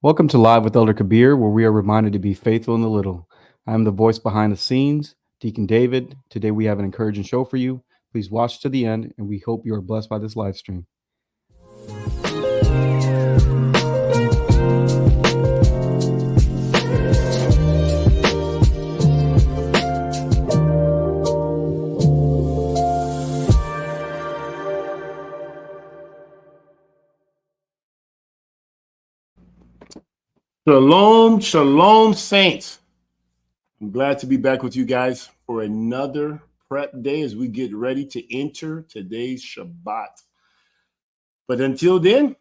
Welcome to Live with Elder Kabir, where we are reminded to be faithful in the little. I am the voice behind the scenes, Deacon David. Today we have an encouraging show for you. Please watch to the end, and we hope you are blessed by this live stream. Shalom, shalom, saints. I'm glad to be back with you guys for another prep day as we get ready to enter today's Shabbat. But until then,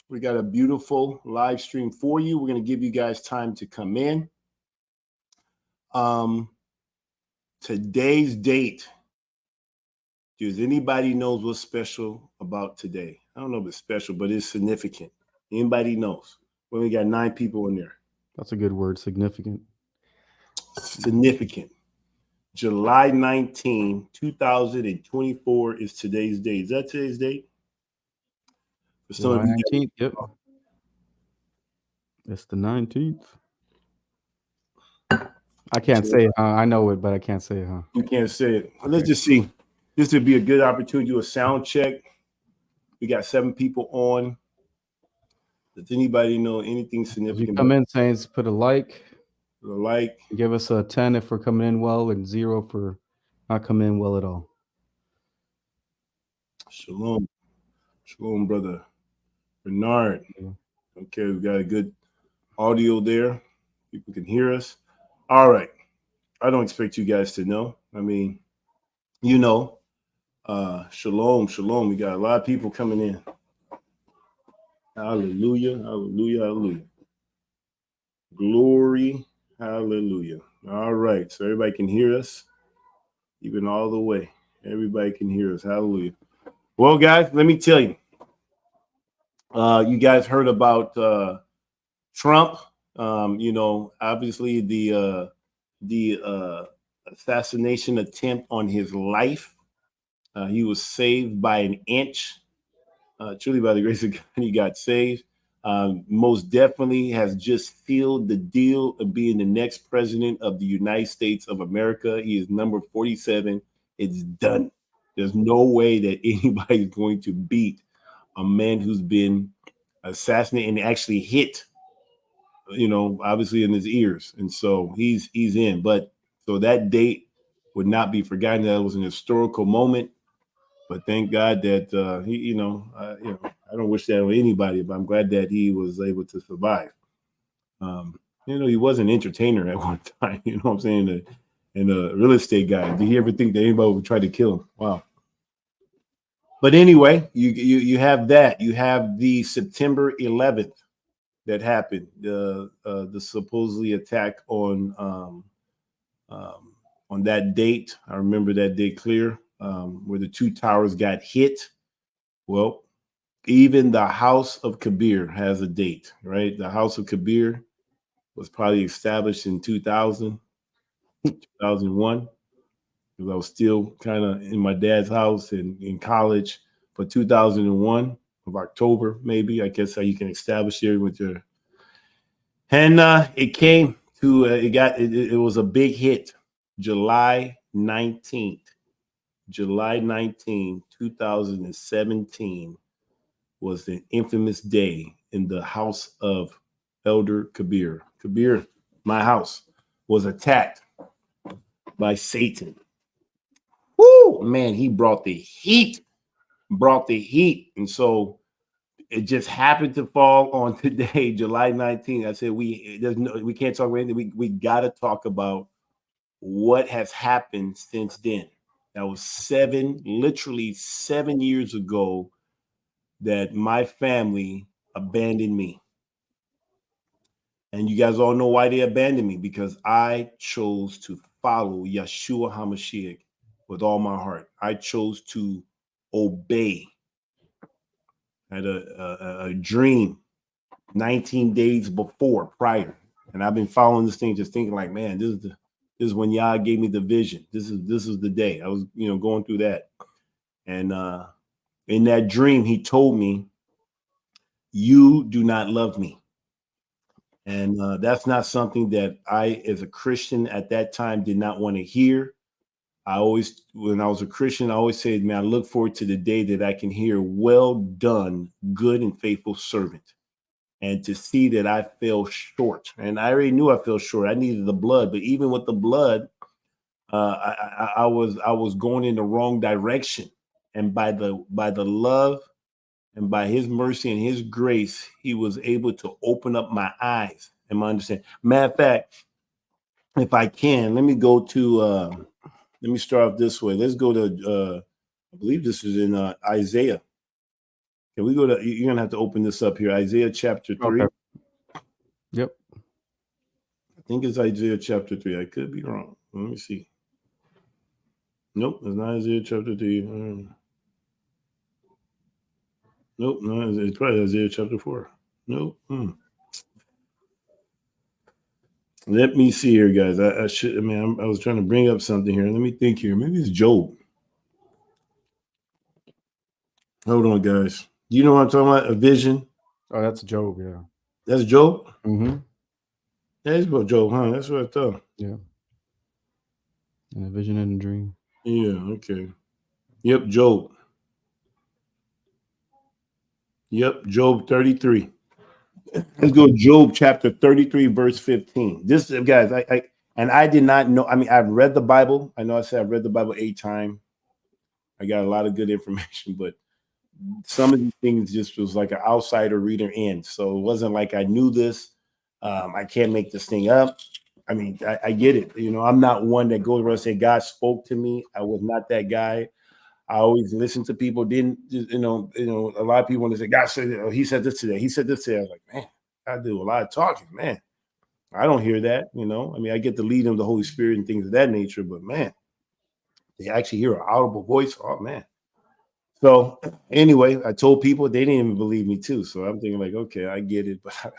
we got a beautiful live stream for you. We're going to give you guys time to come in. Today's date. Does anybody knows what's special about today? I don't know if it's special, but it's significant. Anybody knows? Well, we got 9 people in there. That's a good word, significant. Significant. July 19, 2024 is today's date. Is that today's date? For some July of you 19th, yep. It's the 19th. I can't say it, huh? I know it, but I can't say it, huh? You can't say it. Let's just see. This would be a good opportunity to do a sound check. We got 7 people on. Does anybody know anything If you significant? come in, Saints, put a like. Put a like. Give us a 10 if we're coming in well, and 0 for not coming in well at all. Shalom. Shalom, brother Bernard. Yeah. Okay, we got a good audio there. People can hear us. All right. I don't expect you guys to know. I mean, you know, shalom, shalom. We got a lot of people coming in. Hallelujah, hallelujah, hallelujah. Glory, hallelujah. All right, so everybody can hear us, even all the way. Everybody can hear us. Hallelujah. Well, guys, let me tell you. You guys heard about Trump. Obviously the assassination attempt on his life. He was saved by an inch. Truly by the grace of God, he got saved. Most definitely has just sealed the deal of being the next president of the United States of America. He is number 47. It's done. There's no way that anybody's going to beat a man who's been assassinated and actually hit, obviously in his ears. And so he's in. But so that date would not be forgotten. That was an historical moment. But thank God that I don't wish that on anybody, but I'm glad that he was able to survive. He was an entertainer at one time, you know what I'm saying? And a real estate guy. Did he ever think that anybody would try to kill him? Wow. But anyway, you have that. You have the September 11th that happened, the supposedly attack on that date. I remember that day clear. Where the 2 towers got hit. Well, even the House of Kabir has a date, right? The House of Kabir was probably established in 2000, 2001, because I was still kind of in my dad's house and in college. But 2001 of October, maybe, I guess how you can establish here with your. And it came to, it was a big hit, July 19th. July 19, 2017 was the infamous day in the house of Elder Kabir. Kabir, my house, was attacked by Satan. Woo! Man, he brought the heat. And so it just happened to fall on today, July 19th. I said, we can't talk about anything. We got to talk about what has happened since then. That was literally 7 years ago that my family abandoned me. And you guys all know why they abandoned me, because I chose to follow Yeshua HaMashiach with all my heart. I chose to obey. I had a dream 19 days prior. And I've been following this thing, just thinking like, man, this is when Yah gave me the vision. This is the day. I was, going through that. And in that dream, he told me, you do not love me. And that's not something that I, as a Christian at that time, did not want to hear. I always, when I was a Christian, I always said, man, I look forward to the day that I can hear, well done, good and faithful servant. And to see that I fell short. And I already knew I fell short. I needed the blood. But even with the blood, I was going in the wrong direction. And by the love and by his mercy and his grace, he was able to open up my eyes and my understanding. Matter of fact, if I can, let me go to let me start off this way. Let's go to I believe this is in Isaiah. Can we go to, you're gonna have to open this up here, Isaiah chapter 3. Okay. Yep. I think it's Isaiah chapter 3. I could be wrong. Let me see. Nope, it's not Isaiah chapter 3. Nope, no, it's probably Isaiah chapter 4. Nope. Let me see here, guys. I should. I mean, I was trying to bring up something here. Let me think here. Maybe it's Job. Hold on, guys. Do you know what I'm talking about? A vision. Oh, that's Job. Yeah. That's Job. Mm-hmm. That is about Job, huh? That's what I thought. Yeah. And a vision and a dream. Yeah. Okay. Yep. Job. Yep. Job 33. Let's go. Job chapter 33, verse 15. This, guys, I did not know. I mean, I've read the Bible. I know I said I've read the Bible 8 times. I got a lot of good information, but some of these things just was like an outsider reader in. So it wasn't like I knew this. I can't make this thing up. I mean, I get it. You know, I'm not one that goes around and say God spoke to me. I was not that guy. I always listen to people. Didn't you know? A lot of people want to say God said, oh, he said this today. He said this today. I was like, man, I do a lot of talking, man. I don't hear that. You know, I mean, I get the lead of the Holy Spirit and things of that nature, but man, they actually hear an audible voice. Oh man. So anyway, I told people, they didn't even believe me too. So I'm thinking like, okay, I get it, but I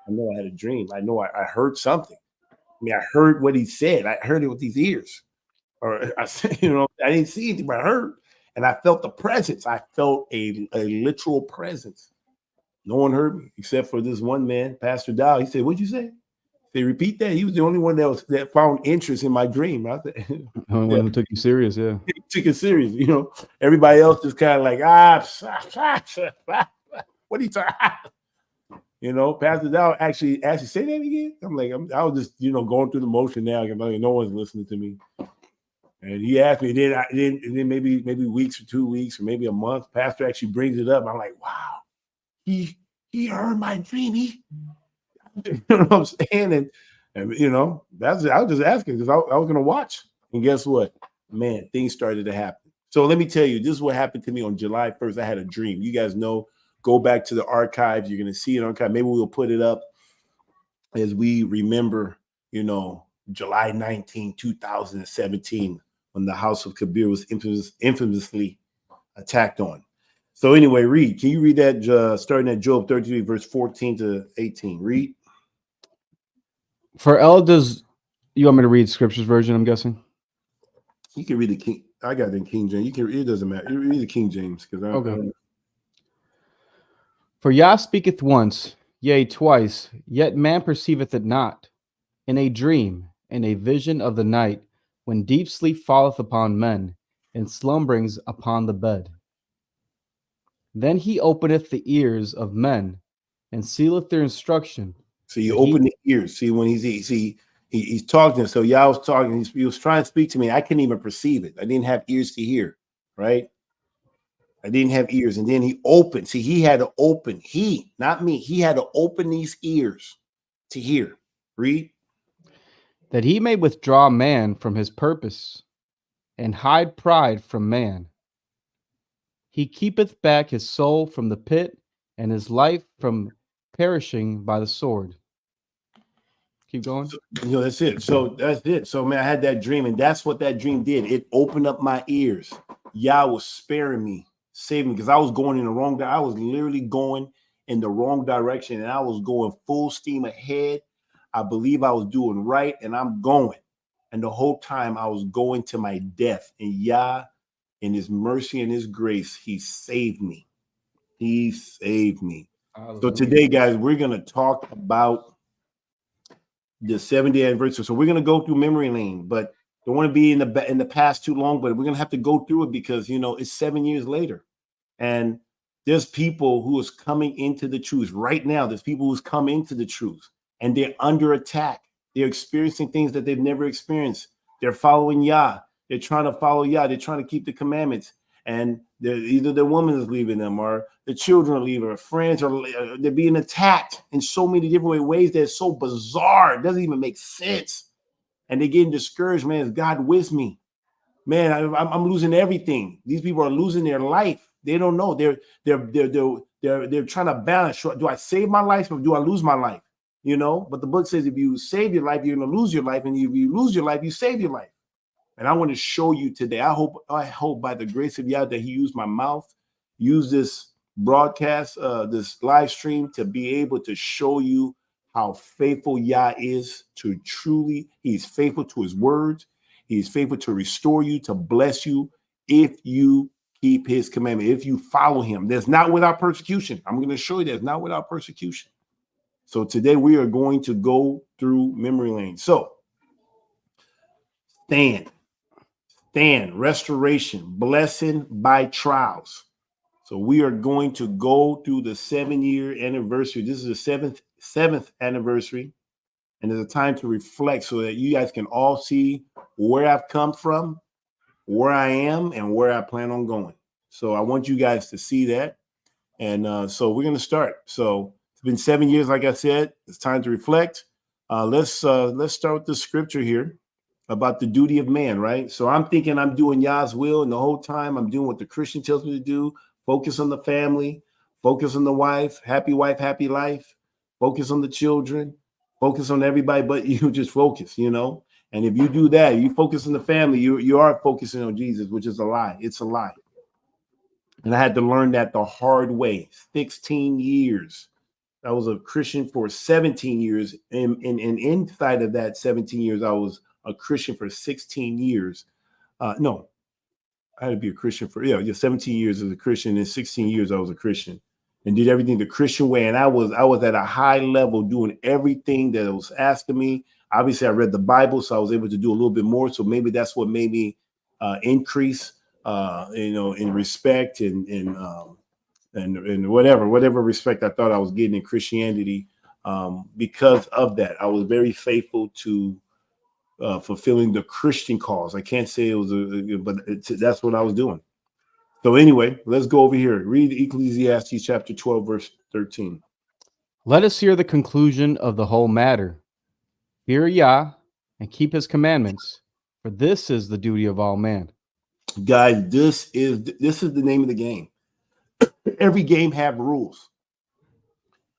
know I had a dream. I know I heard something. I mean, I heard what he said. I heard it with these ears. Or I said, I didn't see anything, but I heard. And I felt the presence. I felt a literal presence. No one heard me except for this one man, Pastor Dow. He said, what'd you say? They repeat that. He was the only one that found interest in my dream. I said, The only one who took you serious. Yeah. he took it serious. Everybody else just kind of like, what are you talking? Pastor Dow actually say that again. I'm like, I was just, going through the motion now. Like, no one's listening to me. And he asked me, and then maybe weeks or 2 weeks or maybe a month, Pastor actually brings it up. I'm like, wow, he heard my dream. You know what I'm saying? And that's, I was just asking because I was going to watch. And guess what? Man, things started to happen. So let me tell you, this is what happened to me on July 1st. I had a dream. You guys know, go back to the archives. You're going to see it on archive. Maybe we'll put it up as we remember, July 19, 2017, when the house of Kabir was infamously attacked on. So anyway, read. Can you read that starting at Job 33, verse 14 to 18? Read. For elders, you want me to read Scripture's version, I'm guessing? You can read the King. I got it in King James. You can. It doesn't matter. You read the King James because Okay. For Yah speaketh once, yea, twice, yet man perceiveth it not. In a dream, in a vision of the night, when deep sleep falleth upon men, and slumberings upon the bed. Then he openeth the ears of men, and sealeth their instruction. So you open the ears. See, when he's talking. So Yah was talking. He was trying to speak to me. I couldn't even perceive it. I didn't have ears to hear. Right. I didn't have ears. And then he opened. See, he had to open. He, not me. He had to open these ears to hear. Read. That he may withdraw man from his purpose, and hide pride from man. He keepeth back his soul from the pit, and his life from perishing by the sword. Keep going. So, that's it. So that's it. So man, I had that dream, and that's what that dream did. It opened up my ears. Yah was sparing me, saving me, because I was going in the wrong direction. I was literally going in the wrong direction, and I was going full steam ahead. I believe I was doing right, and I'm going. And the whole time I was going to my death. And Yah, in his mercy and his grace, he saved me. He saved me. So today, guys, we're going to talk about the 70th anniversary. So we're gonna go through memory lane, but don't want to be in the past too long. But we're gonna have to go through it because it's 7 years later, and there's people who is coming into the truth right now. There's people who's come into the truth, and they're under attack. They're experiencing things that they've never experienced. They're following Yah. They're trying to follow Yah. They're trying to keep the commandments. And either the woman is leaving them, or the children are leaving, or friends are they're being attacked in so many different ways that's so bizarre. It doesn't even make sense. And they're getting discouraged, man. Is God with me? Man, I'm losing everything. These people are losing their life. They don't know. They're trying to balance. Do I save my life or do I lose my life? But the book says if you save your life, you're going to lose your life. And if you lose your life, you save your life. And I want to show you today. I hope by the grace of Yah that He used my mouth, use this broadcast, this live stream to be able to show you how faithful Yah is to truly. He's faithful to His words. He's faithful to restore you, to bless you if you keep His commandment, if you follow Him. That's not without persecution. I'm going to show you that's not without persecution. So today we are going to go through memory lane. So stand, restoration, blessing by trials. So we are going to go through the 7-year anniversary. This is the seventh anniversary. And there's a time to reflect so that you guys can all see where I've come from, where I am, and where I plan on going. So I want you guys to see that. And so we're going to start. So it's been 7 years, like I said. It's time to reflect. Let's start with the scripture here about the duty of man, right? So I'm thinking I'm doing Yah's will, and the whole time I'm doing what the Christian tells me to do. Focus on the family, focus on the wife, happy life, focus on the children, focus on everybody, but you just focus, And if you do that, you focus on the family, you are focusing on Jesus, which is a lie. It's a lie. And I had to learn that the hard way. 16 years. I was a Christian for 17 years. And inside of that 17 years, I was a Christian for 16 years. No, I had to be a Christian for 17 years as a Christian. And 16 years I was a Christian and did everything the Christian way. And I was at a high level doing everything that was asking me. Obviously, I read the Bible, so I was able to do a little bit more. So maybe that's what made me increase, in respect and whatever respect I thought I was getting in Christianity. Because of that, I was very faithful to fulfilling the Christian cause. I can't say it was, that's what I was doing. So anyway, let's go over here. Read Ecclesiastes chapter 12, verse 13. Let us hear the conclusion of the whole matter. Fear Yah and keep His commandments, for this is the duty of all man. Guys, this is the name of the game. Every game have rules.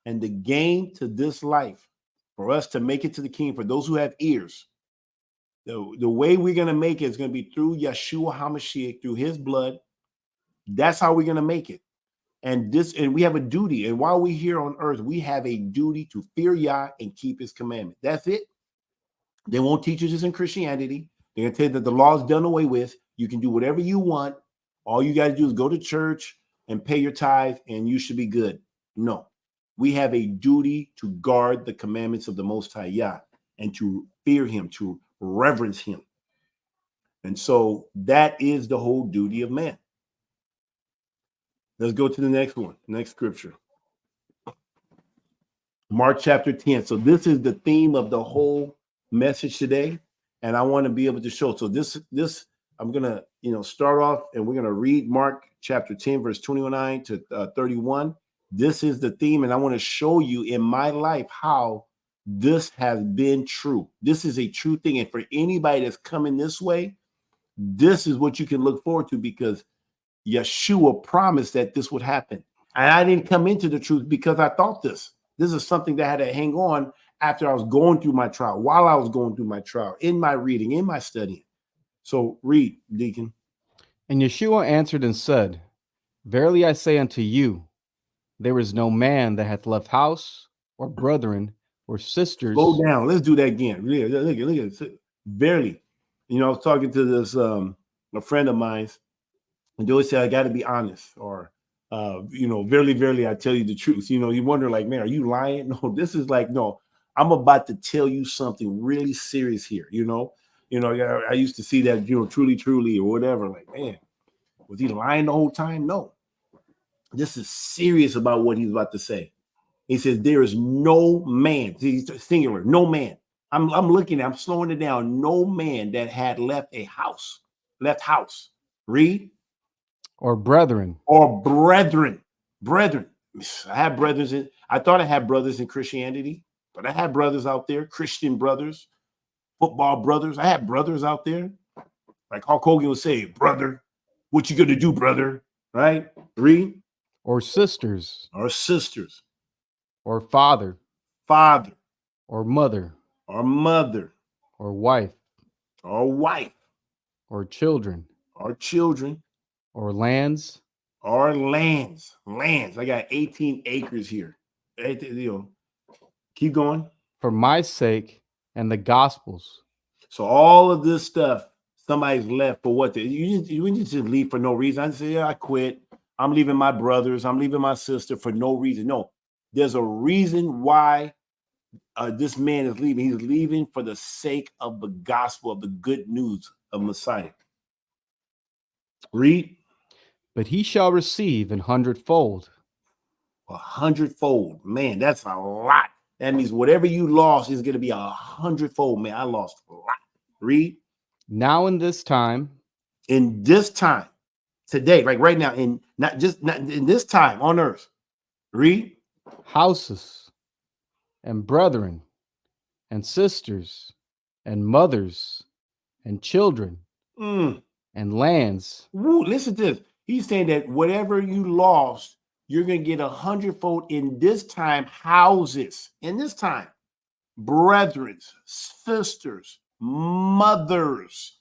And the game to this life, for us to make it to the King, for those who have ears, the way we're going to make it is going to be through Yeshua HaMashiach, through His blood. That's how we're going to make it. And we have a duty. And while we're here on earth, we have a duty to fear Yah and keep His commandment. That's it. They won't teach us this in Christianity. They're going to tell you that the law is done away with. You can do whatever you want. All you got to do is go to church and pay your tithe, and you should be good. No. We have a duty to guard the commandments of the Most High Yah and to fear Him, to reverence Him. And so that is the whole duty of man. Let's go to the next one, next scripture. Mark chapter 10. So this is the theme of the whole message today. And I want to be able to show. So this I'm going to, start off and we're going to read Mark chapter 10, verse 29 to 31. This is the theme. And I want to show you in my life how this has been true. This is a true thing. And for anybody that's coming this way, this is what you can look forward to, because Yeshua promised that this would happen. And I didn't come into the truth because I thought this. This is something that had to hang on after I was going through my trial, while I was going through my trial, in my reading, in my studying. So read, Deacon. And Yeshua answered and said, Verily I say unto you, there is no man that hath left house or brethren or sisters. Slow down. Let's do that again. Look at it. Verily. I was talking to this a friend of mine, and they always say, I got to be honest, or verily, verily, I tell you the truth. You wonder, like, man, are you lying? No, this is like, no, I'm about to tell you something really serious here. I used to see that, truly, truly, or whatever. Like, man, was he lying the whole time? No. This is serious about what he's about to say. He says, there is no man, he's singular, no man. I'm slowing it down. No man that had left house. Read. or brethren, Or brethren. Brethren. I thought I had brothers in Christianity, but I had brothers out there, Christian brothers, football brothers. I had brothers out there. Like Hulk Hogan would say, brother, what you gonna do, brother? Right? Read. or sisters, Or sisters. or father, Father. or mother, Or mother. or wife, Or wife. or children, Or children. or lands, Or lands. Lands. I got 18 acres here. Keep going. for my sake and the gospel's. So all of this stuff, somebody's left for what? You just leave for no reason. I say, yeah, I quit. I'm leaving my brothers. I'm leaving my sister for no reason. No, there's a reason why this man is leaving. He's leaving for the sake of the gospel, of the good news of Messiah. Read. But he shall receive an hundredfold. 100-fold. Man, that's a lot. That means whatever you lost is going to be 100-fold. Man, I lost a lot. Read. Now in this time, Today, right now, not in this time on earth. Read. houses and brethren and sisters and mothers and children and lands. Woo, listen to this. He's saying that whatever you lost, you're going to get 100-fold in this time. Houses in this time, brethren, sisters, mothers,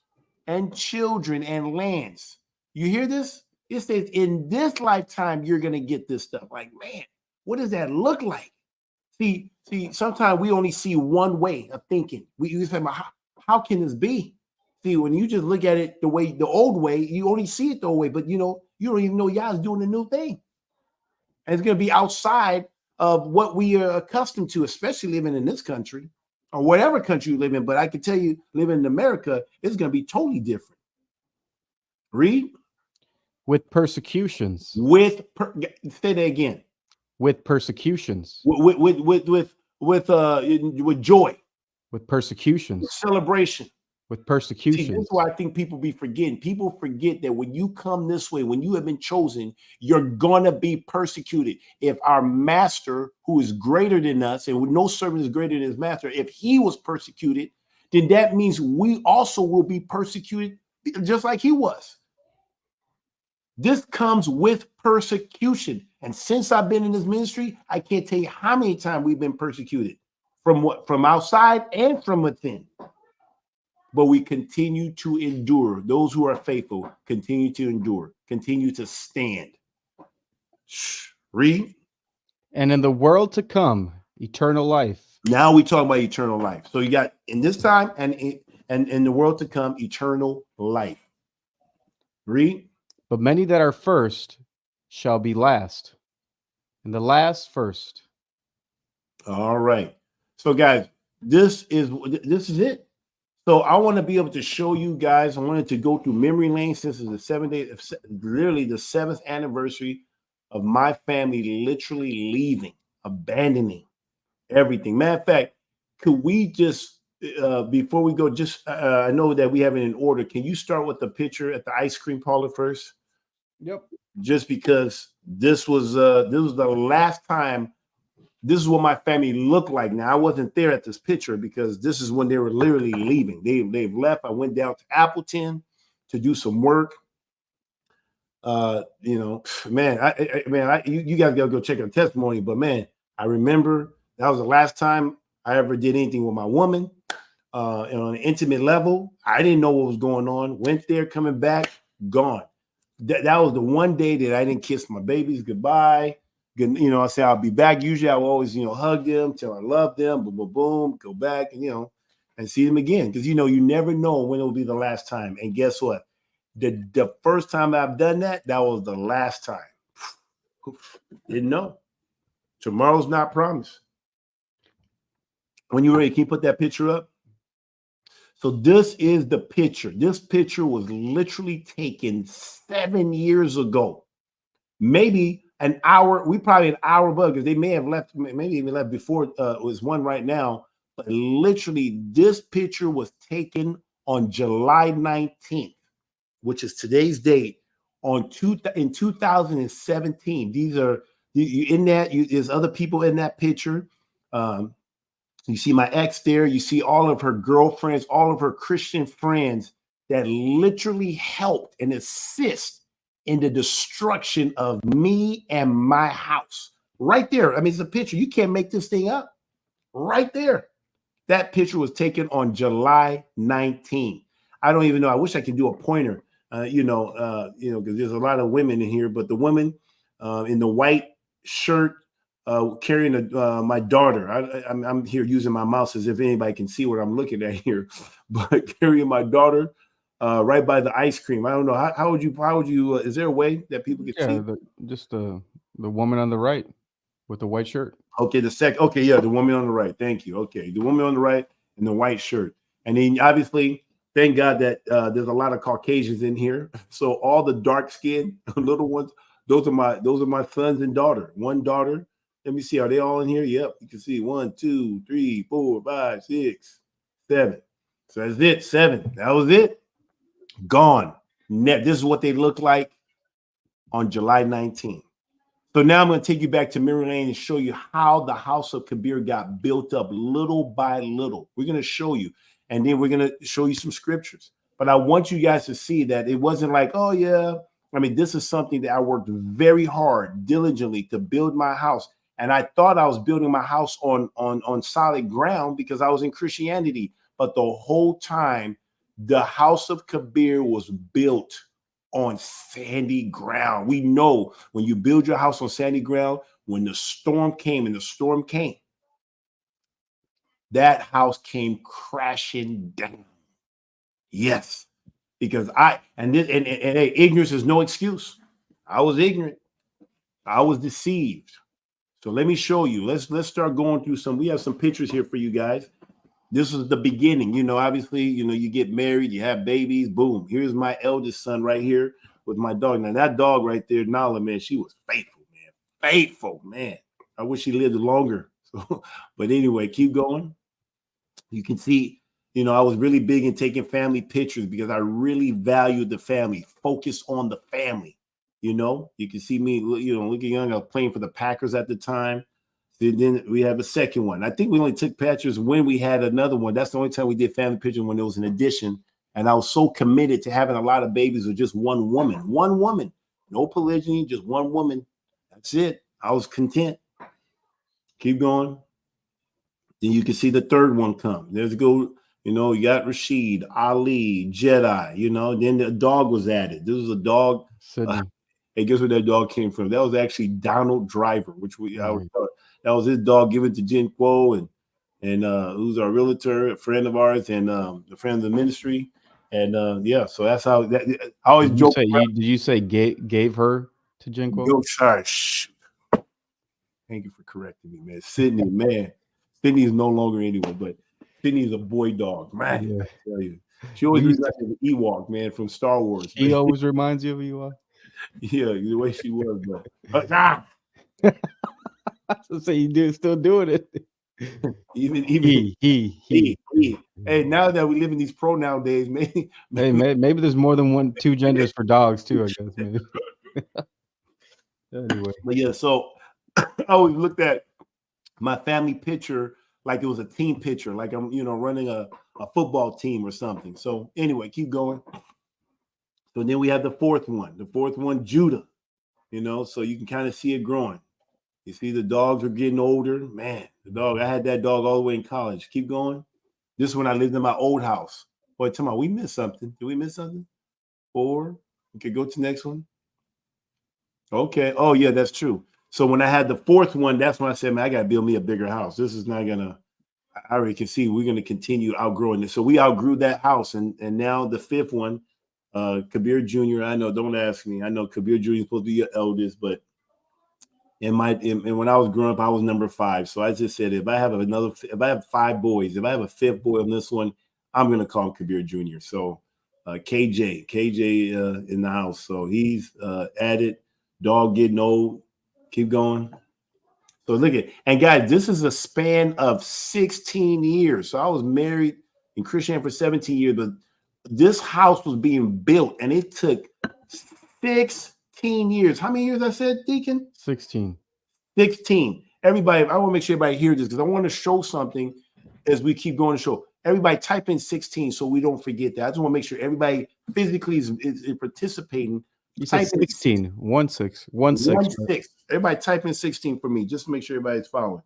and children and lands. You hear this? It says in this lifetime, you're going to get this stuff. Like, man, what does that look like? See, sometimes we only see one way of thinking. We say, how can this be? See, when you just look at it the old way, you only see it the old way, but you don't even know Yah's doing a new thing. And it's going to be outside of what we are accustomed to, especially living in this country or whatever country you live in. But I can tell you, living in America, it's going to be totally different. Read. With persecutions. Say that again. With persecutions. With joy. With persecutions. With celebration. With persecutions. See, this is why I think people be forgetting. People forget that when you come this way, when you have been chosen, you're gonna be persecuted. If our master, who is greater than us, and no servant is greater than his master, if he was persecuted, then that means we also will be persecuted just like he was. This comes with persecution. And since I've been in this ministry, I can't tell you how many times we've been persecuted from outside and from within. But we continue to endure. Those who are faithful continue to endure, continue to stand. Read. And in the world to come, eternal life. Now we talk about eternal life. So you got in this time and in the world to come, eternal life. Read. But many that are first shall be last, and the last first. All right. So guys, this is it. So I want to be able to show you guys. I wanted to go through memory lane since it's the 7th day, literally the 7th anniversary of my family literally leaving, abandoning everything. Matter of fact, could we just before we go, just I know that we have it in order. Can you start with the picture at the ice cream parlor first? Yep. Just because this was the last time. This is what my family looked like. Now I wasn't there at this picture because this is when they were literally leaving. They've left. I went down to Appleton to do some work. Man, you guys gotta go check out testimony. But man, I remember that was the last time I ever did anything with my woman. And on an intimate level, I didn't know what was going on. Went there, coming back, gone. That was the one day that I didn't kiss my babies goodbye. I say I'll be back. Usually I will always, hug them till I love them. Boom, boom, boom. Go back and and see them again because you never know when it will be the last time. And guess what? The first time I've done that was the last time. Didn't know. Tomorrow's not promised. When you're ready, can you put that picture up? So this is the picture. This picture was literally taken 7 years ago. Maybe an hour, we probably an hour above, because they may have left, maybe even left before it was one right now. But literally, this picture was taken on July 19th, which is today's date, in 2017. These are you in that. There's other people in that picture. Um, you see my ex there. You see all of her girlfriends, all of her Christian friends that literally helped and assist in the destruction of me and my house. Right there. I mean, it's a picture. You can't make this thing up. Right there. That picture was taken on July 19th. I don't even know. I wish I could do a pointer, because there's a lot of women in here, but the woman in the white shirt carrying my daughter. I'm here using my mouse as if anybody can see what I'm looking at here, but carrying my daughter right by the ice cream. I don't know. How would you, is there a way that people can see? Just the woman on the right with the white shirt. Okay, the woman on the right. Thank you. Okay, the woman on the right in the white shirt. And then obviously, thank God that there's a lot of Caucasians in here. So all the dark skinned little ones, those are my sons and daughter. One daughter. Let me see. Are they all in here? Yep. You can see 1, 2, 3, 4, 5, 6, 7. So that's it. 7. That was it. Gone. This is what they look like on July 19th. So now I'm going to take you back to Mirror Lane and show you how the house of Kabir got built up little by little. We're going to show you, and then we're going to show you some scriptures. But I want you guys to see that it wasn't like, oh yeah. I mean, this is something that I worked very hard, diligently to build my house. And I thought I was building my house on solid ground because I was in Christianity. But the whole time, the house of Kabir was built on sandy ground. We know when you build your house on sandy ground, when the storm came, that house came crashing down. Yes, because hey, ignorance is no excuse. I was ignorant. I was deceived. So let me show you. Let's start going through some. We have some pictures here for you guys. This is the beginning. Obviously, you get married, you have babies, boom. Here's my eldest son right here with my dog. Now, that dog right there, Nala, man, she was faithful, man. Faithful, man. I wish she lived longer. So, but anyway, keep going. You can see, I was really big in taking family pictures because I really valued the family, focus on the family. You can see me, looking young. I was playing for the Packers at the time. Then we have a second one. I think we only took pictures when we had another one. That's the only time we did family pictures, when there was an addition. And I was so committed to having a lot of babies with just one woman. One woman. No polygyny, just one woman. That's it. I was content. Keep going. Then you can see the third one come. There's go. You got Rashid, Ali, Jedi. Then the dog was added. This was a dog. Sydney. Hey, guess where that dog came from? That was actually Donald Driver, which that was his dog given to Jen Quo, and who's our realtor, a friend of ours, and a friend of the ministry. And so that's how that I always joke. Did you say gave her to Jinko? Yo, sorry. Thank you for correcting me, man. Sydney, man. Sydney is no longer anyone, but Sydney is a boy dog, man. Yeah. I tell you. She always reminds me of the Ewok, man, from Star Wars. She always reminds you of Ewok? Yeah, the way she was, but So say you still doing it. Even he. Hey, now that we live in these pronoun days, maybe there's more than two genders for dogs too, I guess. Maybe. Anyway. But yeah, so I always looked at my family picture like it was a team picture, like I'm, running a football team or something. So anyway, keep going. So then we have the fourth one, Judah, so you can kind of see it growing. You see the dogs are getting older. Man, I had that dog all the way in college. Keep going. This is when I lived in my old house. Boy, tell me, we missed something. Did we miss something? 4. Okay, go to the next one. Okay. Oh, yeah, that's true. So when I had the fourth one, that's when I said, man, I got to build me a bigger house. This is not going to, I already can see we're going to continue outgrowing this. So we outgrew that house. And now the fifth one, Kabir Jr., I know, don't ask me. I know Kabir Jr. is supposed to be your eldest, but And when I was growing up, I was number 5. So I just said, if I have 5 boys, if I have a 5th boy on this one, I'm gonna call him Kabir Jr. So KJ in the house. So he's at it. Dog getting old. Keep going. So look at, and guys, this is a span of 16 years. So I was married in Christian for 17 years, but this house was being built and it took 16 years. How many years I said, Deacon? 16. 16. Everybody, I want to make sure everybody hears this because I want to show something as we keep going to show. Everybody type in 16 so we don't forget that. I just want to make sure everybody physically is participating. You said 16. 1 6. 1 6. 1 6. Everybody type in 16 for me just to make sure everybody's following.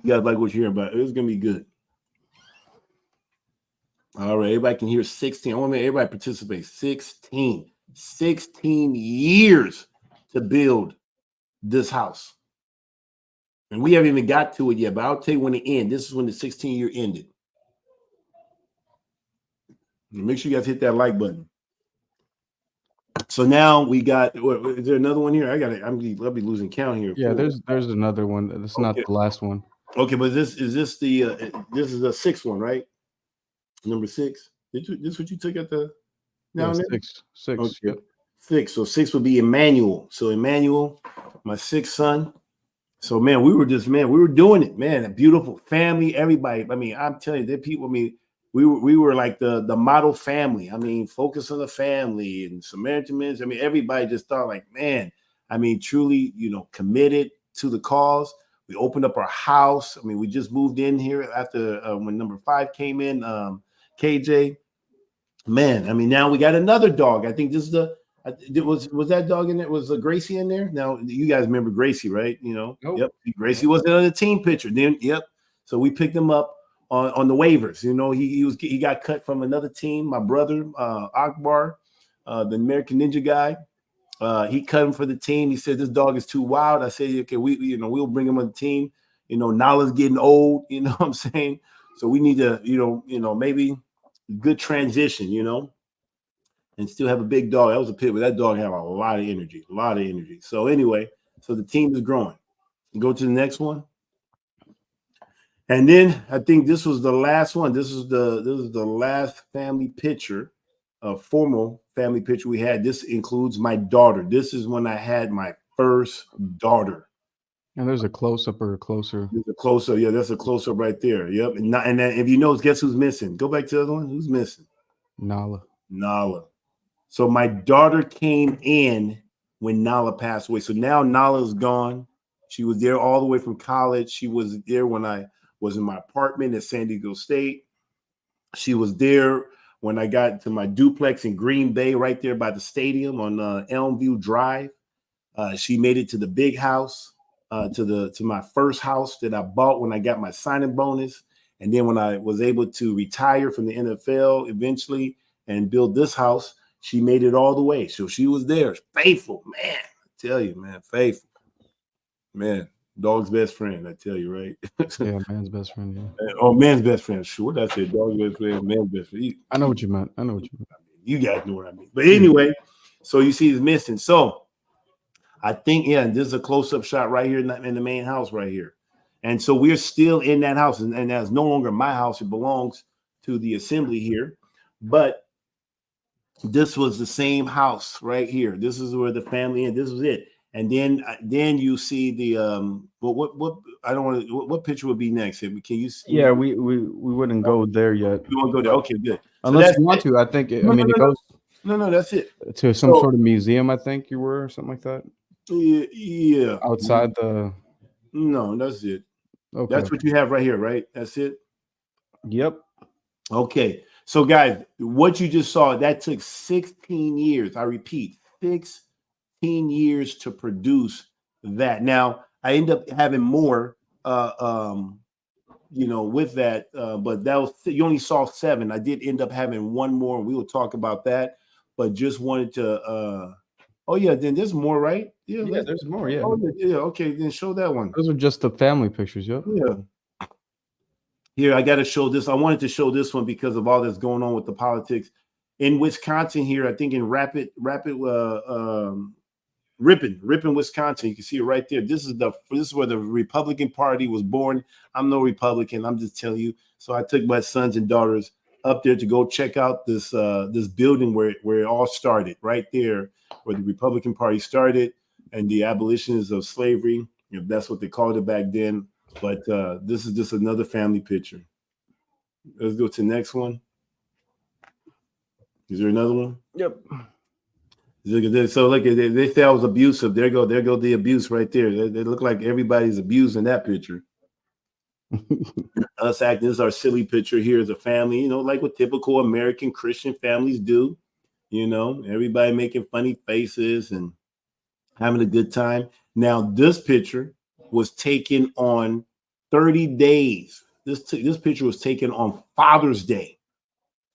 You guys like what you're hearing about. It's going to be good. All right. Everybody can hear 16. I want to make everybody participate. 16. 16 years to build this house. And we haven't even got to it yet, but I'll tell you when it ends. This is when the 16-year ended. Make sure you guys hit that like button. So now we got. Is there another one here? I'll be losing count here. Yeah, there's another one. That's not the last one. Okay, but this is the this is the 6th one, right? Number 6. This what you took at the now? Yeah, 6. Okay. Yep. 6. So 6 would be Emmanuel. So Emmanuel, my 6th son. So man, we were doing it, man. A beautiful family, everybody. I mean, I'm telling you, there people. I mean, we were like the model family. I mean, focus on the family and Samaritan men. I mean, everybody just thought like, man. I mean, truly, committed to the cause. We opened up our house. I mean, we just moved in here after when number 5 came in, KJ. Man, I mean, now we got another dog. I think this is was that dog in there? Was Gracie in there? Now you guys remember Gracie, right? Nope. Yep. Gracie wasn't on the team picture. Then, yep. So we picked him up on the waivers. He got cut from another team. My brother, Akbar, the American Ninja guy, he cut him for the team. He said this dog is too wild. I said, okay, we'll bring him on the team. Nala's getting old. You know what I'm saying? So we need to, maybe good transition. And still have a big dog. That was a pit, but that dog had a lot of energy. So anyway, so the team is growing. Go to the next one. And then I think this was the last one. This is the last family picture, a formal family picture we had. This includes my daughter. This is when I had my first daughter. And there's a close-up or a closer. There's a close-up. Yeah, that's a close-up right there. Yep. And then if you notice, guess who's missing? Go back to the other one. Who's missing? Nala. So my daughter came in when Nala passed away. So now Nala's gone. She was there all the way from college. She was there when I was in my apartment at San Diego State. She was there when I got to my duplex in Green Bay, right there by the stadium on Elmview Drive. She made it to the big house, to my first house that I bought when I got my signing bonus. And then when I was able to retire from the NFL eventually and build this house, she made it all the way. So she was there. Faithful, man. I tell you, man, faithful. Man, dog's best friend, I tell you, right? Yeah, man's best friend, yeah. Oh, man's best friend. Sure, that's it. Dog's best friend, man's best friend. I know what you meant. You guys know what I mean. But anyway, so you see it's missing. So I think, yeah, this is a close-up shot right here in the main house right here. And so we're still in that house. And that's no longer my house. It belongs to the assembly here. But this was the same house right here. This is where the family and this was it. And then you see the what I don't want to what picture would be next? Can you see? Yeah, we wouldn't go there yet. You want to go there? Okay, good. Unless you want to, I think it goes. No, that's it. To some sort of museum, I think you were, or something like that. Yeah. Outside the. No, that's it. Okay. That's what you have right here, right? That's it. Yep. Okay. So, guys, what you just saw, that took 16 years. I repeat, 16 years to produce that. Now, I end up having more, with that, but that was, you only saw 7. I did end up having one more, and we will talk about that, but just wanted to, then there's more, right? Yeah, there's more, yeah. Oh, yeah, okay, then show that one. Those are just the family pictures, yep. Yeah. Here, I got to show this. I wanted to show this one because of all that's going on with the politics in Wisconsin here. I think in Rapid, Ripon, Wisconsin. You can see it right there. This is where the Republican Party was born. I'm no Republican. I'm just telling you. So I took my sons and daughters up there to go check out this building where it all started, right there where the Republican Party started and the abolitionists of slavery. If that's what they called it back then. But this is just another family picture. Let's go to the next one. Is there another one? Yep. So look, they say I was abusive. There go the abuse right there. They look like everybody's abused in that picture. Us acting, this is our silly picture here as a family, like what typical American Christian families do. Everybody making funny faces and having a good time. Now, this picture was taken on 30 days. This picture was taken on Father's Day.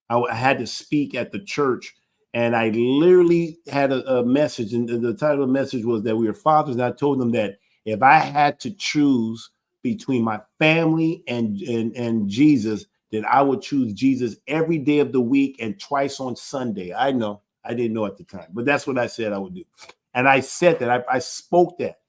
I had to speak at the church, and I literally had a message, and the title of the message was that we are fathers. And I told them that if I had to choose between my family and Jesus, then I would choose Jesus every day of the week and twice on Sunday. I know, I didn't know at the time, but that's what I said I would do. And I said that, I spoke that.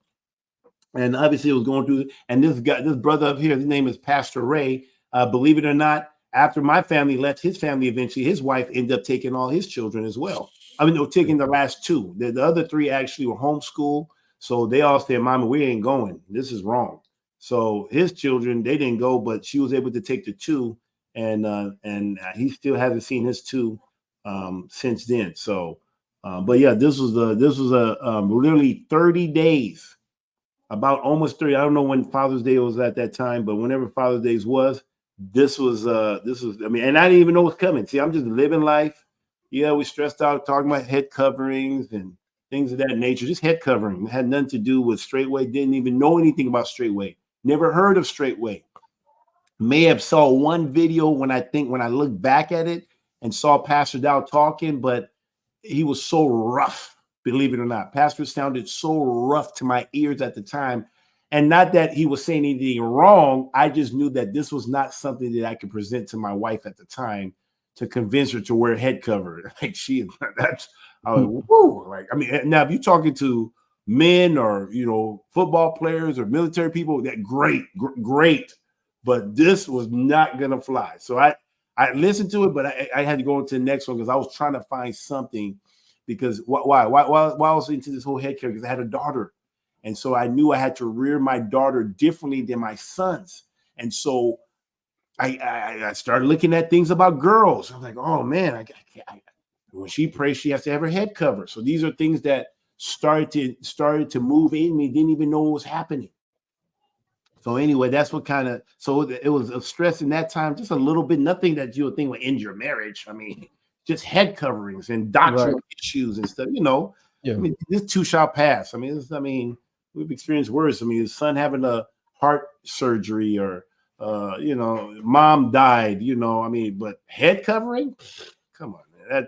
And obviously it was going through, and this brother up here, his name is Pastor Ray. Believe it or not, after my family left his family, eventually his wife ended up taking all his children as well. I mean, taking the last two. The other three actually were homeschooled. So they all said, Mama, we ain't going. This is wrong. So his children, they didn't go, but she was able to take the two. And he still hasn't seen his two since then. So, but yeah, this was literally 30 days, about almost 30. I don't know when Father's Day was at that time, but whenever Father's Day was, this was, I mean, and I didn't even know what's coming. See, I'm just living life. Yeah, we stressed out talking about head coverings and things of that nature. Just head covering. It had nothing to do with straightway. Didn't even know anything about straightway. Never heard of straightway. May have saw one video when I look back at it and saw Pastor Dow talking, but he was so rough, believe it or not. Pastor sounded so rough to my ears at the time. And not that he was saying anything wrong. I just knew that this was not something that I could present to my wife at the time to convince her to wear head cover. Like I was woo. Like, I mean, now if you're talking to men or, football players or military people, that great. But this was not going to fly. So I listened to it, but I had to go into the next one because I was trying to find something. Because why I was into this whole head care, because I had a daughter. And so I knew I had to rear my daughter differently than my sons. And so I started looking at things about girls. I'm like, oh man, when she prays, she has to have her head covered. So these are things that started to move in me. Didn't even know what was happening. So anyway, that's what so it was a stress in that time, just a little bit, nothing that you would think would end your marriage. I mean, just head coverings and doctrinal issues and stuff, Yeah. I mean, this too shall pass. I mean, we've experienced worse. I mean, his son having a heart surgery or, mom died, I mean, but head covering, come on, man.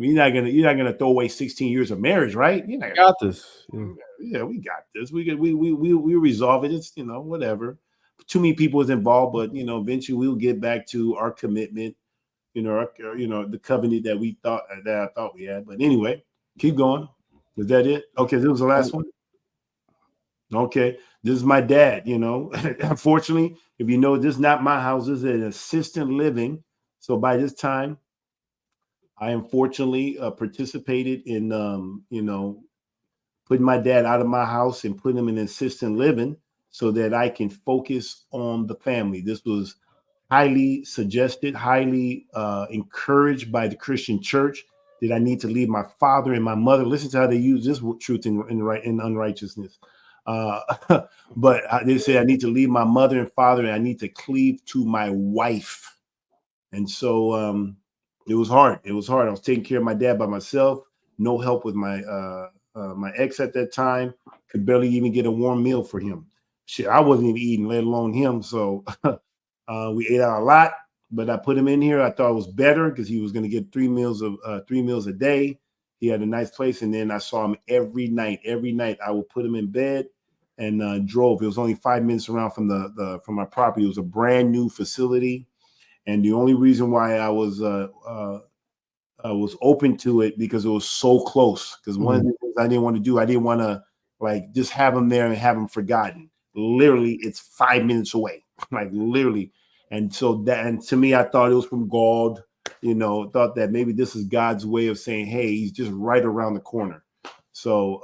You're not gonna throw away 16 years of marriage, right? You got this. Yeah, we got this. We resolve it. It's whatever. Too many people is involved, but eventually we'll get back to our commitment. The covenant that I thought we had. But anyway, keep going. Is that it? Okay, this was the last one. Okay, this is my dad. Unfortunately, if this is not my house, this is an assisted living. So by this time, I unfortunately participated in putting my dad out of my house and putting him in assisted living so that I can focus on the family. This was highly suggested, highly encouraged by the Christian church that I need to leave my father and my mother. Listen to how they use this truth in unrighteousness. But they say I need to leave my mother and father, and I need to cleave to my wife. And so it was hard. I was taking care of my dad by myself. No help with my ex at that time. Could barely even get a warm meal for him. Shit, I wasn't even eating, let alone him. So we ate out a lot, but I put him in here. I thought it was better because he was going to get 3 meals a day. He had a nice place, and then I saw him every night. Every night I would put him in bed and drove. It was only 5 minutes around from my property. It was a brand new facility, and the only reason why I was was open to it because it was so close. Because one of Mhm. the things I didn't want to do, I didn't want to like just have him there and have him forgotten. Literally, it's 5 minutes away, like literally. And so that, and to me, I thought it was from God. Thought that maybe this is God's way of saying, "Hey, he's just right around the corner." So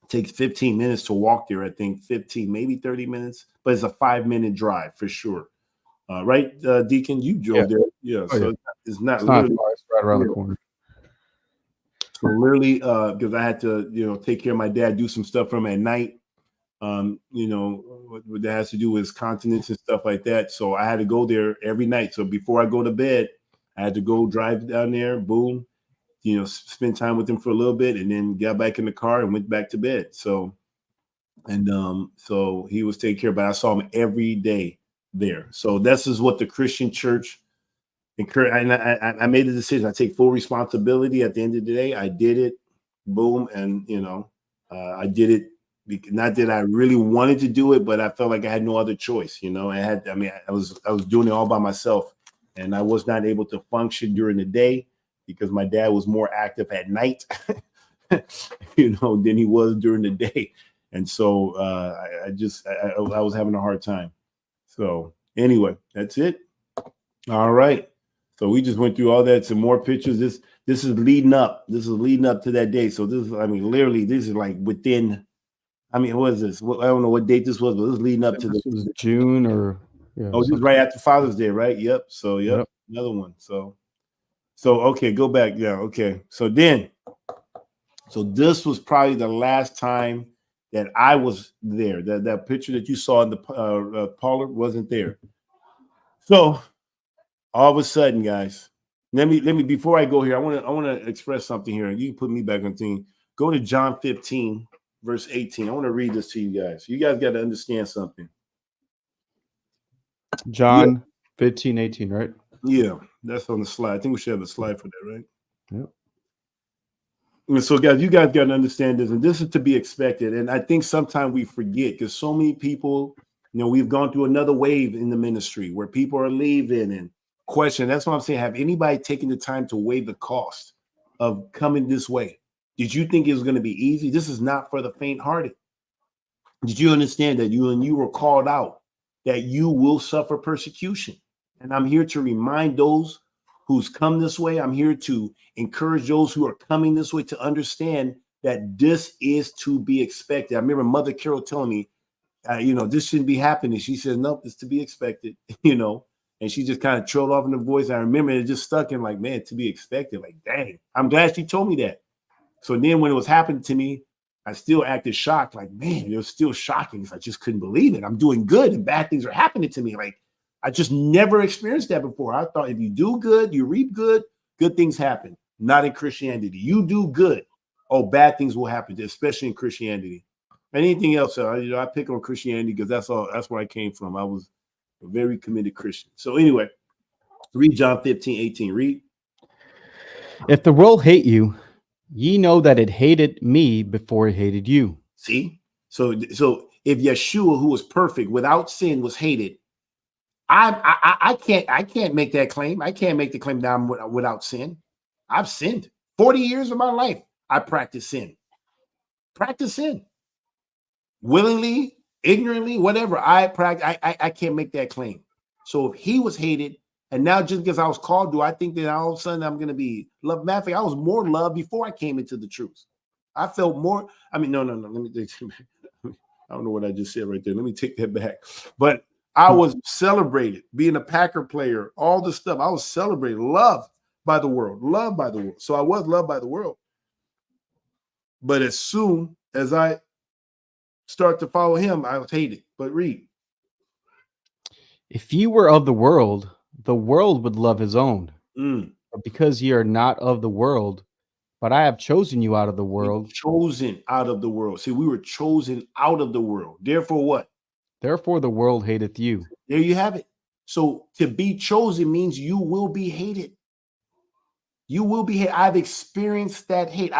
it takes 15 minutes to walk there. I think 15, maybe 30 minutes, but it's a 5-minute drive for sure. Right, Deacon, you Yeah. drove there. Yeah, Oh, yeah. so it's not It's not literally. far. It's right around the Yeah. corner. So literally, because I had to, take care of my dad, do some stuff for him at night. What that has to do with his continence and stuff like that. So I had to go there every night. So before I go to bed, I had to go drive down there, boom, spend time with him for a little bit, and then got back in the car and went back to bed. So, and so he was taken care of, but I saw him every day there. So this is what the Christian church encourage. And I made the decision. I take full responsibility at the end of the day. I did it, boom, and I did it. Not that I really wanted to do it, but I felt like I had no other choice. I was doing it all by myself, and I was not able to function during the day because my dad was more active at night, than he was during the day, and so I was having a hard time. So anyway, that's it. All right. So we just went through all that. Some more pictures. This is leading up. This is leading up to that day. So this is, literally, this is like within. What is this? I don't know what date this was, but this is leading up to This the. was June or yeah, Oh, this is something. right after Father's Day, right? Yep. So yep, Yep. another one. So okay, go back. Yeah. Okay. So this was probably the last time that I was there. That picture that you saw in the parlor wasn't there. So all of a sudden, guys, let me before I go here, I want to express something here. You can put me back on thing. Go to John 15, verse 18. I want to read this to you guys. You guys got to understand something. Yeah, John 15:18, right? yeah, that's on the slide. I think we should have a slide for that, right? Yep. And so, guys, you guys got to understand this, and this is to be expected. And I think sometimes we forget because so many people, we've gone through another wave in the ministry where people are leaving and question. That's what I'm saying. Have anybody taken the time to weigh the cost of coming this way? Did you think it was going to be easy? This is not for the faint-hearted. Did you understand that you were called out, that you will suffer persecution? And I'm here to remind those who's come this way. I'm here to encourage those who are coming this way to understand that this is to be expected. I remember Mother Carol telling me, this shouldn't be happening. She says, nope, it's to be expected, and she just kind of trailed off in the voice. I remember it just stuck in like, man, to be expected. Like, dang, I'm glad she told me that. So then when it was happening to me, I still acted shocked. Like, man, it was still shocking. I just couldn't believe it. I'm doing good and bad things are happening to me. Like, I just never experienced that before. I thought if you do good, you reap good, good things happen. Not in Christianity. You do good, oh, bad things will happen, especially in Christianity. Anything else, I pick on Christianity because that's where I came from. I was a very committed Christian. So anyway, read John 15:18. Read. If the world hate you, ye know that it hated me before it hated you. See? So if Yeshua, who was perfect without sin, was hated, I can't make that claim. I can't make the claim that I'm without sin. I've sinned 40 years of my life. I practice sin. Practice sin willingly, ignorantly, whatever. I can't make that claim. So if he was hated, and now just because I was called, do I think that all of a sudden I'm going to be loved? Matter of fact, I was more loved before I came into the truth. I felt more. No. Let me take. I don't know what I just said right there. Let me take that back. But I was celebrated being a Packer player, all the stuff. I was celebrated, loved by the world, loved by the world. So I was loved by the world. But as soon as I start to follow him, I was hated. But read. If ye were of the world would love his own. Mm. But because ye are not of the world, but I have chosen you out of the We world, chosen out of the world. See, we were chosen out of the world. Therefore, what? therefore the world hateth you. There you have it. So to be chosen means you will be hated. You will be hated. I've experienced that hate.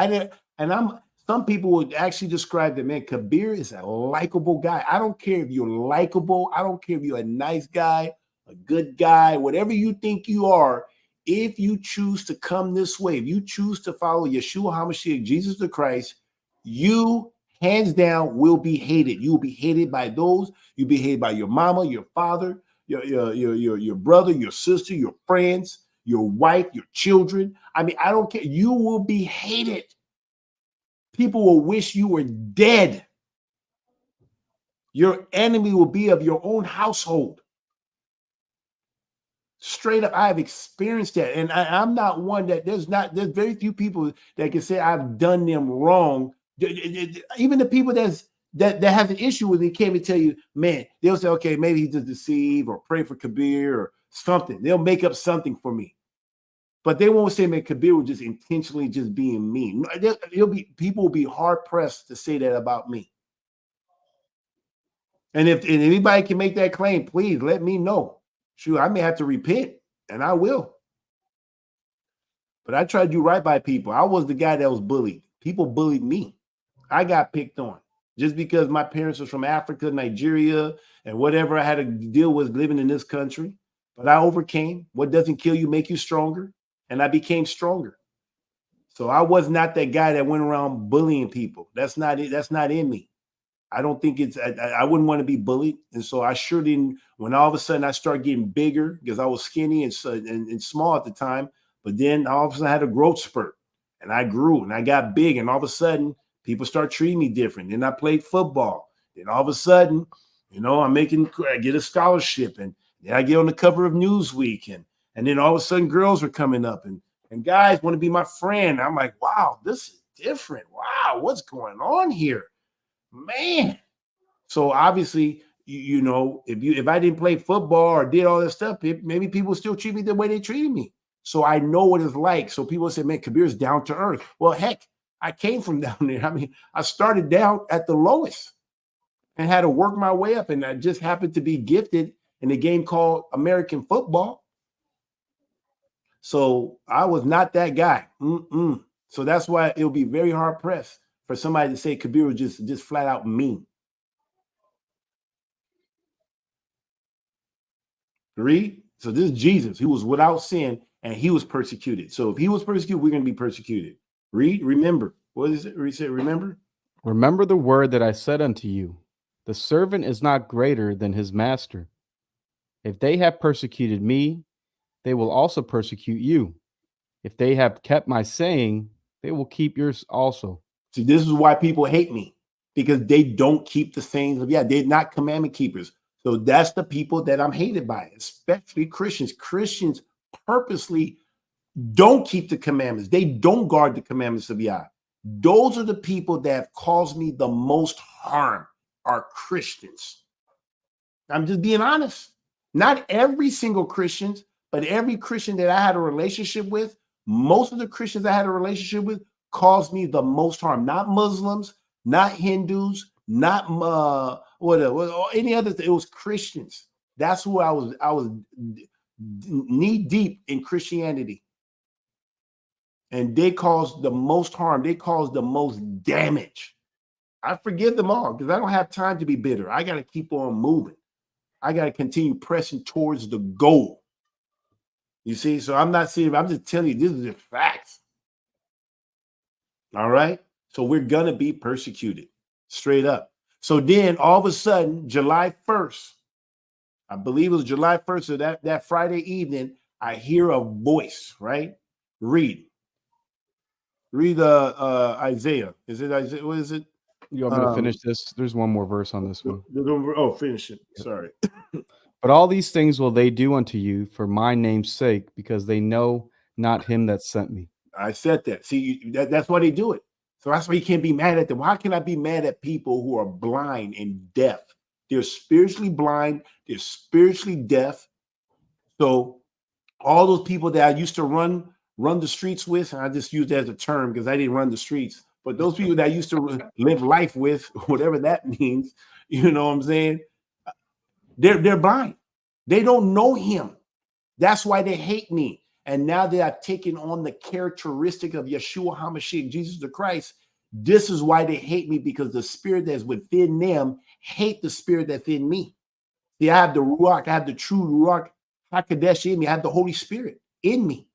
Some people would actually describe that, man, Kabir is a likable guy. I don't care if you're likable. I don't care if you're a nice guy, a good guy, whatever you think you are. if you choose to come this way, if you choose to follow Yeshua HaMashiach, Jesus the Christ, you hands down will be hated. You will be hated by those. You'll be hated by your mama, your father, your brother, your sister, your friends, your wife, your children. I mean, I don't care. You will be hated. People will wish you were dead. Your enemy will be of your own household. Straight up, I have experienced that. And I'm not one that there's very few people that can say I've done them wrong. Even the people that have an issue with me can't even tell you, man, they'll say, okay, maybe he just deceived or pray for Kabir or something. They'll make up something for me. But they won't say, man, Kabir was just intentionally just being mean. People will be hard pressed to say that about me. And if anybody can make that claim, please let me know. Shoot, I may have to repent, and I will. But I try to do right by people. I was the guy that was bullied. People bullied me. I got picked on just because my parents were from Africa, Nigeria, and whatever I had to deal with living in this country. But I overcame. What doesn't kill you make you stronger, and I became stronger. So I was not that guy that went around bullying people. That's not it. That's not in me. I don't think I wouldn't want to be bullied. And so I sure didn't, when all of a sudden I started getting bigger because I was skinny and small at the time, but then all of a sudden I had a growth spurt and I grew and I got big and all of a sudden people start treating me different. Then I played football. Then all of a sudden, I get a scholarship and then I get on the cover of Newsweek and then all of a sudden girls are coming up and guys want to be my friend. I'm like, wow, this is different. Wow, what's going on here? Man. So obviously, if I didn't play football or did all that stuff, maybe people still treat me the way they treated me. So I know what it's like. So people say, man, Kabir's down to earth. Well, heck, I came from down there. I mean, I started down at the lowest and had to work my way up. And I just happened to be gifted in a game called American football. So I was not that guy. So that's why it'll be very hard pressed for somebody to say Kabir was just flat out mean. Read. So this is Jesus, who was without sin, and he was persecuted. So if he was persecuted, we're going to be persecuted. Read. Remember. What is it? Read. Say, remember. Remember the word that I said unto you. The servant is not greater than his master. If they have persecuted me, they will also persecute you. If they have kept my saying, they will keep yours also. See, this is why people hate me, because they don't keep the sayings of, they're not commandment keepers. So that's the people that I'm hated by, especially Christians. Christians purposely don't keep the commandments. They don't guard the commandments of Yah. Those are the people that have caused me the most harm, are Christians. I'm just being honest. Not every single Christian, but every Christian that I had a relationship with, most of the Christians I had a relationship with caused me the most harm. Not Muslims, not Hindus, not any other. It was Christians. That's who I was knee deep in Christianity. And they caused the most harm. They caused the most damage. I forgive them all because I don't have time to be bitter. I got to keep on moving. I got to continue pressing towards the goal. You see, so I'm not saying, I'm just telling you, this is the facts. All right. So we're going to be persecuted straight up. So then all of a sudden, July 1st, I believe it was July 1st, so that Friday evening, I hear a voice, right? Read Isaiah. Is it Isaiah? What is it? You want me to finish this? There's one more verse on this one. Oh, finish it. Sorry. But all these things will they do unto you for my name's sake, because they know not him that sent me. I said that. See, that's why they do it. So that's why you can't be mad at them. Why can I be mad at people who are blind and deaf? They're spiritually blind. They're spiritually deaf. So all those people that I used to run the streets with, and I just use that as a term because I didn't run the streets, but those people that I used to live life with, whatever that means, you know what I'm saying? They're blind. They don't know him. That's why they hate me. And now they are taking on the characteristic of Yeshua HaMashiach, Jesus the Christ. This is why they hate me, because the spirit that's within them hate the spirit that's in me. See, I have the Ruach, I have the true Ruach HaKodesh in me. I have the Holy Spirit in me.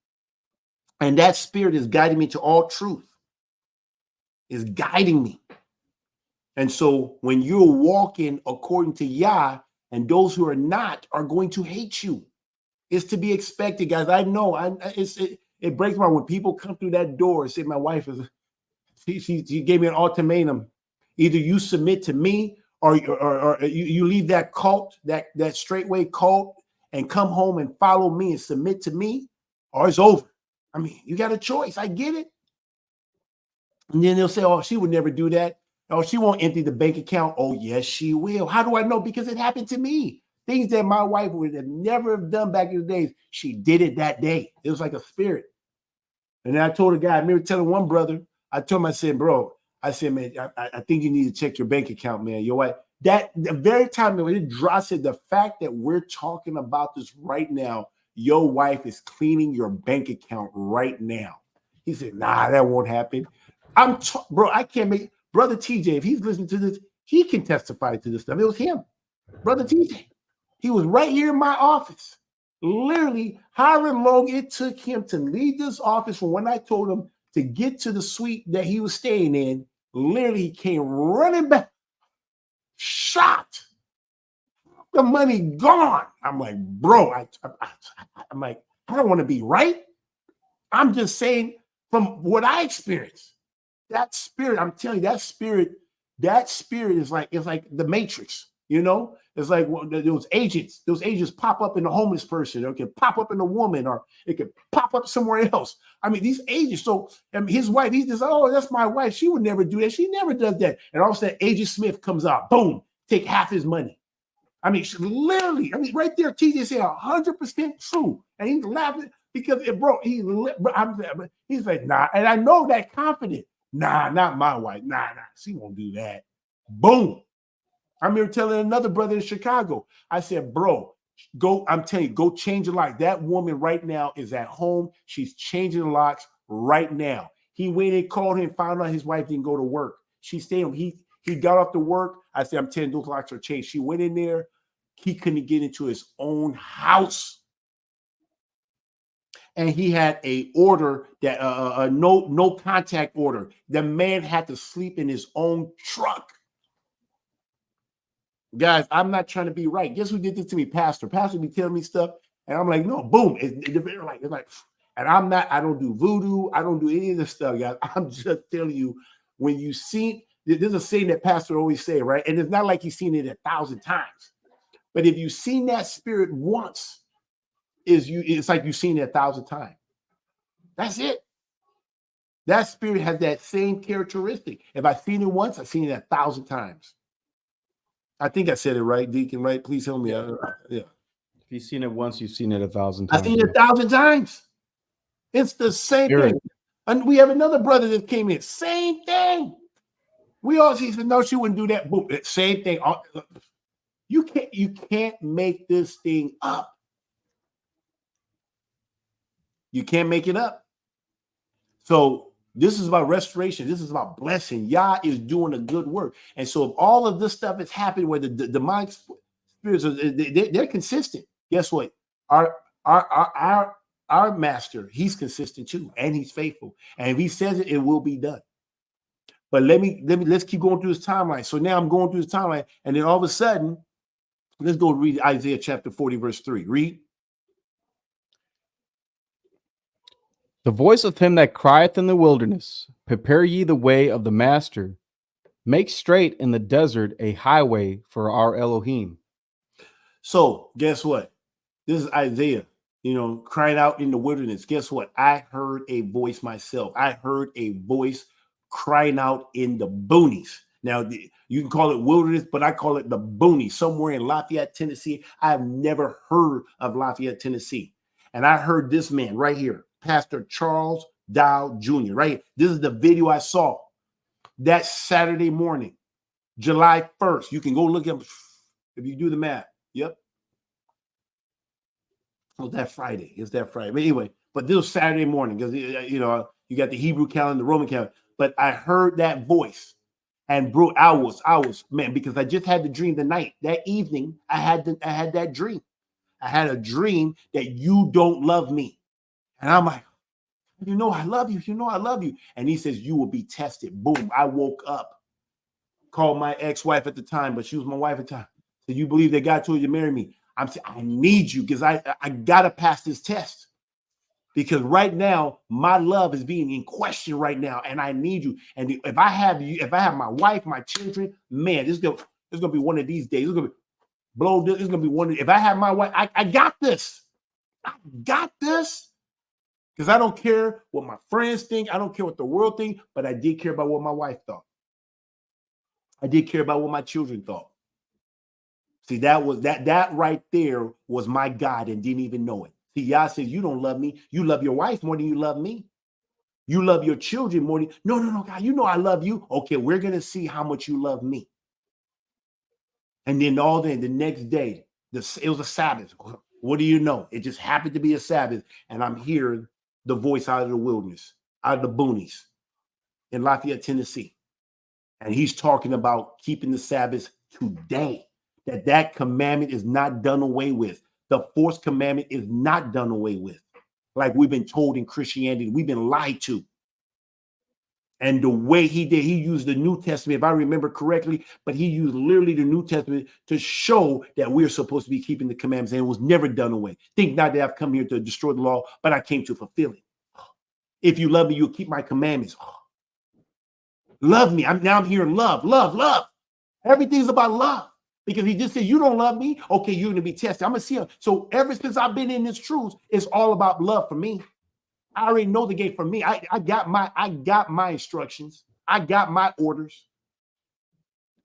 And that spirit is guiding me to all truth. Is guiding me. And so when you're walking according to Yah, and those who are not are going to hate you. It's to be expected, guys. I know. It breaks my heart when people come through that door and say, my wife is, she gave me an ultimatum. Either you submit to me or you leave that cult, that straightway cult, and come home and follow me and submit to me, or it's over. I mean, you got a choice. I get it. And then they'll say, oh, she would never do that. Oh, she won't empty the bank account. Oh, yes, she will. How do I know? Because it happened to me. Things that my wife would have never have done back in the days, she did it that day. It was like a spirit. And then I told a guy, I remember telling one brother, I told him, I said, bro, I said, man, I think you need to check your bank account, man. Your wife, that the very time that it dropped, said the fact that we're talking about this right now, your wife is cleaning your bank account right now. He said, nah, that won't happen. Bro, I can't make Brother TJ, if he's listening to this, he can testify to this stuff. It was him, Brother TJ. He was right here in my office. Literally, however long it took him to leave this office from when I told him to get to the suite that he was staying in, literally he came running back, shocked. The money gone. I'm like, bro, I'm like, I don't want to be right. I'm just saying from what I experienced. That spirit, I'm telling you, that spirit is like, it's like the Matrix, you know? It's like those agents pop up in a homeless person, or it can pop up in a woman, or it could pop up somewhere else. I mean, these agents, so his wife, he's just, oh, that's my wife. She would never do that. She never does that. And all of a sudden, Agent Smith comes out, boom, take half his money. I mean, literally, right there, TJ said 100% true. And he's laughing because, bro, he's like, nah. And I know that confident. Nah, not my wife. Nah, she won't do that. Boom. I'm here telling another brother in Chicago. I said, bro, I'm telling you, go change the lock. That woman right now is at home. She's changing the locks right now. He went and called him, found out his wife didn't go to work. She stayed home. He got off to work. I said, I'm telling you, those locks are changed. She went in there. He couldn't get into his own house. And he had a order that a no contact order. The man had to sleep in his own truck. Guys, I'm not trying to be right. Guess who did this to me? Pastor be telling me stuff, and I'm like, no, boom. It's like, and I don't do voodoo. I don't do any of this stuff, guys. I'm just telling you, when you see, there's a saying that Pastor always say, right? And it's not like he's seen it 1,000 times. But if you've seen that spirit once, it's like you've seen it 1,000 times. That's it. That spirit has that same characteristic. If I've seen it once, I've seen it 1,000 times. I think I said it right, Deacon, right? Please help me out. Yeah. If you've seen it once, you've seen it 1,000 times. I've seen it 1,000 times. It's the same thing. And we have another brother that came in. Same thing. He said, no, she wouldn't do that. Boom. Same thing. You can't make this thing up. You can't make it up. So this is about restoration. This is about blessing. Yah is doing a good work. And so if all of this stuff is happening where the demonic spirits they're consistent, guess what? Our master, he's consistent too, and he's faithful. And if he says it, it will be done. But let's keep going through this timeline. So now I'm going through this timeline, and then all of a sudden, let's go read Isaiah chapter 40, verse 3. Read. The voice of him that crieth in the wilderness, prepare ye the way of the master, make straight in the desert a highway for our Elohim. So guess what? This is Isaiah, crying out in the wilderness. Guess what? I heard a voice myself. I heard a voice crying out in the boonies. Now, you can call it wilderness, but I call it the boonies, somewhere in Lafayette, Tennessee. I have never heard of Lafayette, Tennessee. And I heard this man right here, Pastor Charles Dow Jr., right here. This is the video I saw that Saturday morning, July 1st. You can go look up if you do the math. Yep. Oh, that Friday. It's that Friday. But anyway, this was Saturday morning because, you got the Hebrew calendar, the Roman calendar. But I heard that voice. And bro, I was, man, because I just had the dream the night. That evening, I had that dream. I had a dream that you don't love me. And I'm like, You know I love you. You know I love you. And he says, you will be tested. Boom. I woke up, called my ex-wife at the time, but she was my wife at the time. So you believe that God told you to marry me? I'm saying, I need you because I got to pass this test. Because right now, my love is being in question right now, and I need you. And if I have you, if I have my wife, my children, man, this is gonna be one of these days. It's gonna be blow. This is gonna be one. If I have my wife, I got this. I got this. Because I don't care what my friends think. I don't care what the world think. But I did care about what my wife thought. I did care about what my children thought. See, that right there was my God and didn't even know it. See, Yah says, you don't love me. You love your wife more than you love me. You love your children more than, no, God, you know I love you. Okay, we're going to see how much you love me. And then the next day, it was a Sabbath. What do you know? It just happened to be a Sabbath. And I'm hearing the voice out of the wilderness, out of the boonies in Lafayette, Tennessee. And he's talking about keeping the Sabbath today. That commandment is not done away with. The fourth commandment is not done away with. Like we've been told in Christianity, we've been lied to. And the way he did, he used the New Testament, if I remember correctly, but he used literally the New Testament to show that we're supposed to be keeping the commandments, and it was never done away. Think not that I've come here to destroy the law, but I came to fulfill it. If you love me, you'll keep my commandments. Love me. I'm hearing love. Everything's about love. Because he just said, you don't love me. Okay, you're going to be tested. I'm going to see him. So ever since I've been in this truth, it's all about love for me. I already know the game for me. I got my instructions. I got my orders.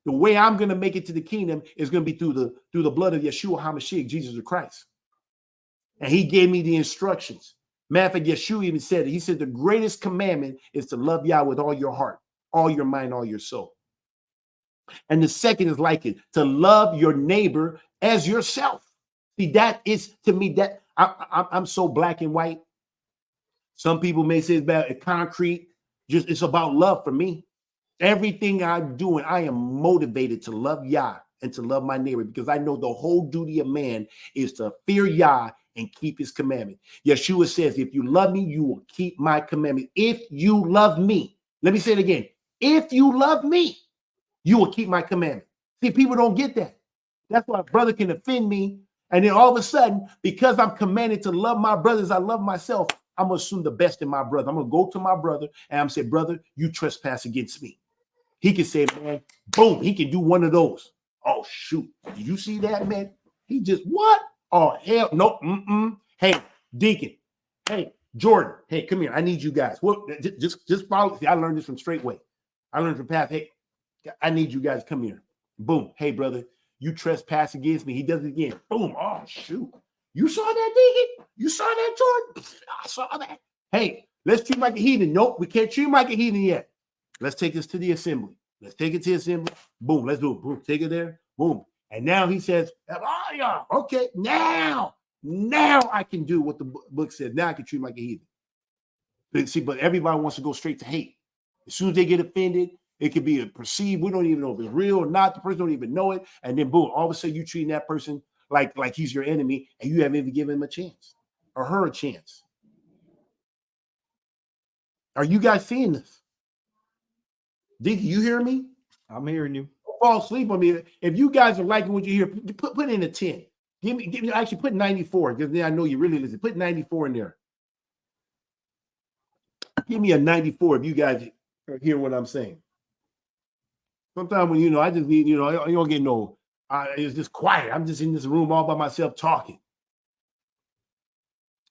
The way I'm going to make it to the kingdom is going to be through the blood of Yeshua HaMashiach, Jesus the Christ. And he gave me the instructions. Matter of fact, Yeshua even said it. He said the greatest commandment is to love Yah with all your heart, all your mind, all your soul. And the second is like it, to love your neighbor as yourself. See, that is, to me, that I'm so black and white. Some people may say it's about concrete. Just it's about love for me. Everything I'm doing, I am motivated to love Yah and to love my neighbor because I know the whole duty of man is to fear Yah and keep his commandment. Yeshua says, if you love me, you will keep my commandment. If you love me, let me say it again. If you love me, you will keep my commandment. See, people don't get that. That's why a brother can offend me. And then all of a sudden, because I'm commanded to love my brothers, I love myself, I'm going to assume the best in my brother. I'm going to go to my brother and I'm say, brother, you trespass against me. He can say, man, boom, he can do one of those. Oh, shoot. Did you see that, man? He just, what? Oh, hell, no. Hey, Deacon. Hey, Jordan. Hey, come here. I need you guys. Well, just follow. See, I learned this from Straightway. I learned from Path. Hey, I need you guys to come here. Boom. Hey, brother, you trespass against me. He does it again. Boom. Oh, shoot. You saw that, Deacon? You saw that, Jordan? I saw that. Hey, let's treat him like a heathen. Nope, we can't treat him like a heathen yet. Let's take this to the assembly. Let's take it to the assembly. Boom. Let's do it. Boom. Take it there. Boom. And now he says, oh, yeah, okay, now I can do what the book says. Now I can treat him like a heathen. But see, but everybody wants to go straight to hate. As soon as they get offended, it could be a perceived. We don't even know if it's real or not. The person don't even know it. And then boom, all of a sudden you treating that person like he's your enemy and you haven't even given him a chance or her a chance. Are you guys seeing this? Did you hear me? I'm hearing you. Don't fall asleep on me. If you guys are liking what you hear, put in a 10. Give me actually put 94 because then I know you really listen. Put 94 in there. Give me a 94 if you guys hear what I'm saying. Sometimes when I just need, you don't get no. It's just quiet. I'm just in this room all by myself talking.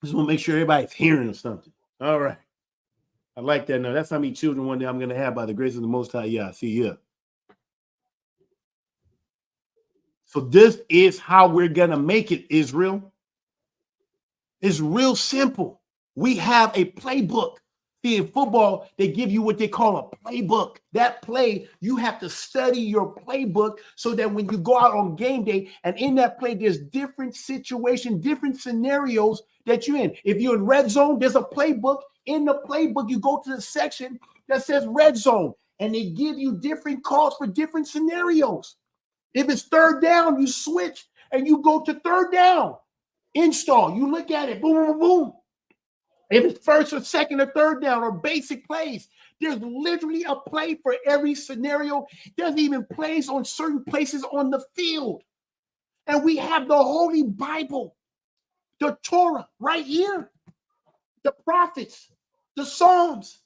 Just want to make sure everybody's hearing or something. All right. I like that. Now that's how many children one day I'm going to have by the grace of the Most High. Yeah, see ya. So this is how we're going to make it, Israel. It's real simple. We have a playbook. See, in football, they give you what they call a playbook. That play, you have to study your playbook so that when you go out on game day and in that play, there's different situations, different scenarios that you're in. If you're in red zone, there's a playbook. In the playbook, you go to the section that says red zone, and they give you different calls for different scenarios. If it's third down, you switch and you go to third down. Install. You look at it. Boom, boom, boom. If it's first or second or third down or basic plays, there's literally a play for every scenario. There's even plays on certain places on the field. And we have the Holy Bible, the Torah right here, the prophets, the Psalms,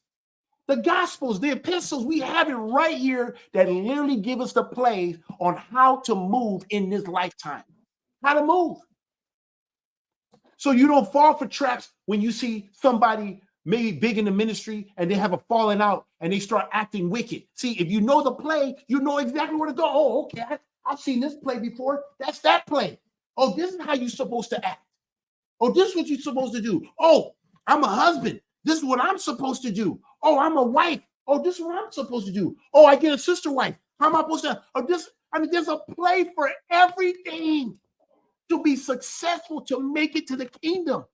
the Gospels, the epistles. We have it right here that literally give us the plays on how to move in this lifetime, how to move. So you don't fall for traps when you see somebody maybe big in the ministry and they have a falling out and they start acting wicked. See, if you know the play, you know exactly where to go. Oh, okay, I've seen this play before. That's that play. Oh, this is how you're supposed to act. Oh, this is what you're supposed to do. Oh, I'm a husband. This is what I'm supposed to do. Oh, I'm a wife. Oh, this is what I'm supposed to do. Oh, I get a sister wife. How am I supposed to? Oh, this. I mean, there's a play for everything to be successful, to make it to the kingdom.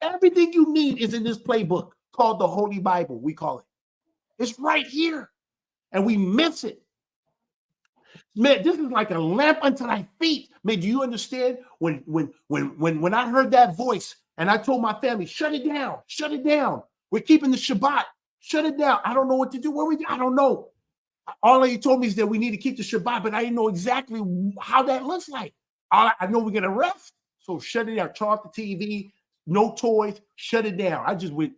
Everything you need is in this playbook called the Holy Bible, we call it. It's right here, and we miss it. Man, this is like a lamp unto thy feet. Man, do you understand? When I heard that voice and I told my family, shut it down, shut it down. We're keeping the Shabbat. Shut it down. I don't know what to do. I don't know. All you told me is that we need to keep the Shabbat, but I didn't know exactly how that looks like. I know we're gonna rest, so shut it down. Turn off the TV, no toys, shut it down. I just went.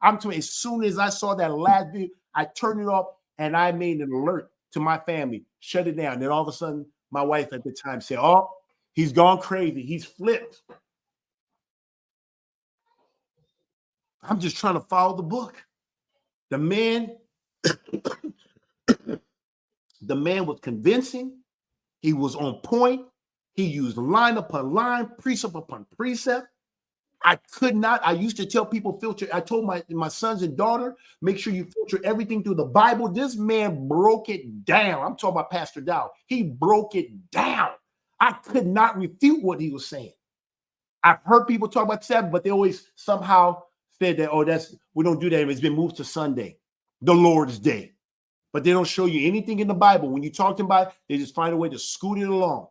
I'm telling you, as soon as I saw that last video, I turned it off and I made an alert to my family, shut it down. And then all of a sudden, my wife at the time said, "Oh, he's gone crazy. He's flipped." I'm just trying to follow the book. The man was convincing. He was on point. He used line upon line, precept upon precept. I could not. I used to tell people filter. I told my sons and daughter, make sure you filter everything through the Bible. This man broke it down. I'm talking about Pastor Dow. He broke it down. I could not refute what he was saying. I've heard people talk about Sabbath, but they always somehow said that, oh, we don't do that. It's been moved to Sunday, the Lord's Day. But they don't show you anything in the Bible. When you talk to them about it, they just find a way to scoot it along.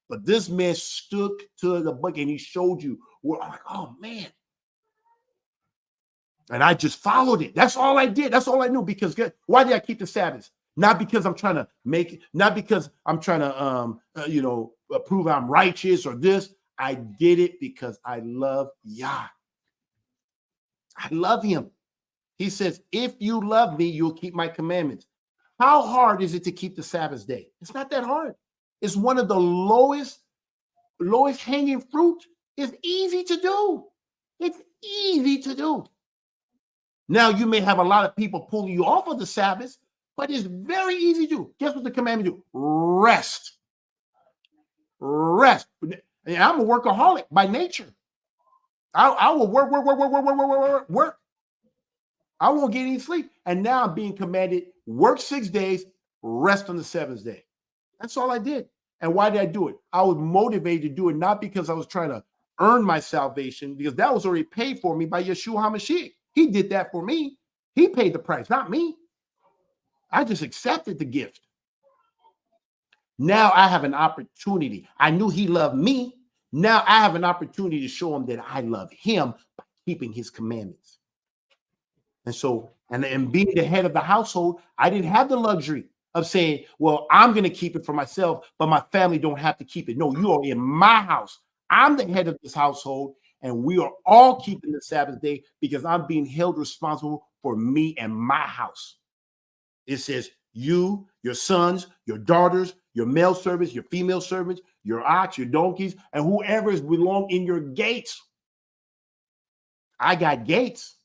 But this man stuck to the book and he showed you. I'm like, oh, man. And I just followed it. That's all I did. That's all I knew. Because why did I keep the Sabbath? Not because I'm trying to make it, not because I'm trying to, prove I'm righteous or this. I did it because I love Yah. I love him. He says, if you love me, you'll keep my commandments. How hard is it to keep the Sabbath day? It's not that hard. It's one of the lowest hanging fruit. It's easy to do. It's easy to do. Now, you may have a lot of people pulling you off of the Sabbath, but it's very easy to do. Guess what the commandment do? Rest. Rest. And I'm a workaholic by nature. I will work. I won't get any sleep. And now I'm being commanded, work 6 days, rest on the seventh day. That's all I did. And why did I do it? I was motivated to do it, not because I was trying to earn my salvation, because that was already paid for me by Yeshua HaMashiach. He did that for me. He paid the price, not me. I just accepted the gift. Now I have an opportunity. I knew he loved me. Now I have an opportunity to show him that I love him by keeping his commandments. And so, and being the head of the household, I didn't have the luxury of saying, well, I'm going to keep it for myself, but my family don't have to keep it. No, you are in my house. I'm the head of this household, and we are all keeping the Sabbath day because I'm being held responsible for me and my house. It says you, your sons, your daughters, your male servants, your female servants, your ox, your donkeys, and whoever is belong in your gates. I got gates.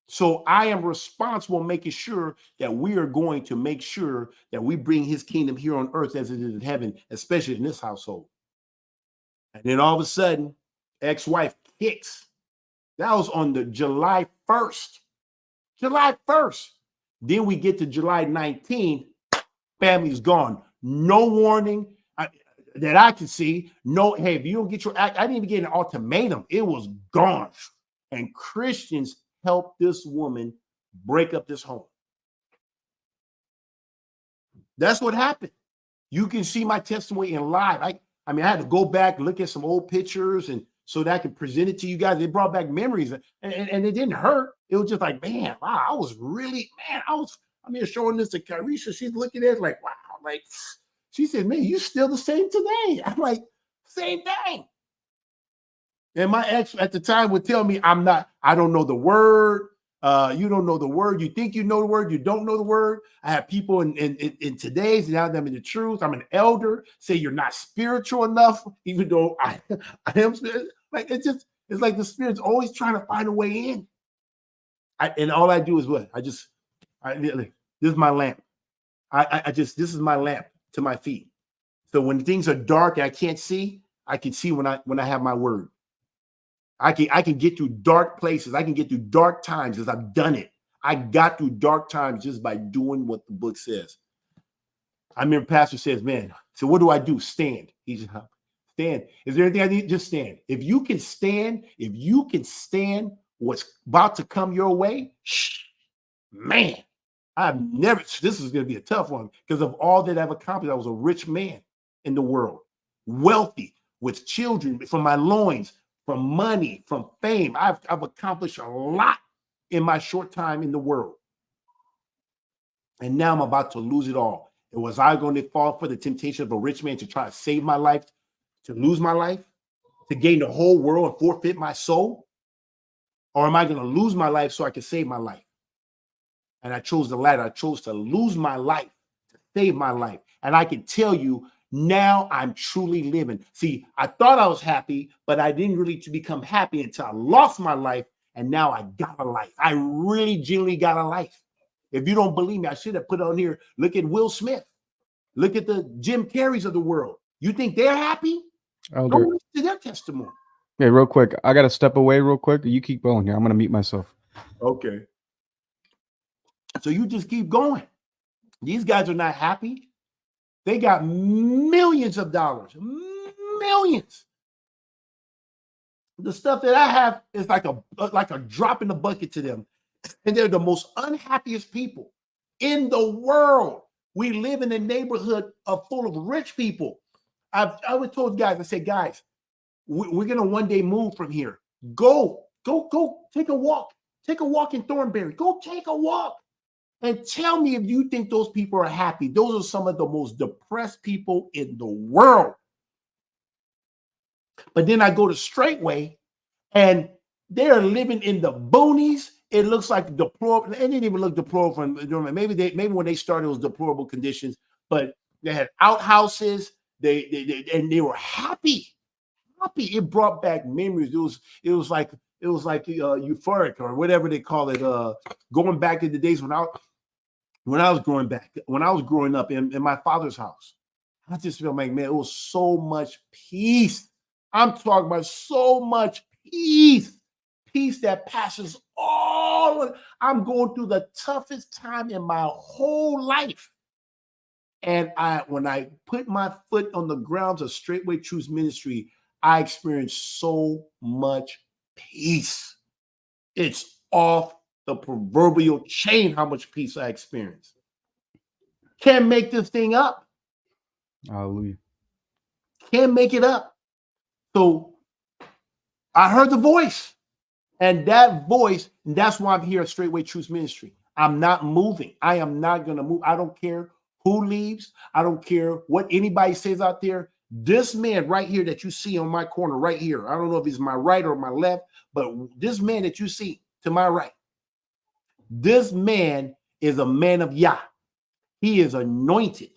So I am responsible making sure that we are going to make sure that we bring his kingdom here on earth as it is in heaven, especially in this household. And then all of a sudden, ex-wife kicks. That was on the July 1st. July 1st. Then we get to July 19th. Family's gone. No warning that I could see. No, hey, if you don't get your act, I didn't even get an ultimatum. It was gone. And Christians help this woman break up this home. That's what happened. You can see my testimony in live. I mean, I had to go back, look at some old pictures and so that I could present it to you guys. It brought back memories, and it didn't hurt. It was just like, man, wow, I was really, man, I'm here showing this to Carisha. She's looking at it like, wow, like she said, man, you still the same today. I'm like, same thing. And my ex at the time would tell me, I don't know the word. You don't know the word. You think you know the word. You don't know the word. I have people in today's, now that I'm in the truth. I'm an elder. Say you're not spiritual enough, even though I am. Like it's like the Spirit's always trying to find a way in. And all I do is what? This is my lamp. This is my lamp to my feet. So when things are dark and I can't see, I can see when I have my word. I can get through dark places. I can get through dark times as I've done it. I got through dark times just by doing what the book says. I remember Pastor says, man, so what do I do? Stand. He said, stand. Is there anything I need? Just stand. If you can stand what's about to come your way, man, this is going to be a tough one because of all that I've accomplished. I was a rich man in the world, wealthy, with children from my loins, from money, from fame. I've accomplished a lot in my short time in the world. And now I'm about to lose it all. And was I going to fall for the temptation of a rich man to try to save my life, to lose my life, to gain the whole world and forfeit my soul? Or am I going to lose my life so I can save my life? And I chose the latter. I chose to lose my life, to save my life. And I can tell you, now I'm truly living. See, I thought I was happy, but I didn't really become happy until I lost my life. And now I got a life. I really genuinely got a life. If you don't believe me, I should have put on here, look at Will Smith. Look at the Jim Carreys of the world. You think they're happy? Go listen to their testimony. Hey, real quick. I got to step away real quick. You keep going here. I'm going to mute myself. Okay. So you just keep going. These guys are not happy. They got millions of dollars, millions. The stuff that I have is like a drop in the bucket to them. And they're the most unhappiest people in the world. We live in a neighborhood full of rich people. I would told guys, I said, guys, we're going to one day move from here. Go take a walk. Take a walk in Thornberry. Go take a walk. And tell me if you think those people are happy. Those are some of the most depressed people in the world. But then I go to Straightway, and they're living in the boonies. It looks like deplorable. It didn't even look deplorable from maybe when they started it was deplorable conditions, but they had outhouses. They were happy. It brought back memories. It was like euphoric or whatever they call it. Going back to the days when I was growing up in my father's house. I just feel like, man, it was so much peace. I'm talking about so much peace that passes all. I'm going through the toughest time in my whole life. And when I put my foot on the grounds of Straightway Truth Ministry, I experienced so much peace. It's off the proverbial chain how much peace I experienced. Can't make this thing up. Hallelujah. Can't make it up. So I heard the voice. And that voice, and that's why I'm here at Straightway Truth Ministry. I'm not moving. I am not going to move. I don't care who leaves. I don't care what anybody says out there. This man right here that you see on my corner right here, I don't know if he's my right or my left, but this man that you see to my right, this man is a man of Yah. He is anointed.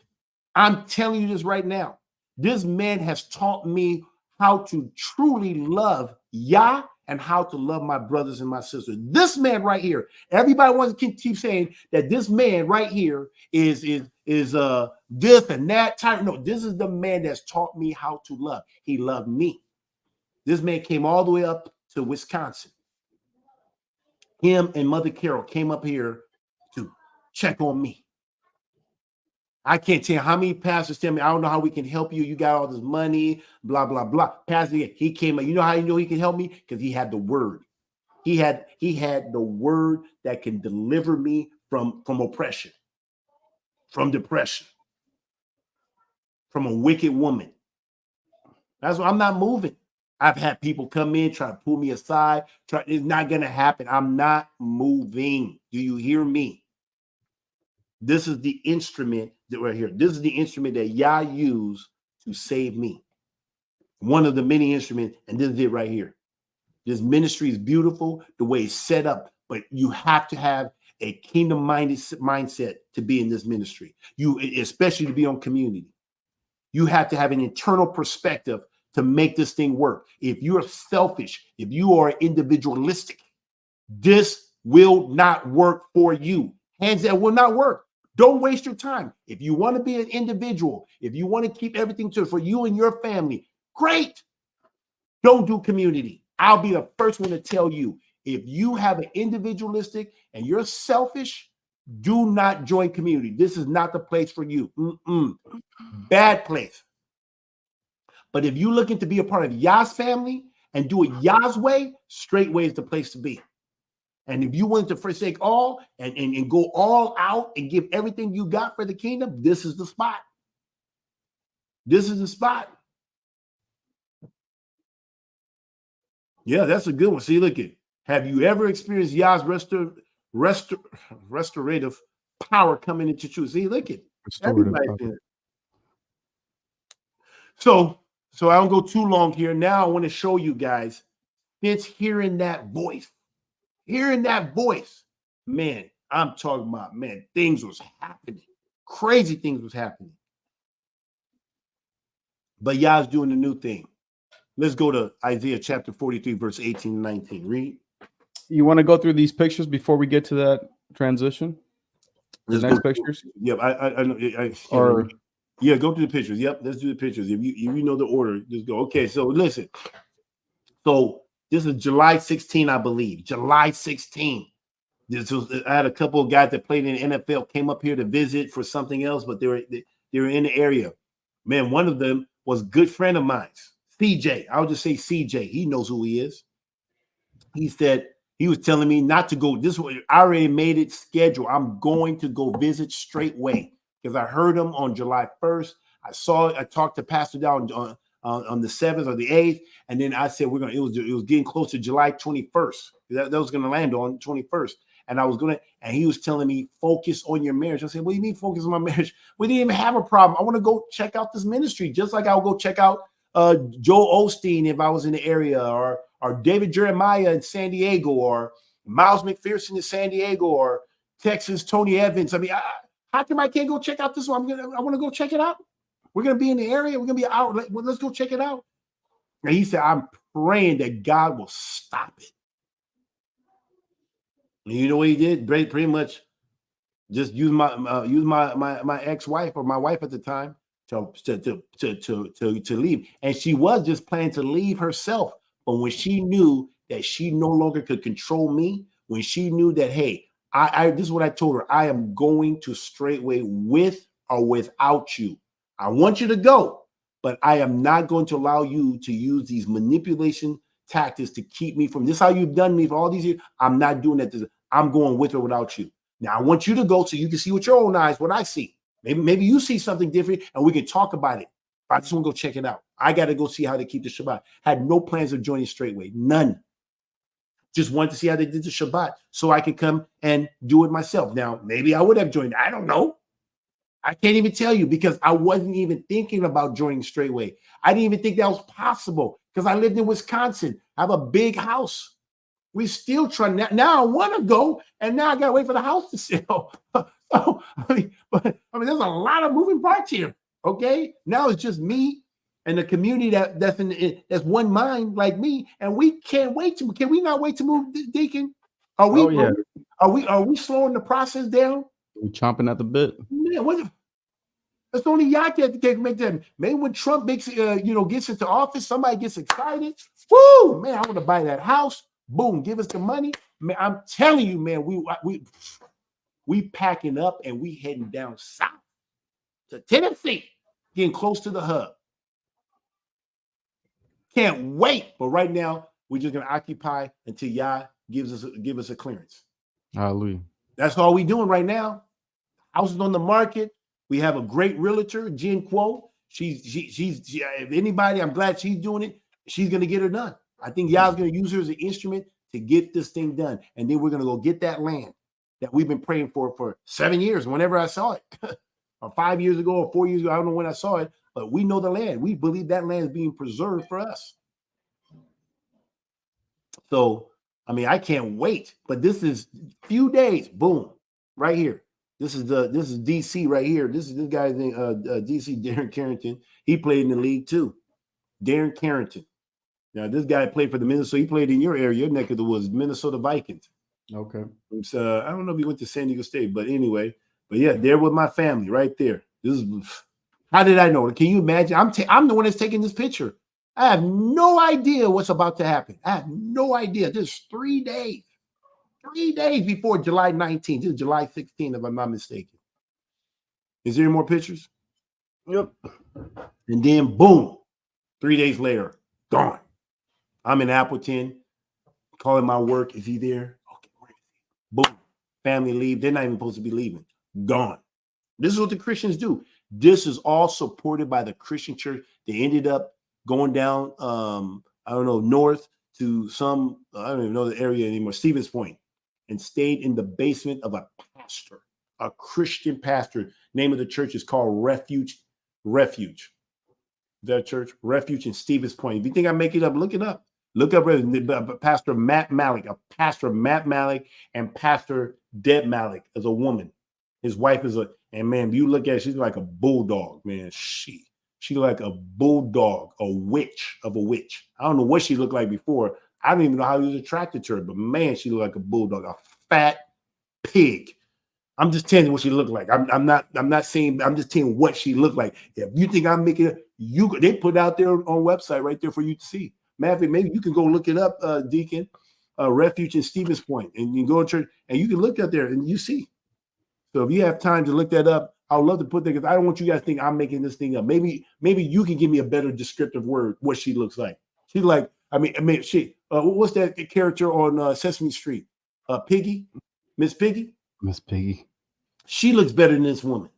I'm telling you this right now. This man has taught me how to truly love Yah and how to love my brothers and my sisters. This man right here, everybody wants to keep saying that this man right here is this and that type. No, this is the man that's taught me how to love. He loved me. This man came all the way up to Wisconsin. Him and Mother Carol came up here to check on me. I can't tell you how many pastors tell me, I don't know how we can help you. You got all this money, blah, blah, blah. Pastor, he came up. You know how you know he can help me? Because he had the word. He had the word that can deliver me from oppression, from depression, from a wicked woman. That's why I'm not moving. I've had people come in, try to pull me aside. It's not going to happen. I'm not moving. Do you hear me? This is the instrument that right here. This is the instrument that Yah used to save me. One of the many instruments, and this is it right here. This ministry is beautiful, the way it's set up, but you have to have a kingdom-minded mindset to be in this ministry. You, especially to be on community. You have to have an internal perspective to make this thing work. If you're selfish, if you are individualistic, this will not work for you. Hands that will not work. Don't waste your time. If you want to be an individual, if you want to keep everything for you and your family, great. Don't do community. I'll be the first one to tell you, if you have an individualistic and you're selfish, do not join community. This is not the place for you. Bad place. But if you're looking to be a part of Yah's family and do it Yah's way, straight way is the place to be. And if you want to forsake all and go all out and give everything you got for the kingdom, this is the spot. This is the spot. Yeah, that's a good one. See, look at, have you ever experienced Yah's restorative power coming into truth? See, look at everybody. So I don't go too long here. Now I want to show you guys, since hearing that voice, man, I'm talking about, man, things was happening. Crazy things was happening. But Yah's doing a new thing. Let's go to Isaiah chapter 43, verse 18 and 19. Read. You want to go through these pictures before we get to that transition? The next pictures? Yep. Yeah, go through the pictures. Yep, let's do the pictures. If you know the order, just go. Okay, so listen. So this is July 16, I believe. July 16. I had a couple of guys that played in the NFL, came up here to visit for something else, but they were in the area. Man, one of them was a good friend of mine. CJ, I'll just say CJ. He knows who he is. He said, he was telling me not to go this way. I already made it scheduled. I'm going to go visit straightway because I heard him on July 1st. I talked to Pastor down on the 7th or the 8th. And then I said, it was getting close to July 21st. That was going to land on 21st. And he was telling me, focus on your marriage. I said, what do you mean focus on my marriage? We didn't even have a problem. I want to go check out this ministry, just like I'll go check out Joel Osteen if I was in the area, or David Jeremiah in San Diego, or Miles McPherson in San Diego, or Texas Tony Evans. I mean, how come I can't go check out this one? I want to go check it out. We're going to be in the area. We're going to be out. Let's go check it out. And he said, I'm praying that God will stop it. And you know what he did? Pretty much just use my ex-wife, or my wife at the time, to leave. And she was just planning to leave herself. But when she knew that she no longer could control me, when she knew that, hey, this is what I told her, I am going to straightway with or without you. I want you to go, but I am not going to allow you to use these manipulation tactics to keep me from this. How you've done me for all these years. I'm not doing that. I'm going with or without you. Now I want you to go so you can see with your own eyes what I see. Maybe you see something different and we can talk about it. I just want to go check it out. I got to go see how they keep the Shabbat. Had no plans of joining straightway. None. Just wanted to see how they did the Shabbat so I could come and do it myself. Now, maybe I would have joined. I don't know. I can't even tell you because I wasn't even thinking about joining straightway. I didn't even think that was possible because I lived in Wisconsin. I have a big house. We still trying now. I want to go, and now I got to wait for the house to sell. So, I mean, there's a lot of moving parts here. Okay, now it's just me and the community that's one mind like me, and we can't wait to. Can we not wait to move, Deacon? Are we? Are we slowing the process down? We're chomping at the bit. Yeah, that's only y'all can make that. Maybe when Trump gets into office, somebody gets excited. Woo, man, I want to buy that house. Boom, give us the money. Man, I'm telling you, man, we packing up and we heading down south to Tennessee, getting close to the hub. Can't wait. But right now, we're just gonna occupy until Yah give us a clearance. Hallelujah. That's all we're doing right now. House is on the market. We have a great realtor, Jen Quo. She's if anybody, I'm glad she's doing it. she's going to get her done. I think Yah's going to use her as an instrument to get this thing done. And then we're going to go get that land that we've been praying for 7 years, whenever I saw it, or 5 years ago or 4 years ago. I don't know when I saw it, but we know the land. We believe that land is being preserved for us. So, I mean, I can't wait. But this is few days, boom, right here. This is DC right here. This guy's name, DC, Darren Carrington. He played in the league too. Darren Carrington. Now, this guy played for the Minnesota. He played in your area, your neck of the woods, Minnesota Vikings. Okay. So I don't know if he went to San Diego State, but anyway. But yeah, there with my family right there. This is how did I know? Can you imagine? I'm the one that's taking this picture. I have no idea what's about to happen. I have no idea. This is 3 days. 3 days before July 19th. This is July 16th, if I'm not mistaken. Is there any more pictures? Yep. And then boom, 3 days later, gone. I'm in Appleton, calling my work. Is he there? Okay, where is he? Boom. Family leave. They're not even supposed to be leaving. Gone. This is what the Christians do. This is all supported by the Christian church. They ended up going down, I don't know, north to some, I don't even know the area anymore, Stevens Point, and stayed in the basement of a pastor, a Christian pastor. Name of the church is called Refuge. That church, Refuge in Stevens Point. If you think I make it up, look it up. Look up Pastor Matt Malik, and Pastor Deb Malik as a woman. His wife is and man, you look at her, she's like a bulldog, man. She's like a bulldog, a witch of a witch. I don't know what she looked like before. I don't even know how he was attracted to her, but man, she looked like a bulldog, a fat pig. I'm just telling you what she looked like. I'm not saying, I'm just telling you what she looked like. If you think I'm making it, they put it out there on website right there for you to see. Matthew, maybe you can go look it up, Deacon, Refuge in Stevens Point, and you can go to church and you can look out there and you see. So if you have time to look that up, I would love to put that, because I don't want you guys to think I'm making this thing up. Maybe you can give me a better descriptive word, what she looks like. She's like, I mean, she, what's that character on Sesame Street? Piggy? Miss Piggy? Miss Piggy. She looks better than this woman.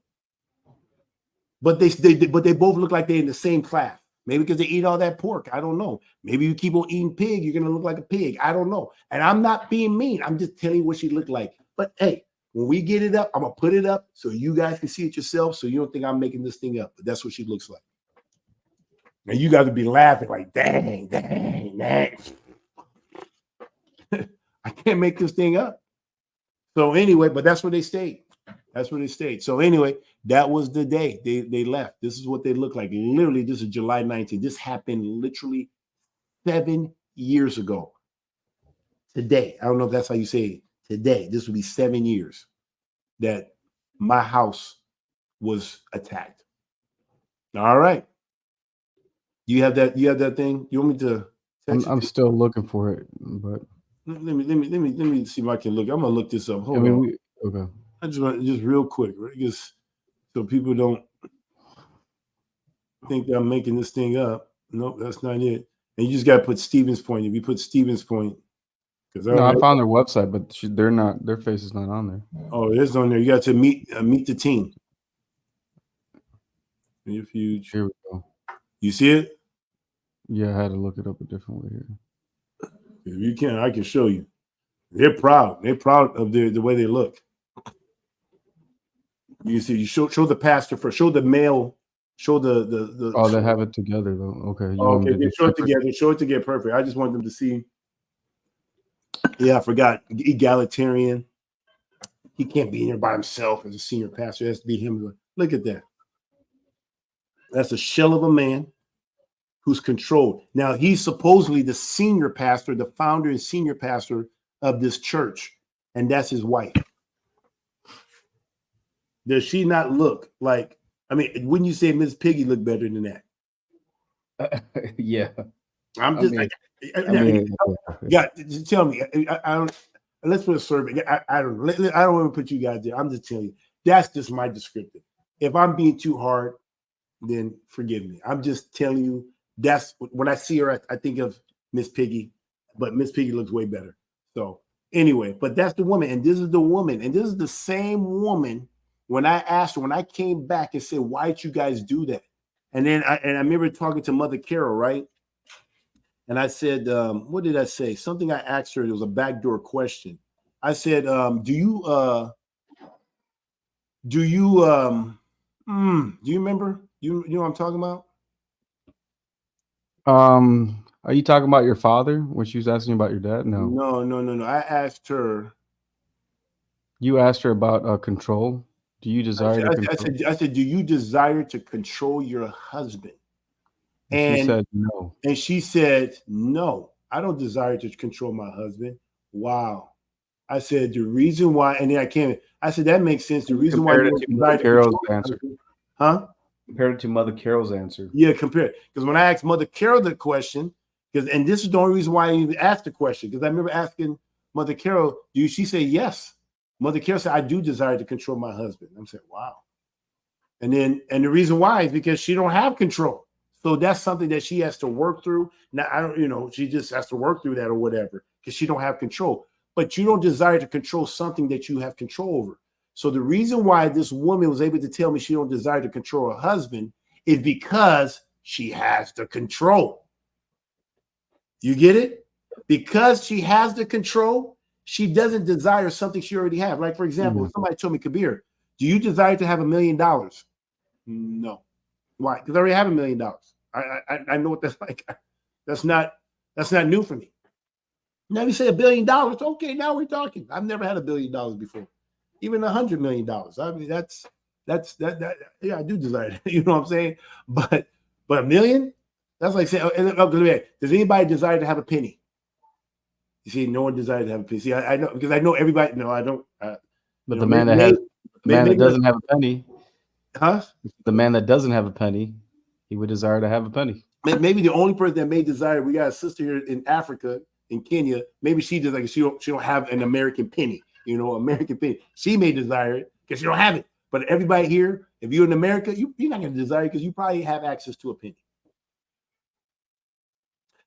But they both look like they're in the same class. Maybe because they eat all that pork. I don't know. Maybe you keep on eating pig, you're going to look like a pig. I don't know. And I'm not being mean. I'm just telling you what she looked like. But hey, when we get it up, I'm going to put it up so you guys can see it yourself, so you don't think I'm making this thing up. But that's what she looks like. And you got to be laughing like, dang. I can't make this thing up. So anyway, but that's where they stayed. So anyway, that was the day they left. This is what they look like. Literally, this is July 19th. This happened literally 7 years ago. Today, I don't know if that's how you say it. Today, this would be 7 years that my house was attacked. All right. You have that thing? You want me to text I'm still looking for it, but let me see if I can look. I'm gonna look this up. Hold on. Okay. I just want just real quick, right? Just so people don't think that I'm making this thing up. Nope, that's not it. And you just gotta put Stevens Point. If you put Stevens Point, because I found their website, but they're not. Their face is not on there. Oh, it is on there. You got to meet the team. Refuge. Here we go. You see it? Yeah, I had to look it up a different way here. If you can, I can show you. They're proud. They're proud of the way they look. You see, you show the pastor first. Show the male. Show the. Oh, they have it together though. Okay. Okay, they show it together. Show it together. Perfect. I just want them to see. Yeah, I forgot. Egalitarian. He can't be in here by himself as a senior pastor. It has to be him. Look at that. That's a shell of a man who's controlled. Now, he's supposedly the senior pastor, the founder and senior pastor of this church, and that's his wife. Does she not look like, I mean, wouldn't you say Miss Piggy looked better than that? Yeah. I'm just just tell me. I don't. Let's put a survey. I don't want to put you guys there. I'm just telling you. That's just my descriptive. If I'm being too hard, then forgive me. I'm just telling you. That's when I see her. I think of Miss Piggy, but Miss Piggy looks way better. So anyway, but that's the woman, and this is the woman, and this is the same woman. When I asked her, when I came back and said, "Why did you guys do that?" And then I remember talking to Mother Carol, right? And I said, what did I say? Something I asked her. It was a backdoor question. I said, do you remember? You know what I'm talking about? Are you talking about your father when she was asking about your dad? No. No. I asked her. You asked her about control. Do you desire to control? I said, do you desire to control your husband? And she And said no. and she said, no, I don't desire to control my husband. Wow. I said, the reason why, and then I said, that makes sense. The And you reason why compared you it don't to Mother desire to Carol's control your answer. husband, huh? Compared it to Mother Carol's answer. Yeah, compare it. Because when I asked Mother Carol the question, and this is the only reason why I even asked the question, because I remember asking Mother Carol, she said yes. Mother Carol said, I do desire to control my husband. I'm saying, wow. And the reason why is because she don't have control. So that's something that she has to work through. Now, I don't, she just has to work through that or whatever, because she don't have control. But you don't desire to control something that you have control over. So the reason why this woman was able to tell me she don't desire to control her husband is because she has the control. You get it? Because she has the control, she doesn't desire something she already has. Like, for example, if somebody told me, Kabir, do you desire to have $1 million? No. Why? Because I already have $1 million. I know what that's like. That's not new for me. Now you say $1 billion. Okay, now we're talking. I've never had $1 billion before. Even $100 million. I mean, that's yeah, I do desire that. You know what I'm saying? But $1 million? That's like saying, does anybody desire to have a penny? You see, no one desires to have a penny. See, I know, because I know everybody. No, I don't. But the man that doesn't have a penny, huh? The man that doesn't have a penny, he would desire to have a penny. Maybe the only person that may desire. We got a sister here in Africa, in Kenya. Maybe she just like she don't have an American penny. American penny. She may desire it because she don't have it. But everybody here, if you're in America, you're not going to desire it because you probably have access to a penny.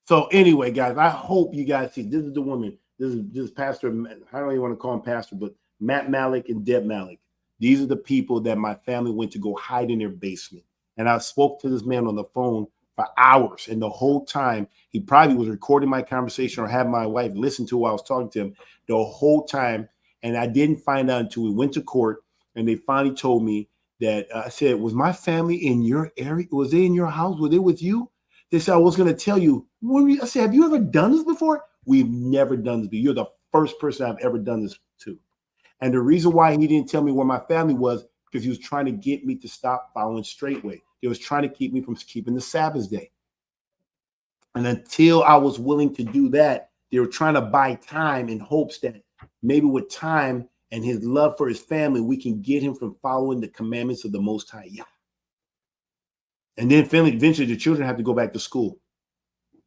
So anyway, guys, I hope you guys see. This is the woman. This is Pastor. I don't even want to call him Pastor, but Matt Malik and Deb Malik. These are the people that my family went to go hide in their basement. And I spoke to this man on the phone for hours. And the whole time, he probably was recording my conversation or had my wife listen to while I was talking to him the whole time. And I didn't find out until we went to court. And they finally told me that I said, was my family in your area? Was they in your house? Were they with you? They said, I was going to tell you. I said, have you ever done this before? We've never done this. But you're the first person I've ever done this to. And the reason why he didn't tell me where my family was, because he was trying to get me to stop following straightway. He was trying to keep me from keeping the Sabbath day. And until I was willing to do that, they were trying to buy time in hopes that maybe with time and his love for his family, we can get him from following the commandments of the Most High Yah. And then eventually the children have to go back to school.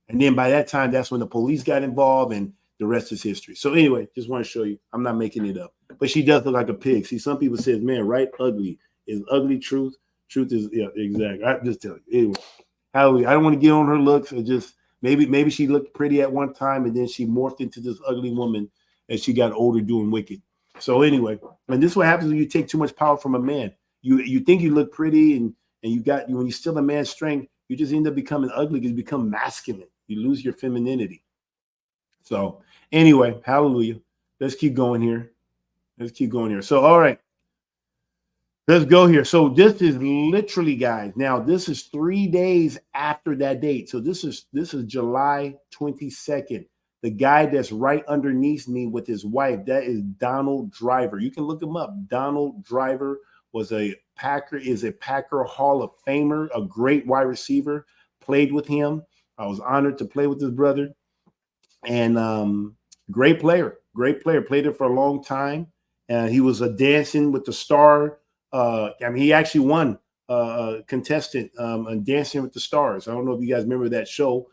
And then by that time, that's when the police got involved and the rest is history. So anyway, just want to show you. I'm not making it up. But she does look like a pig. See, some people say, man, right? Ugly. Is ugly truth? Truth is, yeah, exactly. I just tell you. Anyway, hallelujah. I don't want to get on her looks. It just maybe she looked pretty at one time and then she morphed into this ugly woman as she got older doing wicked. So anyway, and this is what happens when you take too much power from a man. You think you look pretty and when you steal a man's strength, you just end up becoming ugly because you become masculine. You lose your femininity. So anyway, hallelujah. Let's keep going here. So, all right. Let's go here. So this is literally, guys. Now, this is 3 days after that date. So this is July 22nd. The guy that's right underneath me with his wife, that is Donald Driver. You can look him up. Donald Driver is a Packer Hall of Famer, a great wide receiver. Played with him. I was honored to play with his brother. And great player. Played it for a long time. And he was a Dancing with the Star. He actually won contestant on Dancing with the Stars. I don't know if you guys remember that show.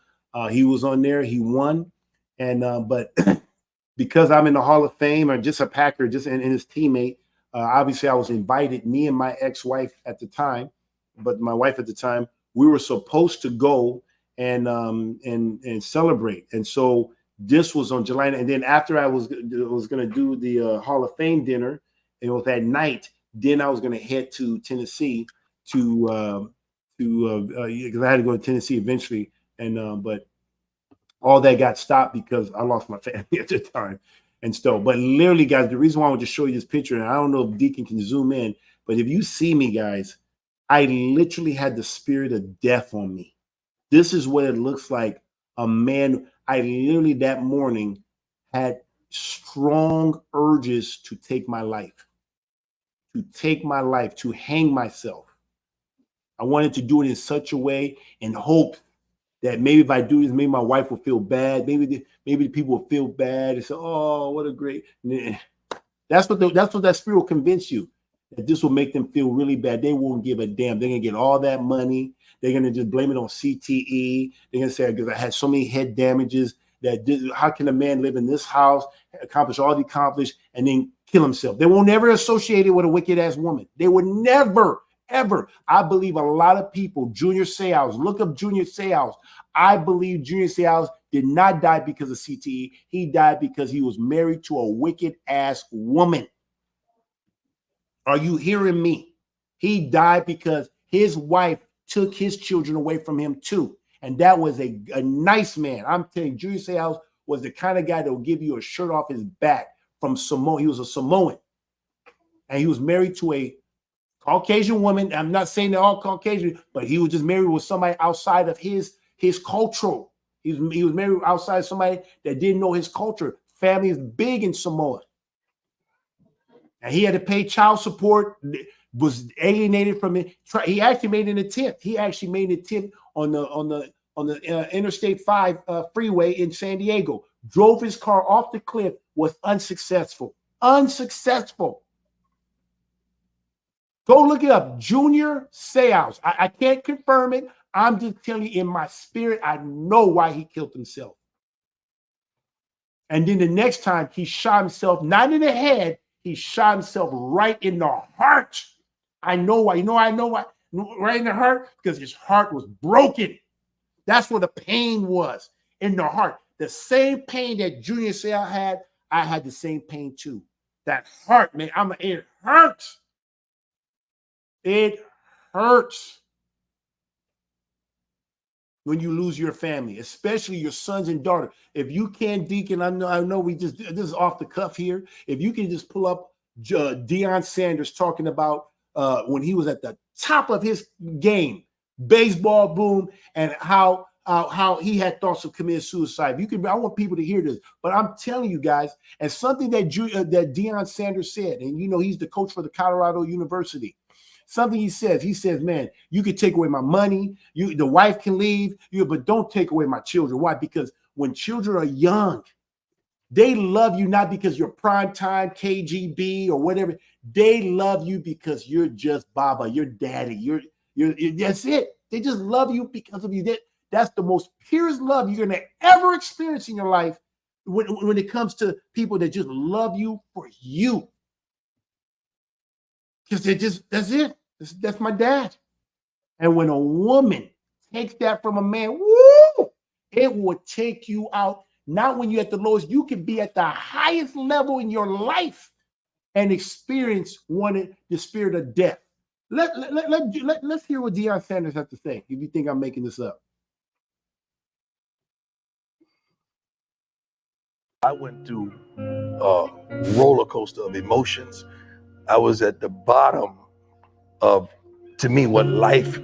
He was on there. He won. And but because I'm in the Hall of Fame, or just a Packer, and his teammate, obviously I was invited. Me and my ex-wife at the time, but my wife at the time, we were supposed to go and celebrate. And so this was on July, and then after I was going to do the Hall of Fame dinner, and it was that night. Then I was going to head to Tennessee because I had to go to Tennessee eventually. And but all that got stopped because I lost my family at the time and stuff. But literally, guys, the reason why I want to show you this picture, and I don't know if Deacon can zoom in, but if you see me, guys, I literally had the spirit of death on me. This is what it looks like. A man, I literally that morning had strong urges to take my life, to hang myself. I wanted to do it in such a way and hope that maybe if I do this, maybe my wife will feel bad. Maybe the people will feel bad and say, "Oh, what a great." That's what that spirit will convince you, that this will make them feel really bad. They won't give a damn. They're gonna get all that money. They're gonna just blame it on CTE. They're gonna say, "Because I had so many head damages. How can a man live in this house, accomplish all he accomplished, and then kill himself?" They won't ever associate it with a wicked ass woman. They would never. Ever. I believe a lot of people, Junior Seau, look up Junior Seau. I believe Junior Seau did not die because of CTE. He died because he was married to a wicked ass woman. Are you hearing me? He died because his wife took his children away from him too. And that was a nice man. I'm telling you, Junior Seau was the kind of guy that would give you a shirt off his back from Samoa. He was a Samoan. And he was married to a Caucasian woman. I'm not saying they're all Caucasian, but he was just married with somebody outside of his cultural. He was married outside somebody that didn't know his culture. Family is big in Samoa. And he had to pay child support, was alienated from it. He actually made an attempt. On the Interstate 5 freeway in San Diego. Drove his car off the cliff, was unsuccessful. Go look it up. Junior Seau. I can't confirm it. I'm just telling you, in my spirit, I know why he killed himself. And then the next time he shot himself, not in the head, he shot himself right in the heart. I know why. I know why. Right in the heart? Because his heart was broken. That's where the pain was, in the heart. The same pain that Junior Seau had, I had the same pain too. That heart, man, it hurts. It hurts when you lose your family, especially your sons and daughters. If you can't, Deacon, I know this is off the cuff here. If you can just pull up Deion Sanders talking about when he was at the top of his game, baseball boom, and how he had thoughts of committing suicide. I want people to hear this, but I'm telling you guys, and something that Deion Sanders said, and he's the coach for the Colorado University. Something he says, man, you can take away my money, the wife can leave, but don't take away my children. Why? Because when children are young, they love you not because you're primetime KGB or whatever. They love you because you're just Baba, your daddy. You're that's it. They just love you because of you. That's the most purest love you're gonna ever experience in your life when it comes to people that just love you for you. Because that's it. That's my dad. And when a woman takes that from a man, woo, it will take you out. Not when you're at the lowest, you can be at the highest level in your life and experience the spirit of death. Let's hear what Deion Sanders has to say, if you think I'm making this up. I went through a roller coaster of emotions. I was at the bottom of, to me, what life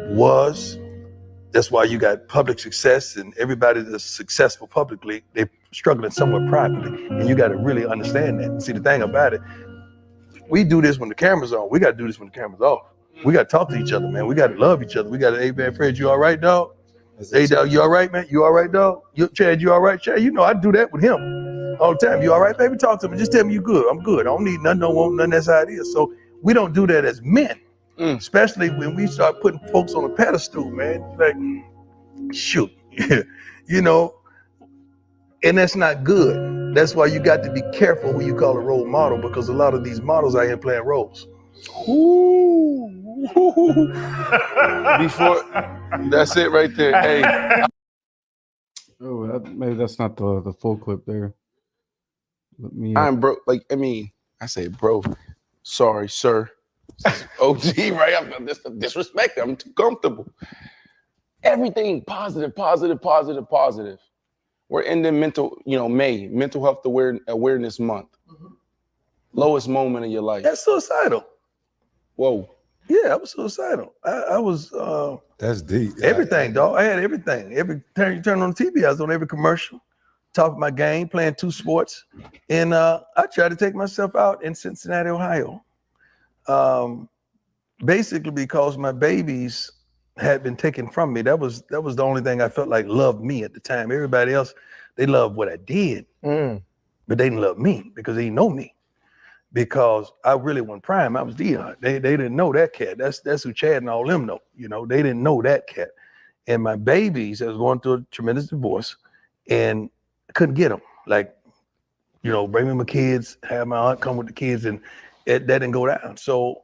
was. That's why you got public success, and everybody that's successful publicly, they're struggling somewhat privately. And you got to really understand that. See, the thing about it, we do this when the camera's on. We got to do this when the camera's off. We got to talk to each other, man. We got to love each other. We got to, hey, man, Fred, you all right, dog? Hey, dog, you all right, man? You all right, dog? Chad, you all right? Chad, I do that with him all the time. You all right, baby? Talk to me. Just tell me you good. I'm good. I don't need nothing, don't want nothing. That's how it is. So we don't do that as men, especially when we start putting folks on a pedestal, man. Like, shoot, and that's not good. That's why you got to be careful who you call a role model, because a lot of these models out here playing roles. Before that's it right there. Hey. Oh, maybe that's not the full clip there. Let me. I'm bro. Like, I mean, I say, bro. Sorry, sir. OG, right? I feel disrespect. I'm too comfortable. Everything positive, positive, positive, positive. We're ending mental health awareness month. Lowest moment of your life. That's suicidal. Whoa. Yeah, I was suicidal. I was That's deep. everything, dog. I had everything. Every time you turn on the TV, I was on every commercial, top of my game, playing 2 sports. And I tried to take myself out in Cincinnati, Ohio. Basically because my babies had been taken from me. That was the only thing I felt like loved me at the time. Everybody else, they loved what I did, but they didn't love me because they didn't know me. Because I really wasn't prime. I was Dion. They didn't know that cat. That's who Chad and all them know. You know, they didn't know that cat. And my babies, I was going through a tremendous divorce, and I couldn't get them. Like, you know, bring me my kids, have my aunt come with the kids, and that didn't go down. So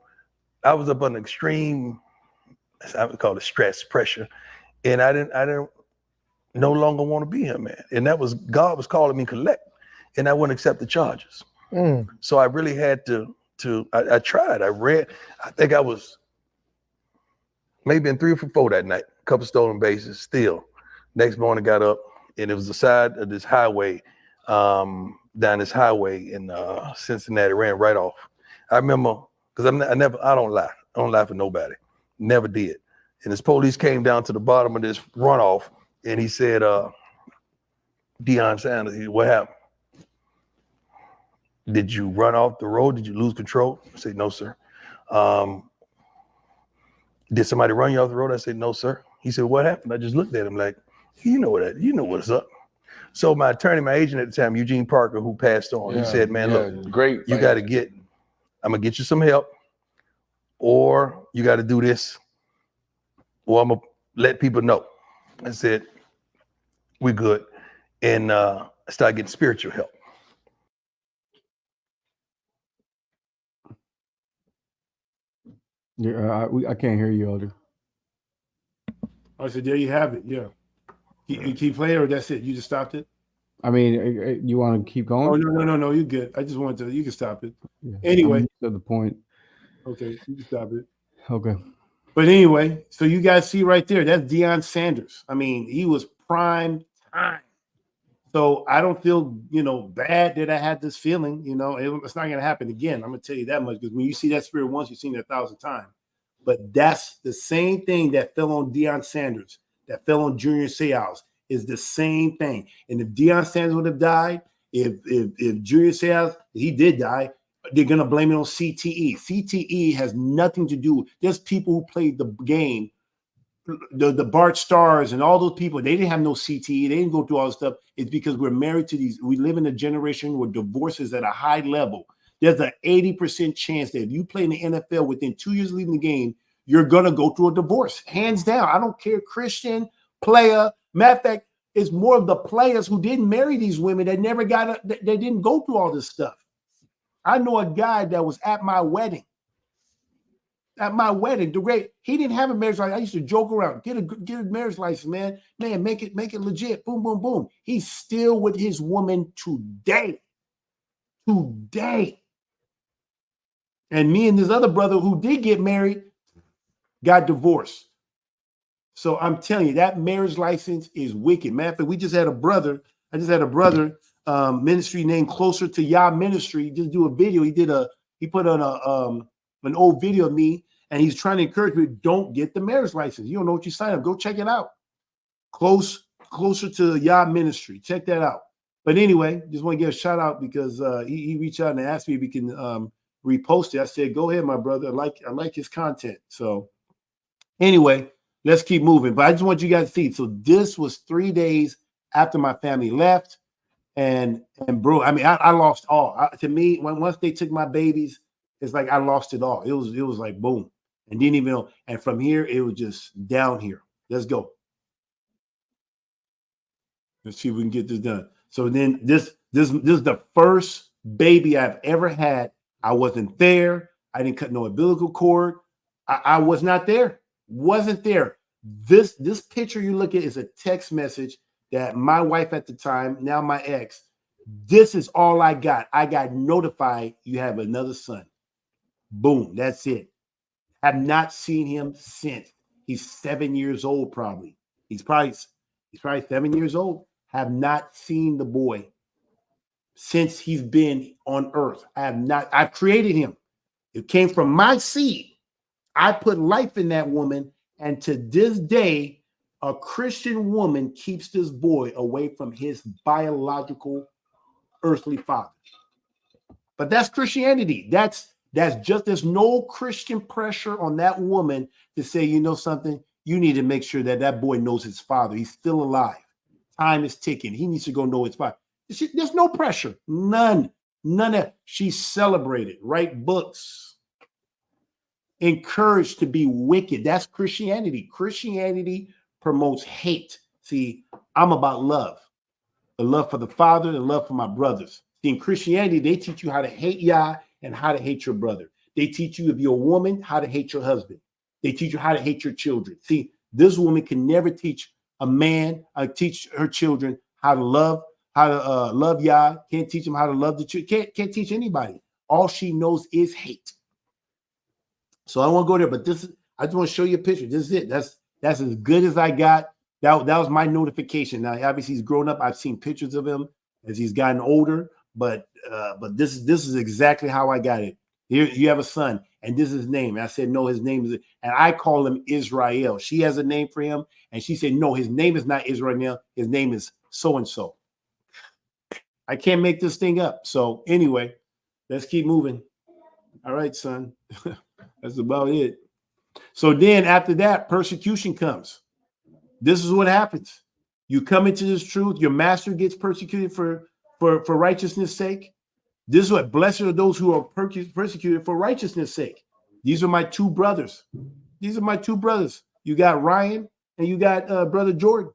I was up under extreme, I would call it stress, pressure, and I didn't no longer want to be here, man. And that was God was calling me collect, and I wouldn't accept the charges. So I really had to I tried. I read. I think I was maybe in 3 or 4 that night. A couple stolen bases. Still, next morning got up, and it was the side of this highway, down this highway in Cincinnati. Ran right off. I remember because I don't lie. I don't lie for nobody. Never did. And this police came down to the bottom of this runoff, and he said, "Deion Sanders, what happened? Did you run off the road? Did you lose control?" I said, "No, sir." "Did somebody run you off the road?" I said, "No, sir." He said, "What happened?" I just looked at him like, you know what's up. So my attorney, my agent at the time, Eugene Parker, who passed on, he said, "Man, look, great. you got to I'm gonna get you some help, or you got to do this, or I'm gonna let people know." I said, "We good," and I started getting spiritual help. I can't hear you, Elder. I said, there you have it. Yeah. You keep playing, or that's it? You just stopped it? I mean, you want to keep going? Oh, no. You're good. I just wanted to, you can stop it. Yeah. Anyway. To the point. Okay, you can stop it. Okay. But anyway, so you guys see right there, that's Deion Sanders. I mean, he was prime time. So I don't feel, bad that I had this feeling. It's not going to happen again. I'm going to tell you that much, because when you see that spirit once, you've seen it 1,000 times. But that's the same thing that fell on Deion Sanders, that fell on Junior Seau, is the same thing. And if Deion Sanders would have died, if Junior Seau, he did die, they're going to blame it on CTE. CTE has nothing to do. There's people who played the game, the Bart Stars and all those people, they didn't have no CTE. They didn't go through all this stuff. It's because we're married to these. We live in a generation where divorce is at a high level. There's an 80% chance that if you play in the NFL within 2 years of leaving the game, you're going to go through a divorce. Hands down. I don't care, Christian, player. Matter of fact, it's more of the players who didn't marry these women that never they didn't go through all this stuff. I know a guy that was at my wedding. He didn't have a marriage license. I used to joke around, get a marriage license, man. Man, make it legit. Boom, boom, boom. He's still with his woman today. And me and this other brother who did get married got divorced. So I'm telling you, that marriage license is wicked. Matter of fact, I just had a brother ministry named Closer to Yah Ministry. Just do a video. He put on an old video of me, and he's trying to encourage me, don't get the marriage license. You don't know what you sign up. Go check it out. Closer to Yah Ministry. Check that out. But anyway, just want to give a shout out because he reached out and asked me if he can repost it. I said, go ahead, my brother. I like his content. So anyway, let's keep moving. But I just want you guys to see. So this was 3 days after my family left. And bro, I mean, I lost all. To me, once they took my babies, it's like I lost it all. It was like boom, and didn't even know. And from here, it was just down here. Let's go. Let's see if we can get this done. So then this is the first baby I've ever had. I wasn't there. I didn't cut no umbilical cord. I was not there. Wasn't there. This picture you look at is a text message that my wife at the time, now my ex, this is all I got. I got notified you have another son. Boom, that's it. Have not seen him since. He's 7 years old, probably. He's probably 7 years old. have not seen the boy since he's been on earth. I've created him. It came from my seed. I put life in that woman. And to this day, a Christian woman keeps this boy away from his biological earthly father. But that's Christianity. That's just, there's no Christian pressure on that woman to say, you know something, you need to make sure that that boy knows his father. He's still alive. Time is ticking. He needs to go know his father. There's no pressure. None of. She's celebrated. Write books. Encouraged to be wicked. That's Christianity. Christianity promotes hate. See, I'm about love. The love for the Father, the love for my brothers. See, in Christianity, they teach you how to hate Yah and how to hate your brother. They teach you, if you're a woman, how to hate your husband. They teach you how to hate your children. See, this woman can never teach a man, teach her children how to love Yah. Can't teach them how to love the children. Can't teach anybody. All she knows is hate. So I won't go there, but I just want to show you a picture. This is it. That's as good as I got. That was my notification. Now, obviously, he's grown up. I've seen pictures of him as he's gotten older, but this is exactly how I got it. Here, you have a son, and this is his name. And I said, no, his name is, and I call him Israel. She has a name for him, and she said, no, his name is not Israel. His name is so-and-so. I can't make this thing up. So anyway, let's keep moving. All right, son. That's about it. So then after that, persecution comes. This is what happens. You come into this truth. Your master gets persecuted for righteousness' sake. This is what, blessed are those who are persecuted for righteousness' sake. These are my two brothers. You got Ryan and you got brother Jordan.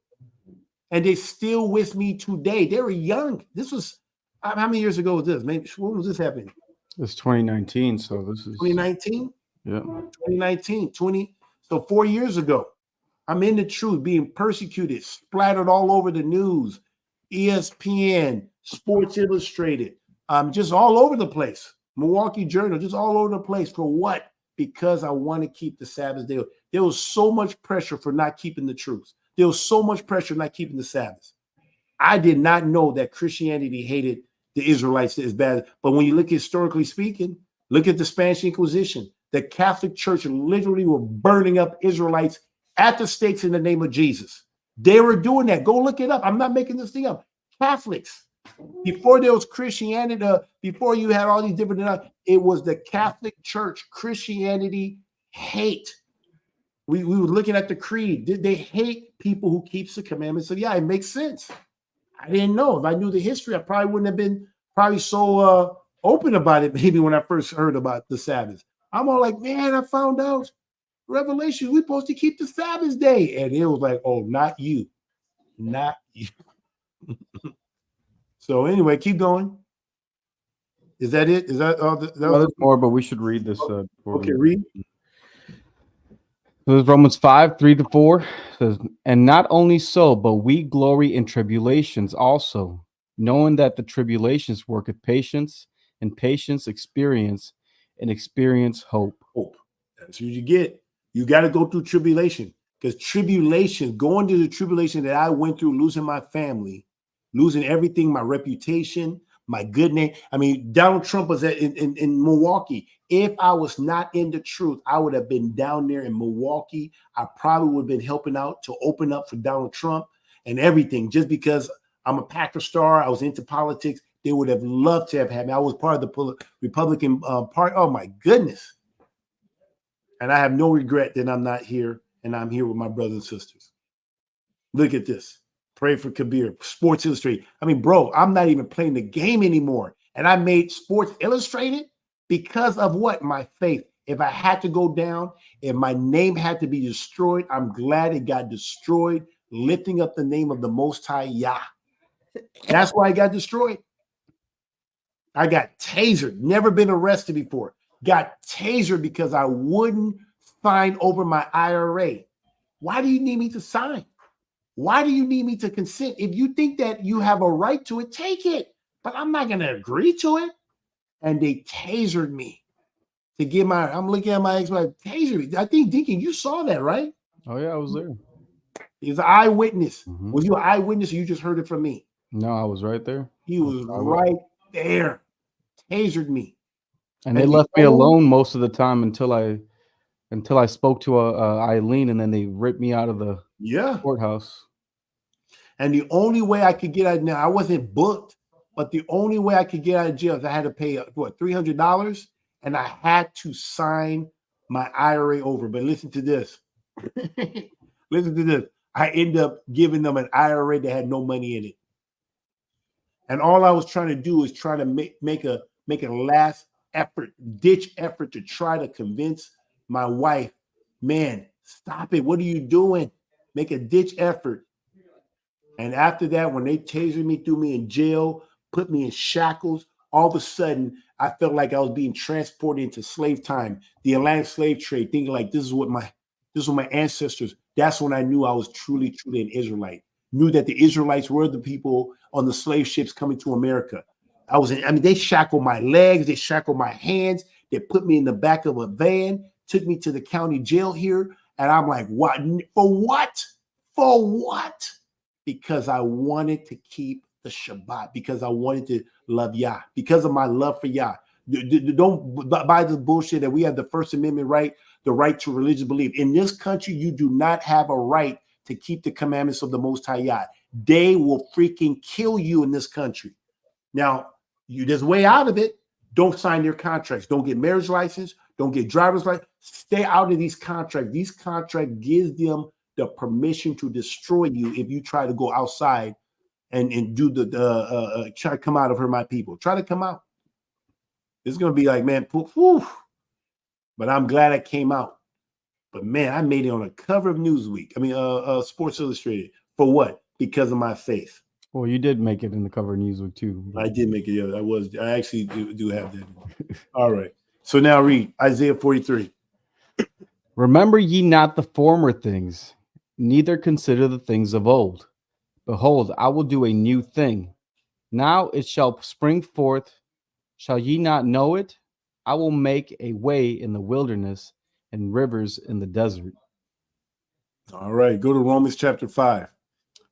And they still with me today. They were young. This was, how many years ago was this? Maybe, when was this happening? It's 2019. So this is 2019? Yeah. 2019, so 4 years ago. I'm in the truth, being persecuted, splattered all over the news, ESPN, Sports Illustrated, just all over the place. Milwaukee Journal, just all over the place. For what? Because I want to keep the Sabbath day. There was so much pressure for not keeping the truth. There was so much pressure not keeping the Sabbath. I did not know that Christianity hated the Israelites as bad. But when you look historically speaking, look at the Spanish Inquisition. The Catholic Church literally were burning up Israelites at the stakes in the name of Jesus. They were doing that. Go look it up. I'm not making this thing up. Catholics, before there was Christianity, before you had all these different, it was the Catholic Church. Christianity hate. We were looking at the creed. They hate people who keeps the commandments. So yeah, it makes sense. I didn't know. If I knew the history, I probably wouldn't have been so open about it. Maybe when I first heard about the Sabbath, I'm all like, man, I found out Revelation, we're supposed to keep the Sabbath day. And it was like, oh, not you. So anyway, keep going. Is that it? Is that all? There's more, but we should read this. Okay, read. So this Romans 5:3-4 says, and not only so, but we glory in tribulations also, knowing that the tribulations worketh patience, and patience experience, and experience hope. Hope. That's what you get. You got to go through tribulation, because tribulation, going to the tribulation that I went through, losing my family, losing everything, my reputation, my good name. I mean, Donald Trump was in Milwaukee. If I was not in the truth, I would have been down there in Milwaukee. I probably would have been helping out to open up for Donald Trump and everything. Just because I'm a Packer star, I was into politics. They would have loved to have had me. I was part of the Republican party. Oh my goodness. And I have no regret that I'm not here, and I'm here with my brothers and sisters. Look at this. Pray for Kabir. Sports Illustrated. I mean, bro, I'm not even playing the game anymore. And I made Sports Illustrated because of what? My faith. If I had to go down, if my name had to be destroyed, I'm glad it got destroyed, lifting up the name of the Most High Yah. That's why I got destroyed. I got tasered. Never been arrested before. Got tasered because I wouldn't sign over my IRA. Why do you need me to sign? Why do you need me to consent? If you think that you have a right to it, take it. But I'm not going to agree to it. And they tasered me to get I'm looking at my ex-wife, tasered me. I think, Deacon, you saw that, right? Oh, yeah, I was there. He's an eyewitness. Mhm. Was you an eyewitness or you just heard it from me? No, I was right there. He was right there. Tasered me. And they And left me the only- alone most of the time until I spoke to Eileen, and then they ripped me out of the Yeah. courthouse. And the only way I could get out now, I wasn't booked, but the only way I could get out of jail is I had to pay $300, and I had to sign my IRA over. But listen to this. Listen to this. I ended up giving them an IRA that had no money in it. And all I was trying to do is try to make a last effort, ditch effort to try to convince my wife, man, stop it. What are you doing? Make a ditch effort. And after that, when they tasered me, threw me in jail, put me in shackles, all of a sudden, I felt like I was being transported into slave time, the Atlantic slave trade, thinking like this is what my ancestors. That's when I knew I was truly an Israelite. Knew that the Israelites were the people on the slave ships coming to America. They shackled my legs, they shackled my hands, they put me in the back of a van, took me to the county jail here, and I'm like, what? For what? For what? Because I wanted to keep the Shabbat, because I wanted to love Yah, because of my love for Yah. Don't buy this bullshit that we have the First Amendment right, the right to religious belief. In this country, you do not have a right to keep the commandments of the Most High Yah. They will freaking kill you in this country. Now, there's a way out of it. Don't sign their contracts. Don't get marriage license. Don't get driver's license. Stay out of these contracts. These contracts gives them the permission to destroy you if you try to go outside and do try to come out of her, my people. Try to come out. It's gonna be like, man, whew. But I'm glad I came out. But man, I made it on the cover of Newsweek. Sports Illustrated. For what? Because of my faith. Well, you did make it in the cover of Newsweek too. I did make it. Yeah, I actually do have that. All right. So now read Isaiah 43. Remember ye not the former things, neither consider the things of old. Behold, I will do a new thing. Now it shall spring forth. Shall ye not know it? I will make a way in the wilderness and rivers in the desert. All right. Go to Romans chapter 5.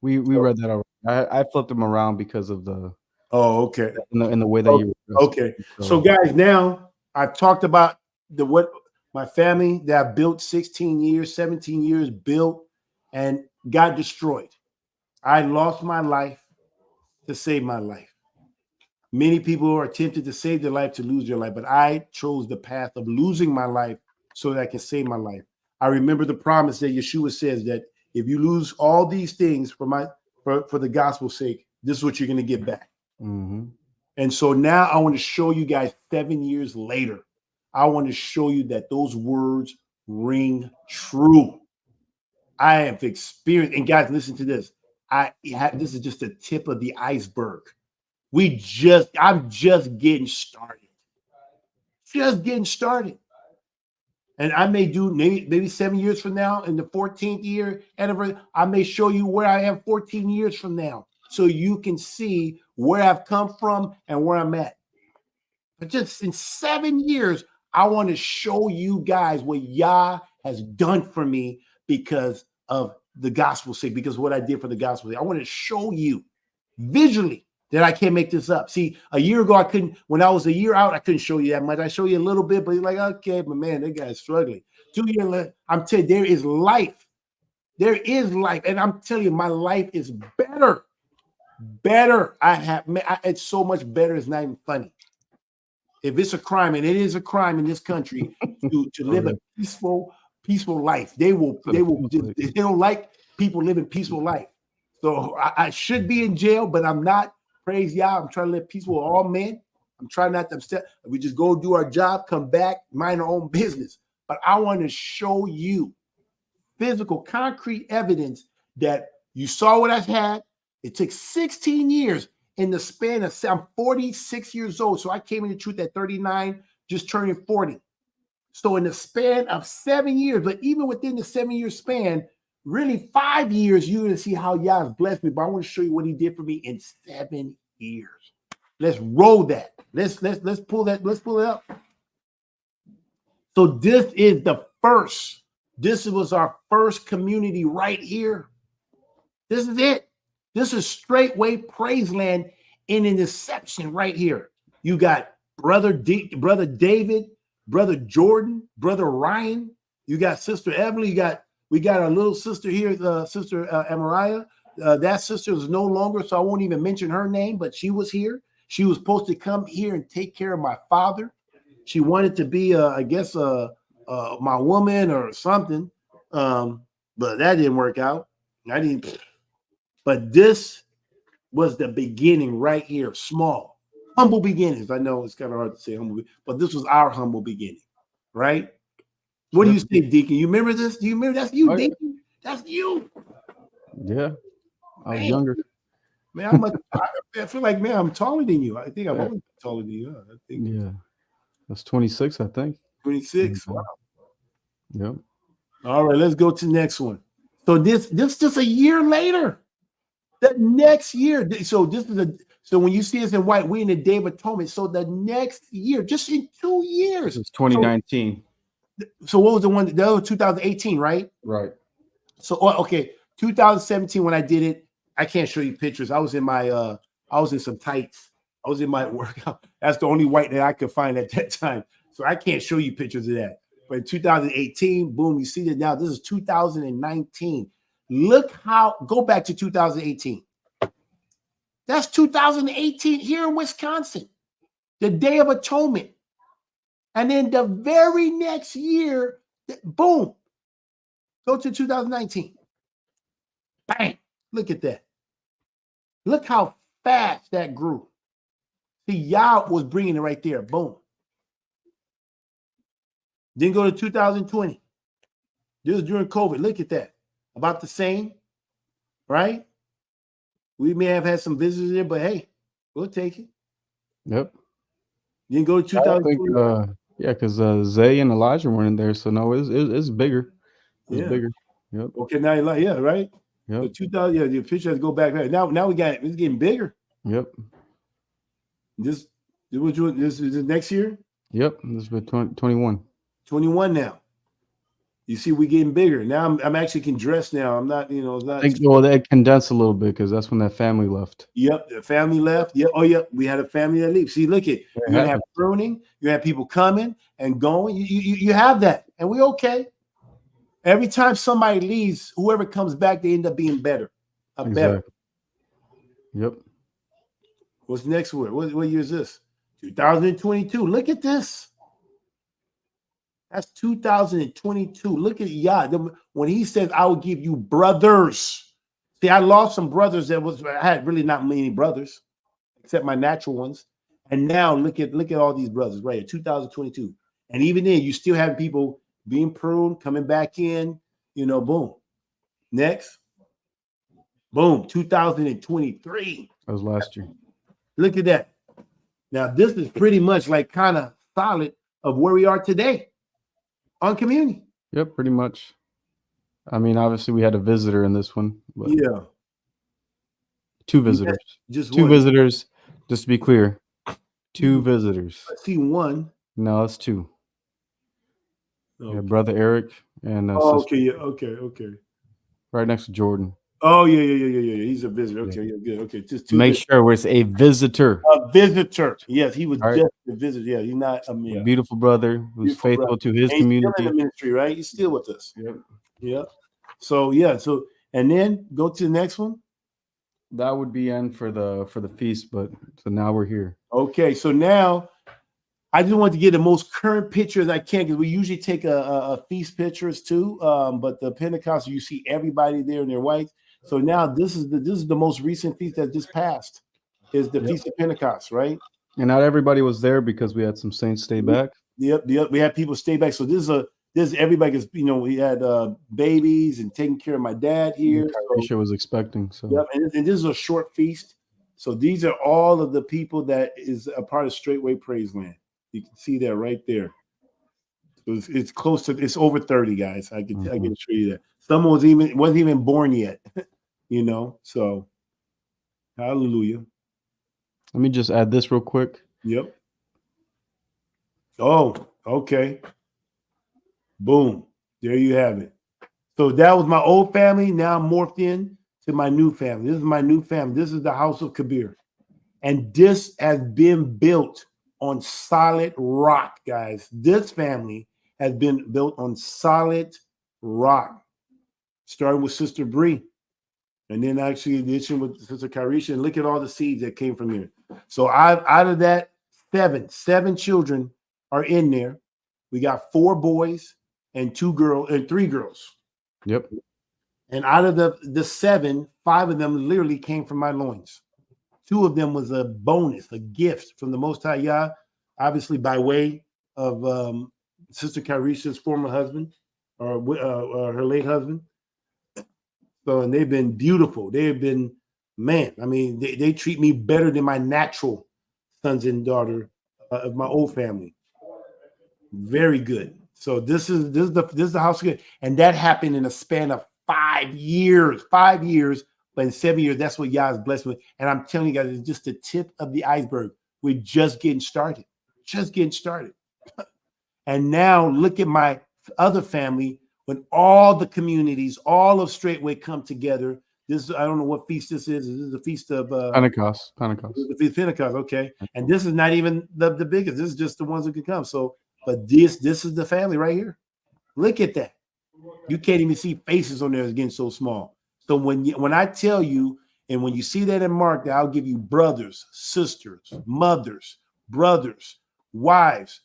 We read that already. I flipped them around because of the okay. in the way that you okay. So guys, now I've talked about what my family that I built 16 years, 17 years built and got destroyed. I lost my life to save my life. Many people are tempted to save their life to lose their life, but I chose the path of losing my life so that I can save my life. I remember the promise that Yeshua says that if you lose all these things for the gospel's sake, this is what you're going to get back. Mm-hmm. And so now I want to show you guys 7 years later, I want to show you that those words ring true. I have experienced, and guys, listen to this. This is just the tip of the iceberg. I'm just getting started. Just getting started. And I may do maybe 7 years from now, in the 14th year anniversary, I may show you where I am 14 years from now, so you can see where I've come from and where I'm at. But just in 7 years, I want to show you guys what Yah has done for me because of the gospel's sake, because of what I did for the gospel's sake. I want to show you visually that I can't make this up. See, a year ago, when I was a year out, I couldn't show you that much. I show you a little bit, but you're like, okay, but man, that guy's struggling. 2 years later, I'm telling you, there is life. There is life. And I'm telling you, my life is better. Better. It's so much better. It's not even funny. If it's a crime, and it is a crime in this country to live a peaceful life, they don't like people living peaceful life. So I should be in jail, but I'm not. Praise Yah. I'm trying to live peaceful with all men. I'm trying not to upset. We just go do our job, come back, mind our own business. But I want to show you physical, concrete evidence that you saw what I've had. It took 16 years in the span of, I'm 46 years old. So I came into truth at 39, just turning 40. So in the span of 7 years, but even within the 7-year span, really 5 years, you're going to see how Yah has blessed me. But I want to show you what he did for me in 7 years. Let's roll that. Let's pull that. Let's pull it up. So this is the first. This was our first community right here. This is it. This is straightway praise land in an inception right here. You got brother David, brother Jordan, brother Ryan. You got sister Evelyn. We got our little sister here, sister Amariah. That sister is no longer, so I won't even mention her name, but she was here. She was supposed to come here and take care of my father. She wanted to be, I guess, my woman or something, but that didn't work out. I didn't. But this was the beginning right here, small, humble beginnings. I know it's kind of hard to say humble, but this was our humble beginning, right? What do you say, Deacon? You remember this? Do you remember? That's you, Deacon. That's you. Yeah, I was younger. Man, I feel like, man, I'm taller than you. I think I've always been taller than you. I think. Yeah, that's 26, I think. 26. Wow. Yep. All right, let's go to the next one. So this just a year later. The next year. So when you see us in white, we in the Day of Atonement. So the next year, just in 2 years. It's 2019. So what was the one? The other 2018, right? Right. So okay, 2017 when I did it, I can't show you pictures. I was in some tights. I was in my workout. That's the only white that I could find at that time. So I can't show you pictures of that. But in 2018, boom, you see that now. This is 2019. Go back to 2018. That's 2018 here in Wisconsin, the Day of Atonement. And then the very next year, boom, go to 2019. Bang, look at that. Look how fast that grew. See, Yah was bringing it right there, boom. Then go to 2020. This was during COVID. Look at that. About the same, right? We may have had some visitors there, but hey, we'll take it. Yep. Then go to 2020. Yeah, because Zay and Elijah weren't in there, so no, it's bigger. It's bigger. Yep. Okay, now right? Yep. So 2000, the picture has to go back there. Now it's getting bigger. Yep. This is next year? Yep. This is 21. 21 now. You see, we're getting bigger. Now I'm actually can dress now. I'm not, it's not. Well, they condensed a little bit because that's when that family left. Yep, the family left. Yep. Oh, yep. We had a family that leave. See, look at you're gonna have pruning. You have people coming and going. You have that, and we're okay. Every time somebody leaves, whoever comes back, they end up being better. Better. Yep. What's next word? What year is this? 2022. Look at this. That's 2022. Look at Yah. When he says, I will give you brothers. See, I lost some brothers I had really not many brothers, except my natural ones. And now look at all these brothers right here, 2022. And even then, you still have people being pruned, coming back in, boom. Next. Boom, 2023. That was last year. Look at that. Now, this is pretty much like kind of solid of where we are today on community. Yep, pretty much. I mean, obviously, we had a visitor in this one. But yeah. 2 visitors. Just 2 one. Visitors. Just to be clear, 2 visitors. I see 1. No, it's 2. Okay. Yeah, brother Eric and okay, yeah, okay. Right next to Jordan. Oh, yeah. He's a visitor. Okay, yeah, good. Okay, just 2. Make sure it's a visitor. A visitor. Yes, he was just a visitor. Yeah, he's not a man. Beautiful brother who's faithful to his community. Still in the ministry, right? He's still with us. Yep. Yeah. So and then go to the next one. That would be end for the feast, but so now we're here. Okay, so now I just want to get the most current pictures I can because we usually take a feast pictures too. But the Pentecost, you see everybody there in their whites. So now this is the most recent feast that just passed, is the Feast of Pentecost, right? And not everybody was there because we had some saints stay back. Yep. We had people stay back. So this is everybody is, we had babies and taking care of my dad here. Aisha was expecting. So yep, and this is a short feast. So these are all of the people that is a part of Straightway Praise Land. You can see that right there. So it's close to, it's over 30 guys. I can show you that. Someone wasn't even born yet, So hallelujah. Let me just add this real quick. Yep. Oh, okay. Boom. There you have it. So that was my old family. Now I'm morphed in. to my new family. This is my new family. This is the house of Kabir. And this has been built on solid rock, guys. This family has been built on solid rock. Starting with Sister Bree. And then actually addition with Sister Karisha. And look at all the seeds that came from there. So out of that, seven children are in there. We got 4 boys and 2 girls and 3 girls. Yep. And out of the 7, 5 of them literally came from my loins. 2 of them was a bonus, a gift from the Most High Yah, obviously by way of Sister Karisha's former husband or her late husband. So, and they've been beautiful. They have been, man, I mean, they treat me better than my natural sons and daughter of my old family. Very good. So this is the house of good. And that happened in a span of 5 years. 5 years, but in 7 years, that's what Yah is blessed with. And I'm telling you guys, it's just the tip of the iceberg. We're just getting started. Just getting started. And now look at my other family. When all the communities, all of Straightway come together, this I don't know what feast this is. This is the feast of Pentecost. The feast of Pentecost, okay. And this is not even the biggest. This is just the ones who can come. So, but this is the family right here. Look at that. You can't even see faces on there. It's getting so small. So when I tell you, and when you see that in Mark, that I'll give you brothers, sisters, mothers, brothers, wives,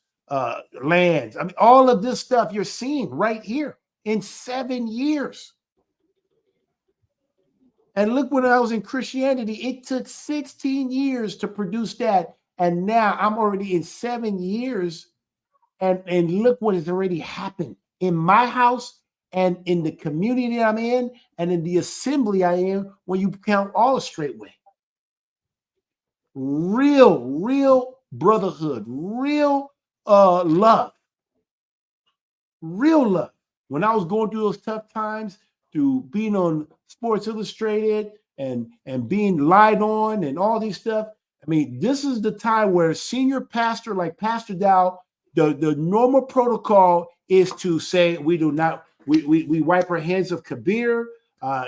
lands. I mean, all of this stuff you're seeing right here. In 7 years. And look, when I was in Christianity, it took 16 years to produce that. And now I'm already in 7 years. And look what has already happened in my house and in the community I'm in and in the assembly I am when you count all of Straightway. Real brotherhood, real love. Real love. When I was going through those tough times, through being on Sports Illustrated and being lied on and all these stuff, I mean, this is the time where senior pastor like Pastor Dow, the normal protocol is to say we wipe our hands of Kabir.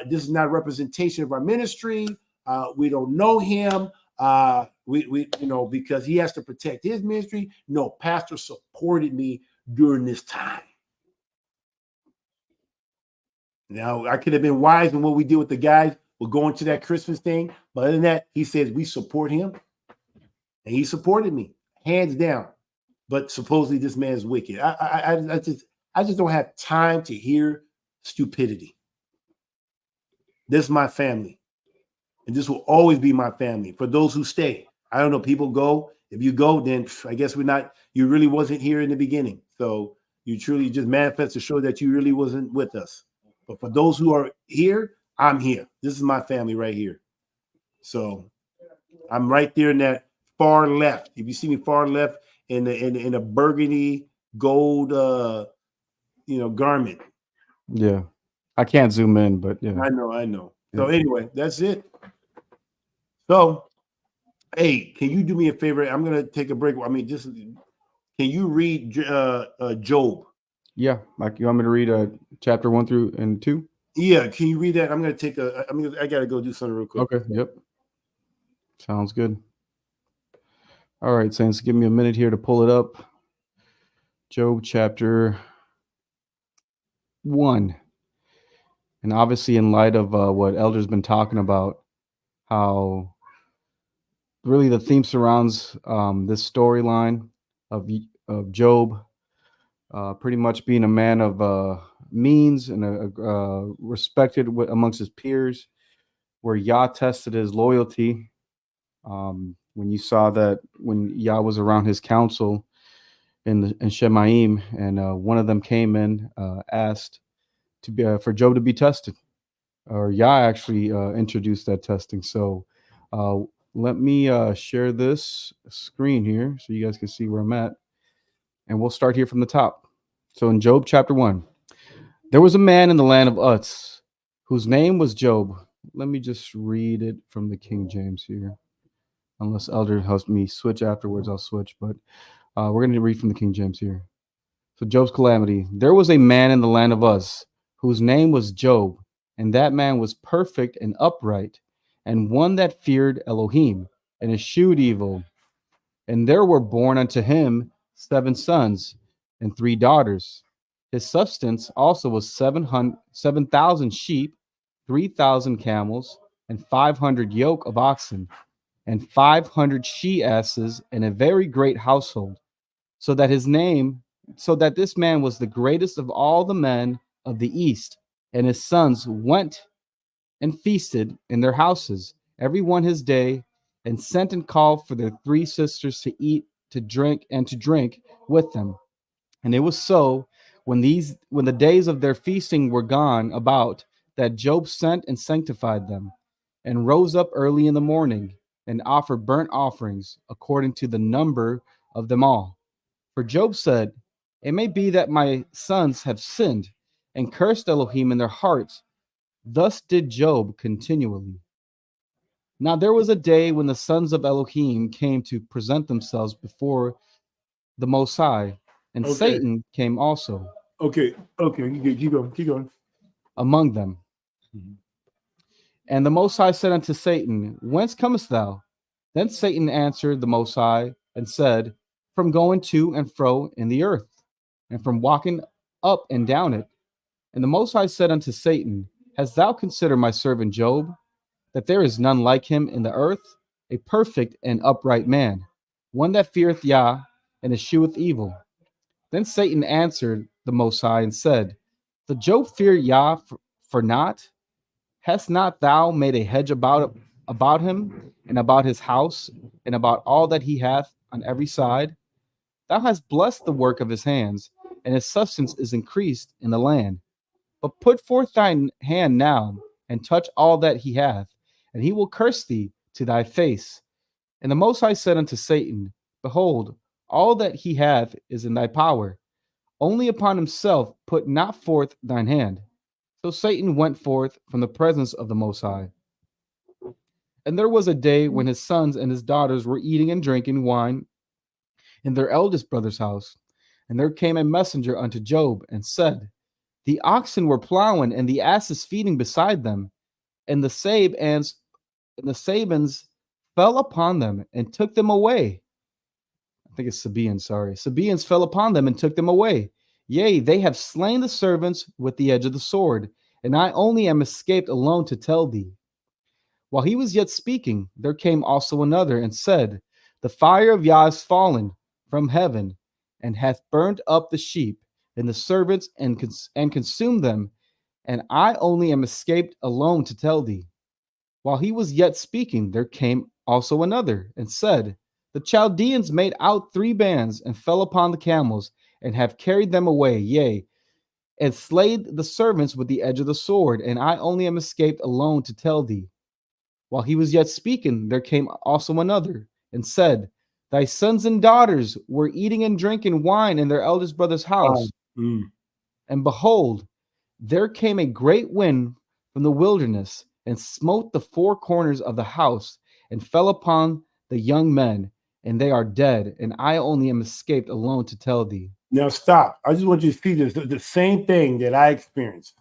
This is not a representation of our ministry. We don't know him. We because he has to protect his ministry. No, pastor supported me during this time. Now, I could have been wise in what we did with the guys. We're going to that Christmas thing. But other than that, he says we support him. And he supported me, hands down. But supposedly this man is wicked. I just don't have time to hear stupidity. This is my family. And this will always be my family. For those who stay. I don't know, people go. If you go, then I guess you really wasn't here in the beginning. So you truly just manifest to show that you really wasn't with us. But for those who are here, I'm here. This is my family right here. So I'm right there in that far left. If you see me far left in a burgundy gold garment. Yeah. I can't zoom in, but yeah. I know. So anyway, that's it. So hey, can you do me a favor? I'm gonna take a break. I mean, just can you read Job? Yeah, like you want me to read chapter 1 through and 2? Yeah, can you read that? I'm gonna take I gotta go do something real quick. Okay, yep. Sounds good. All right, Saints, give me a minute here to pull it up. Job chapter 1. And obviously in light of what Elder's been talking about, how really the theme surrounds this storyline of Job pretty much being a man of means and respected amongst his peers, where Yah tested his loyalty. When you saw that when Yah was around his council in Shemaim, and one of them came in, asked to be for Job to be tested, or Yah actually introduced that testing. So let me share this screen here so you guys can see where I'm at, and we'll start here from the top. So in Job chapter 1, there was a man in the land of Uz whose name was Job. Let me just read it from the King James here. Unless Elder helps me switch afterwards, I'll switch. But we're going to read from the King James here. So Job's calamity. There was a man in the land of Uz whose name was Job, and that man was perfect and upright, and one that feared Elohim, and eschewed evil. And there were born unto him 7 sons and 3 daughters. His substance also was 7,000 sheep, 3,000 camels, and 500 yoke of oxen, and 500 she asses, and a very great household. So that this man was the greatest of all the men of the east. And his sons went and feasted in their houses, every one his day, and sent and called for their 3 sisters to eat, to drink with them. And it was so, when the days of their feasting were gone about, that Job sent and sanctified them, and rose up early in the morning, and offered burnt offerings according to the number of them all. For Job said, "It may be that my sons have sinned and cursed Elohim in their hearts." Thus did Job continually. Now there was a day when the sons of Elohim came to present themselves before the Most High, and Okay. Satan came also Okay. Keep going. among them. Mhm. And the Most High said unto Satan, "Whence comest thou?" Then Satan answered the Most High and said, "From going to and fro in the earth, and from walking up and down it." And the Most High said unto Satan, "Hast thou considered my servant Job, that there is none like him in the earth, a perfect and upright man, one that feareth Yah and escheweth evil?" Then Satan answered the Most High and said, "Does Job fear Yah for naught? Hast not thou made a hedge about him, and about his house, and about all that he hath on every side? Thou hast blessed the work of his hands, and his substance is increased in the land. But put forth thine hand now, and touch all that he hath, and he will curse thee to thy face." And the Most High said unto Satan, "Behold, all that he hath is in thy power. Only upon himself put not forth thine hand." So Satan went forth from the presence of the Most High. And there was a day when his sons and his daughters were eating and drinking wine in their eldest brother's house. And there came a messenger unto Job and said, "The oxen were plowing and the asses feeding beside them, and the Sabins fell upon them and took them away." I think it's Sabaeans, sorry. Sabaeans fell upon them and took them away. Yea, they have slain the servants with the edge of the sword, and I only am escaped alone to tell thee. While he was yet speaking, there came also another and said, "The fire of Yah is fallen from heaven, and hath burnt up the sheep and the servants, and consumed them, and I only am escaped alone to tell thee." While he was yet speaking, there came also another and said, "The Chaldeans made out 3 bands and fell upon the camels, and have carried them away, yea, and slayed the servants with the edge of the sword, and I only am escaped alone to tell thee." While he was yet speaking, there came also another and said, "Thy sons and daughters were eating and drinking wine in their eldest brother's house. And behold, there came a great wind from the wilderness, and smote the 4 corners of the house, and fell upon the young men, and they are dead, and I only am escaped alone to tell thee." Now stop. I just want you to see this. The same thing that I experienced,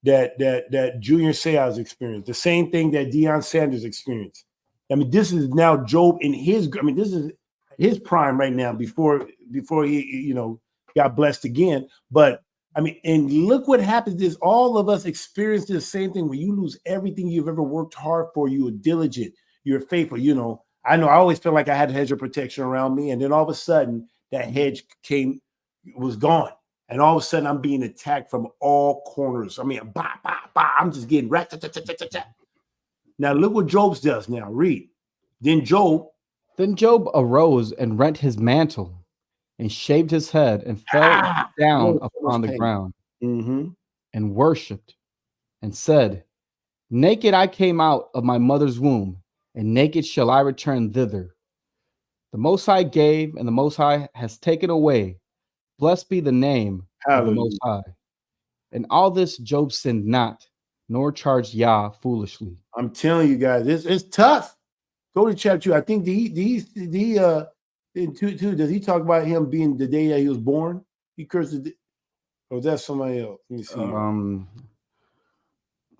that Junior Seau's experienced, the same thing that Deion Sanders experienced. I mean, this is now Job in his. I mean, this is his prime right now. Before he got blessed again. But I mean, and look what happens is all of us experience the same thing. When you lose everything you've ever worked hard for, you are diligent, you're faithful. I know I always felt like I had a hedge of protection around me, and then all of a sudden that hedge was gone. And all of a sudden, I'm being attacked from all corners. I mean, bah, bah, bah, I'm just getting wrecked. Now, look what Job does now. Read. Then Job arose and rent his mantle, and shaved his head, and fell down upon the ground, and worshipped, and said, "Naked I came out of my mother's womb, and naked shall I return thither. The Most High gave, and the Most High has taken away. Blessed be the name of the Most High." And all this Job sinned not, nor charged Yah foolishly. I'm telling you guys, it's tough. Go to chapter 2. I think in 2, does he talk about him being the day that he was born? He cursed or that's somebody else. Let me see.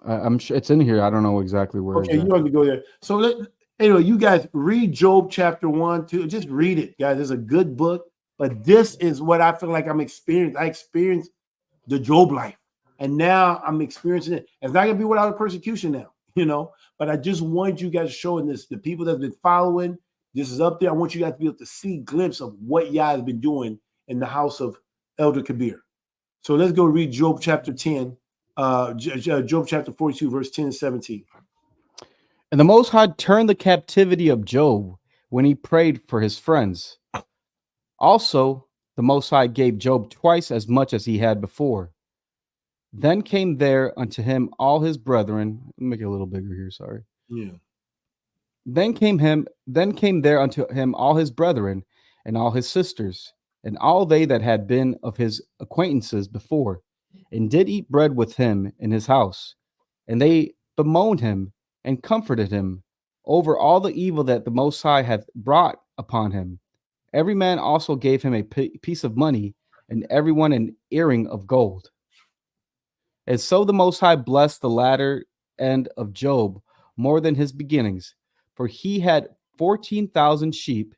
I'm sure it's in here. I don't know exactly where. Okay, you have to go there. So anyway, you guys read Job chapter 1, 2. Just read it, guys. It's a good book. But this is what I feel like I'm experiencing. I experienced the Job life, and now I'm experiencing it. It's not gonna be without persecution now, But I just want you guys showing this. The people that's been following, this is up there. I want you guys to be able to see a glimpse of what Yah has been doing in the house of Elder Kabir. So let's go read Job chapter 10, Job chapter 42, verse 10 and 17. And the Most High turned the captivity of Job when he prayed for his friends. Also, the Most High gave Job twice as much as he had before. Then came there unto him all his brethren. Let me make it a little bigger here, sorry. Yeah. Then came there unto him all his brethren and all his sisters, and all they that had been of his acquaintances before, and did eat bread with him in his house. And they bemoaned him and comforted him over all the evil that the Most High hath brought upon him. Every man also gave him a piece of money, and everyone an earring of gold. And so the Most High blessed the latter end of Job more than his beginnings, for he had 14,000 sheep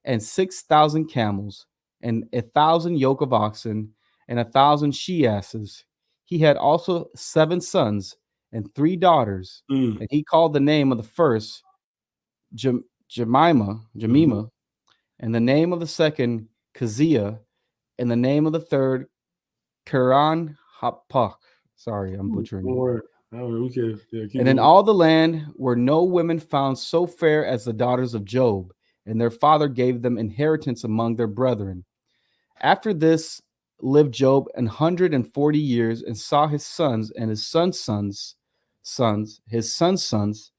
and 6,000 camels and 1,000 yoke of oxen and 1,000 she-asses. He had also 7 sons and 3 daughters, and he called the name of the first Jemima, and the name of the second Keziah, and the name of the third Keran Hapach. Sorry, I'm butchering it. Okay. Yeah, and in all the land were no women found so fair as the daughters of Job, and their father gave them inheritance among their brethren. After this lived Job 140 years, and saw his sons and his sons' sons,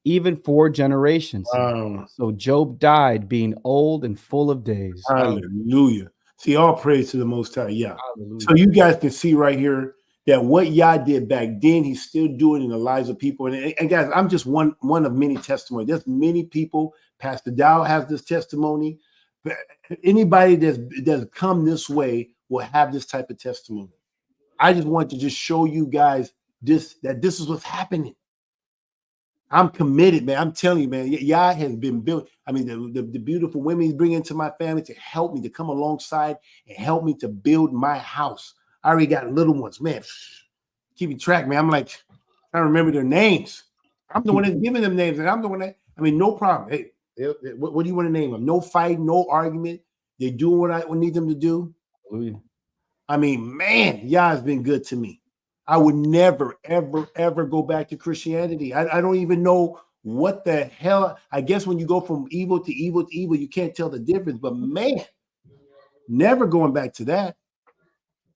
even 4 generations. Wow. So Job died being old and full of days. Hallelujah. See, all praise to the Most High. Yeah. Hallelujah. So you guys can see right here that what Yah did back then, he's still doing in the lives of people. And guys, I'm just one of many testimonies. There's many people. Pastor Dow has this testimony. Anybody that's come this way will have this type of testimony. I just want to just show you guys that this is what's happening. I'm committed, man. I'm telling you, man. Yah has been built. I mean, the beautiful women he's bringing into my family to help me, to come alongside and help me to build my house. I already got little ones, man. Keeping track, man. I'm like, I don't remember their names. I'm the one that's giving them names, and I'm the one that, no problem. Hey, what do you want to name them? No fight, no argument. They're doing what I need them to do. Hallelujah. I mean, man, Yah has been good to me. I would never, ever, ever go back to Christianity. I don't even know what the hell. I guess when you go from evil to evil to evil, you can't tell the difference. But man, never going back to that.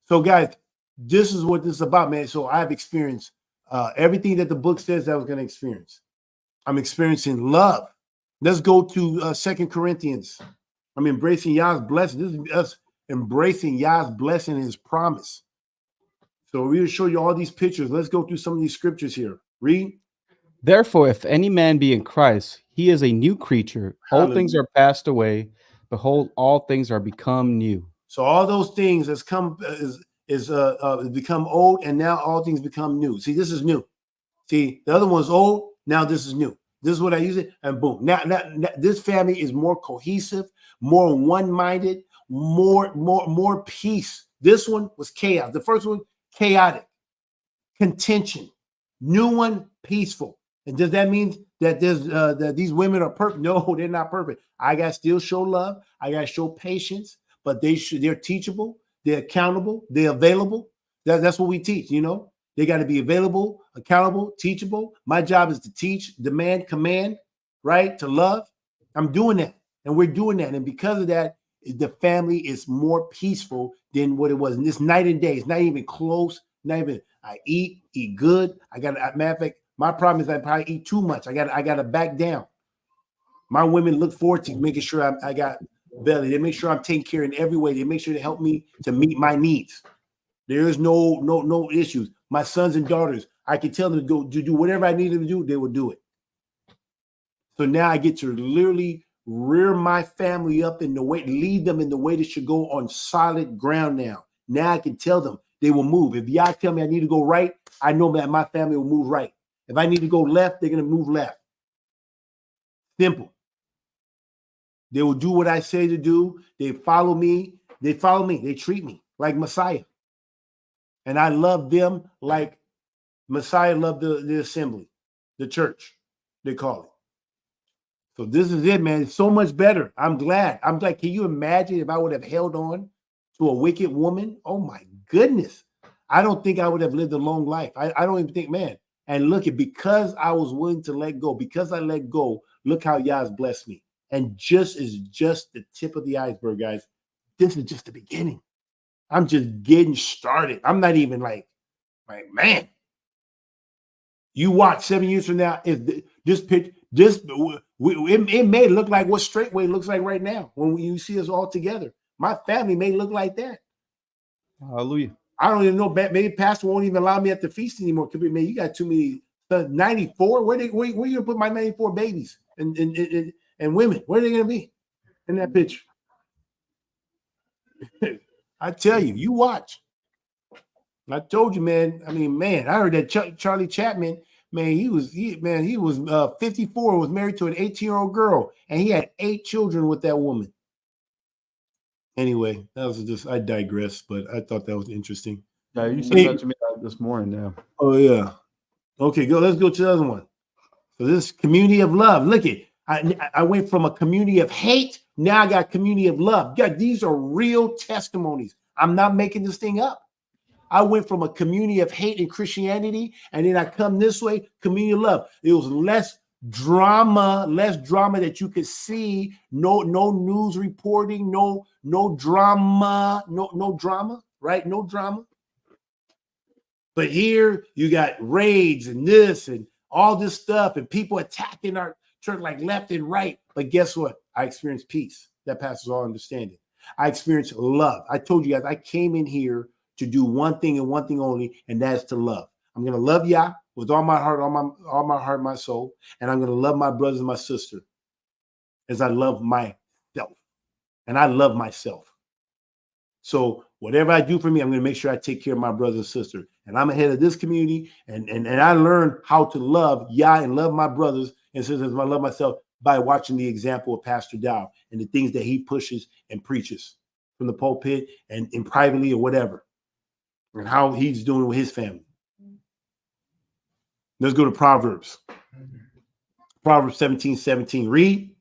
So, guys, this is what this is about, man. So I've experienced everything that the book says I was going to experience. I'm experiencing love. Let's go to 2 Corinthians. I'm embracing Yah's blessing. This is us embracing Yah's blessing and his promise. So we're going to show you all these pictures. Let's go through some of these scriptures here. Read. Therefore, if any man be in Christ, he is a new creature. All things are passed away. Behold, all things are become new. So all those things has come is become old, and now all things become new. See, this is new. See, the other one's old. Now this is new. This is what I use it, and boom. Now this family is more cohesive, more one-minded, more peace. This one was chaos. The first one, chaotic, contention. New one, peaceful. And does that mean that there's that these women are perfect? No, they're not perfect. I got to still show love. I got to show patience, but they're teachable, they're accountable, they're available. That's what we teach, They got to be available, accountable, teachable. My job is to teach, demand, command, right? To love. I'm doing that, and we're doing that. And because of that, the family is more peaceful than what it was. And this night and day, it's not even close. Not even. I eat good. Matter of fact, my problem is I probably eat too much. I got to back down. My women look forward to making sure I got belly. They make sure I'm taken care in every way. They make sure to help me to meet my needs. There is no issues. My sons and daughters, I can tell them to go to do whatever I need them to do. They will do it. So now I get to literally rear my family up in the way, lead them in the way they should go on solid ground now. Now I can tell them they will move. If y'all tell me I need to go right, I know that my family will move right. If I need to go left, they're going to move left. Simple. They will do what I say to do. They follow me. They follow me. They treat me like Messiah. And I love them like Messiah loved the assembly, the church, they call it. So this is it, man. It's so much better. I'm glad. I'm like, can you imagine if I would have held on to a wicked woman? Oh my goodness. I don't think I would have lived a long life. I don't even think, man. And look at, because I was willing to let go, because I let go, look how Yah's blessed me. And just the tip of the iceberg, guys. This is just the beginning. I'm just getting started. I'm not even like man. You watch 7 years from now, if it may look like what Straightway looks like right now when you see us all together. My family may look like that. Hallelujah. I don't even know. Maybe Pastor won't even allow me at the feast anymore. Could be, man, you got too many. 94. Where you gonna put my 94 babies and women? Where are they gonna be in that picture? I tell you, you watch. I told you, man. I mean, man, I heard that Charlie Chapman, man, he was 54, was married to an 18-year-old girl, and he had 8 children with that woman. Anyway, that was just, I digress, but I thought that was interesting. Yeah, you said that to me this morning. Yeah. Oh yeah. Okay, let's go to the other one. So this community of love. Look at, I went from a community of hate. Now I got community of love. God, these are real testimonies. I'm not making this thing up. I went from a community of hate and Christianity, and then I come this way, community of love. It was less drama that you could see. No news reporting, no drama, no drama, right? No drama. But here you got raids and this and all this stuff, and people attacking our church like left and right. But guess what? I experienced peace that passes all understanding. I experienced love. I told you guys, I came in here to do one thing and one thing only, and that's to love. I'm going to love Yah with all my heart, all my heart, my soul, and I'm going to love my brothers and my sister as I love myself. And I love myself. So whatever I do for me, I'm going to make sure I take care of my brothers and sisters. And I'm ahead of this community, and I learned how to love Yah and love my brothers and sisters. I love myself by watching the example of Pastor Dow and the things that he pushes and preaches from the pulpit and privately or whatever, and how he's doing with his family. Let's go to Proverbs. Proverbs 17:17. Read.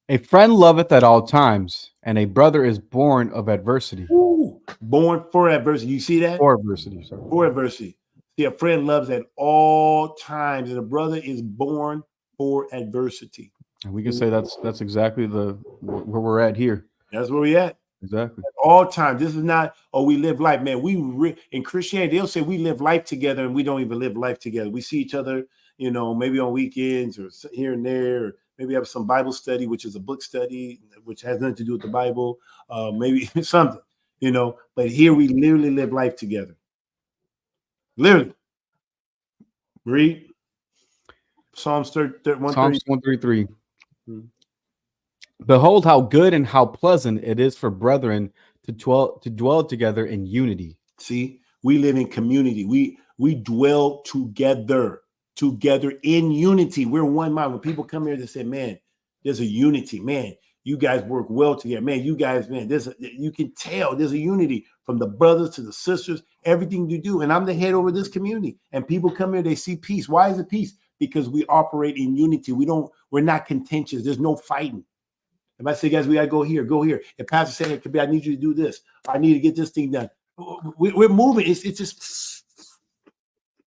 A friend loveth at all times, and a brother is born of adversity. Ooh, born for adversity. You see that? For adversity, sorry. For adversity. See, a friend loves at all times, and a brother is born for adversity. And we can say that's exactly where we're at here. That's where we at. Exactly. At all times. This is not, we live life, man. In Christianity, they'll say we live life together, and we don't even live life together. We see each other, maybe on weekends or here and there, or maybe have some Bible study, which is a book study, which has nothing to do with the Bible, maybe something, But here we literally live life together. Literally. Read. Psalms 133. Behold how good and how pleasant it is for brethren to dwell together in unity. See, we live in community. We dwell together in unity. We're one mind. When people come here, they say, man, there's a unity. Man, you guys work well together. Man, you guys, man, you can tell there's a unity from the brothers to the sisters, everything you do. And I'm the head over this community. And people come here, they see peace. Why is it peace? Because we operate in unity. We're not contentious. There's no fighting. If I say, guys, we got to go here, go here. If Pastor said, I need you to do this. I need to get this thing done. We're moving. It's just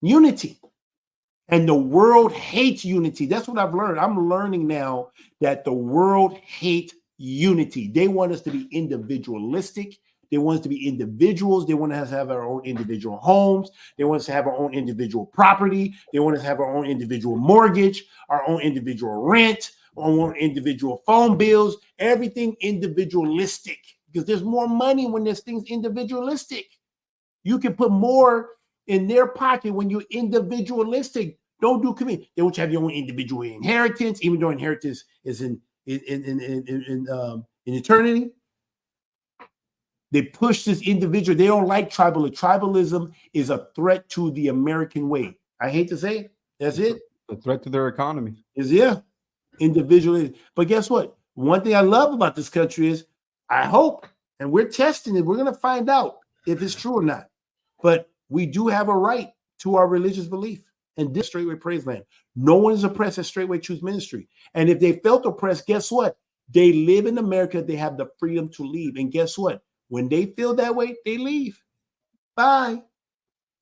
unity. And the world hates unity. That's what I've learned. I'm learning now that the world hates unity. They want us to be individualistic. They want us to be individuals. They want us to have our own individual homes. They want us to have our own individual property. They want us to have our own individual mortgage, our own individual rent, our own individual phone bills, everything individualistic. Because there's more money when there's things individualistic. You can put more in their pocket when you're individualistic. Don't do community. They want you to have your own individual inheritance, even though inheritance is in eternity. They push this individual. They don't like tribalism. Tribalism is a threat to the American way. I hate to say it. That's it. A threat to their economy. Individually. But guess what? One thing I love about this country is I hope, and we're testing it. We're going to find out if it's true or not. But we do have a right to our religious belief. And this Straightway Praise Land. No one is oppressed at Straightway Truth Ministry. And if they felt oppressed, guess what? They live in America. They have the freedom to leave. And guess what? When they feel that way, they leave. Bye.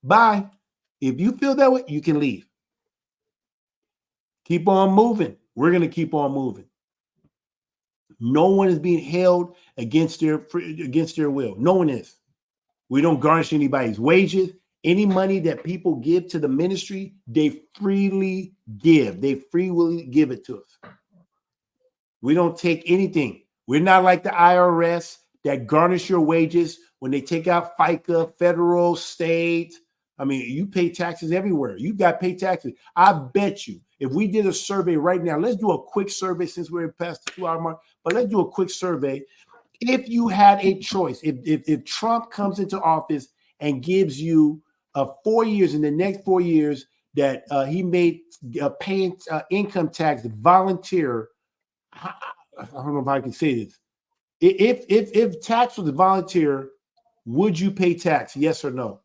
Bye. If you feel that way, you can leave. Keep on moving. We're going to keep on moving. No one is being held against their will. No one is. We don't garnish anybody's wages. Any money that people give to the ministry, they freely give. They freely give it to us. We don't take anything. We're not like the IRS that garnish your wages when they take out FICA, federal, state. I mean, you pay taxes everywhere. You got to pay taxes. I bet you if we did a survey right now, let's do a quick survey since we're past the 2-hour mark, but let's do a quick survey. If you had a choice, if Trump comes into office and gives you 4 years, in the next 4 years that he made paying income tax volunteer, I don't know if I can say this. If tax was volunteer, would you pay tax? Yes or no?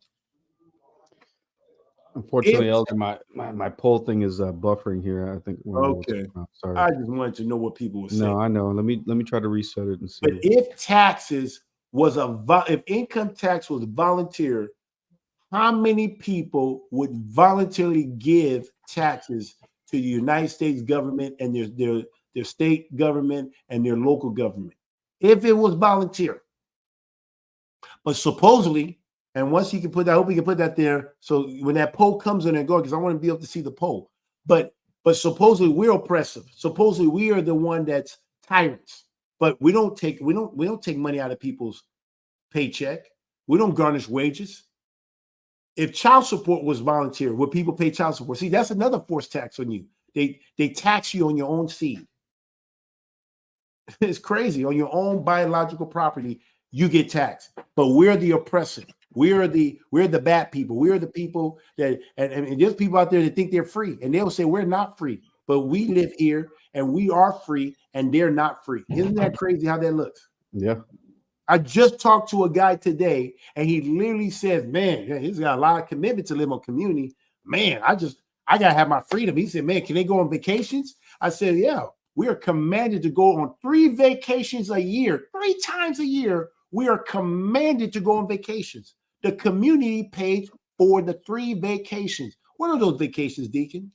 Unfortunately, Elder, my poll thing is buffering here. I think. Okay. Sorry. I just wanted to know what people were saying. No, I know. Let me try to reset it and see. But if taxes was if income tax was volunteer, how many people would voluntarily give taxes to the United States government and their state government and their local government? If it was volunteer. But supposedly, and once he can put that, I hope he can put that there. So when that poll comes in and go, because I want to be able to see the poll. But supposedly we're oppressive. Supposedly we are the one that's tyrants. But we don't take money out of people's paycheck. We don't garnish wages. If child support was volunteer, would people pay child support? See, that's another forced tax on you. They tax you on your own seed. It's crazy. On your own biological property, you get taxed. But we're the oppressor. We're the bad people. We're the people that and there's people out there that think they're free, and they'll say we're not free. But we live here and we are free, and they're not free. Isn't that crazy how that looks? Yeah. I just talked to a guy today, and he literally says, man, he's got a lot of commitment to live on community. Man, I gotta have my freedom. He said, man, can they go on vacations? I said, yeah, we are commanded to go on 3 vacations a year, 3 times a year. We are commanded to go on vacations. The community pays for the 3 vacations. What are those vacations, Deacon?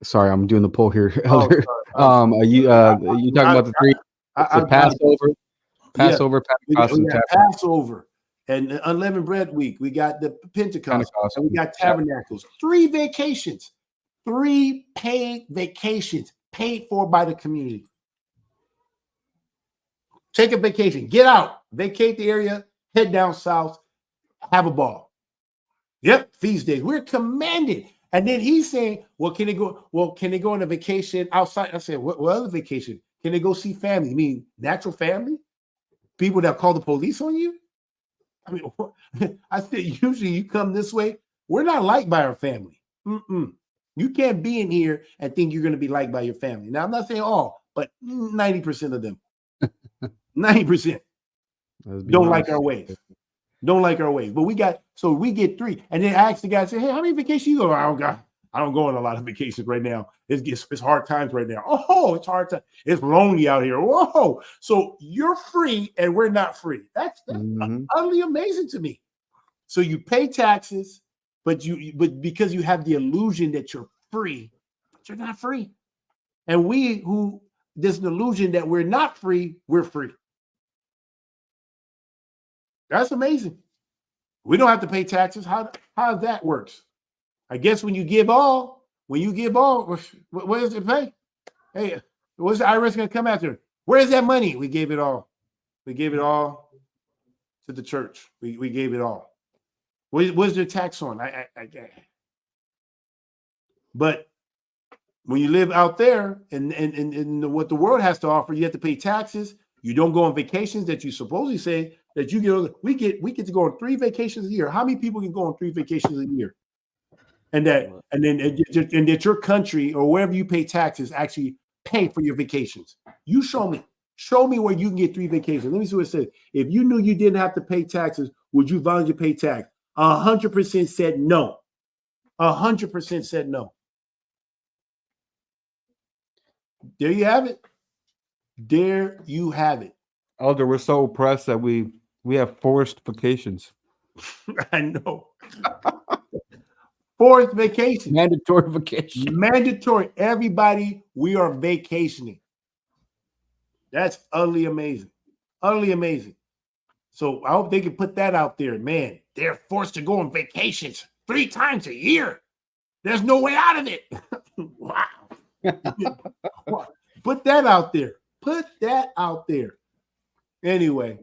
Sorry, I'm doing the poll here, Elder. Are you talking about the 3? Passover, Pentecost, we got Passover and Unleavened Bread Week. We got the Pentecost, and we got Tabernacles. 3 vacations, 3 paid vacations paid for by the community. Take a vacation, get out, vacate the area, head down south, have a ball. Yep, feast days. We're commanded. And then he's saying, well, can they go on a vacation outside? I said, what other vacation? Can they go see family? You mean natural family? People that call the police on you? I mean, I said, usually you come this way. We're not liked by our family. You can't be in here and think you're going to be liked by your family. Now, I'm not saying all, but 90% of them. 90% don't like our ways. Don't like our ways. But we get 3. And then I asked the guy, I said, hey, how many vacations you go? I don't go on a lot of vacations right now. It's hard times right now. Oh, it's hard time. It's lonely out here. Whoa. So you're free and we're not free. That's utterly amazing to me. So you pay taxes, but because you have the illusion that you're free, but you're not free. And there's an illusion that we're not free, we're free. That's amazing. We don't have to pay taxes. How that works? I guess when you give all, what does it pay? Hey, what's the IRS going to come after? Where's that money? We gave it all. We gave it all to the church. We gave it all. What's their tax on? But when you live out there and what the world has to offer, you have to pay taxes. You don't go on vacations that you supposedly say that you get. We get to go on 3 vacations a year. How many people can go on 3 vacations a year? And that your country or wherever you pay taxes actually pay for your vacations. You show me. Show me where you can get 3 vacations. Let me see what it says. If you knew you didn't have to pay taxes, would you volunteer pay tax? 100% said no. 100% said no. There you have it. There you have it. Elder, we're so oppressed that we have forced vacations. I know. Forced vacation. Mandatory vacation. Mandatory. Everybody, we are vacationing. That's utterly amazing. Utterly amazing. So I hope they can put that out there. Man, they're forced to go on vacations 3 times a year. There's no way out of it. Wow. Put that out there. Put that out there. Anyway.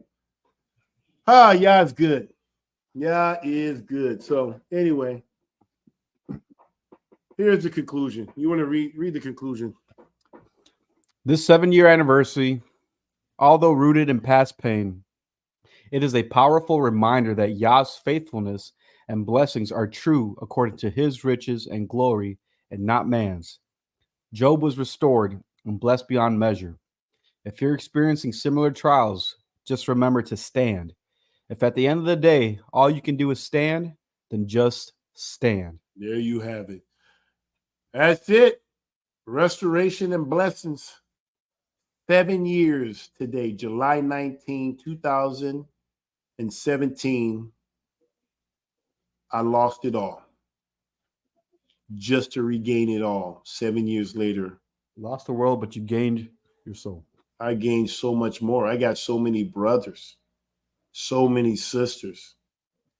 Yeah, it's good. Yeah, is good. So anyway, here's the conclusion. You want to read the conclusion? This 7-year anniversary, although rooted in past pain, it is a powerful reminder that Yah's faithfulness and blessings are true according to his riches and glory and not man's. Job was restored and blessed beyond measure. If you're experiencing similar trials, just remember to stand. If at the end of the day, all you can do is stand, then just stand. There you have it. That's it. Restoration and blessings. 7 years today, July 19, 2017. I lost it all just to regain it all 7 years later. Lost the world, but you gained your soul. I gained so much more. I got so many brothers, so many sisters,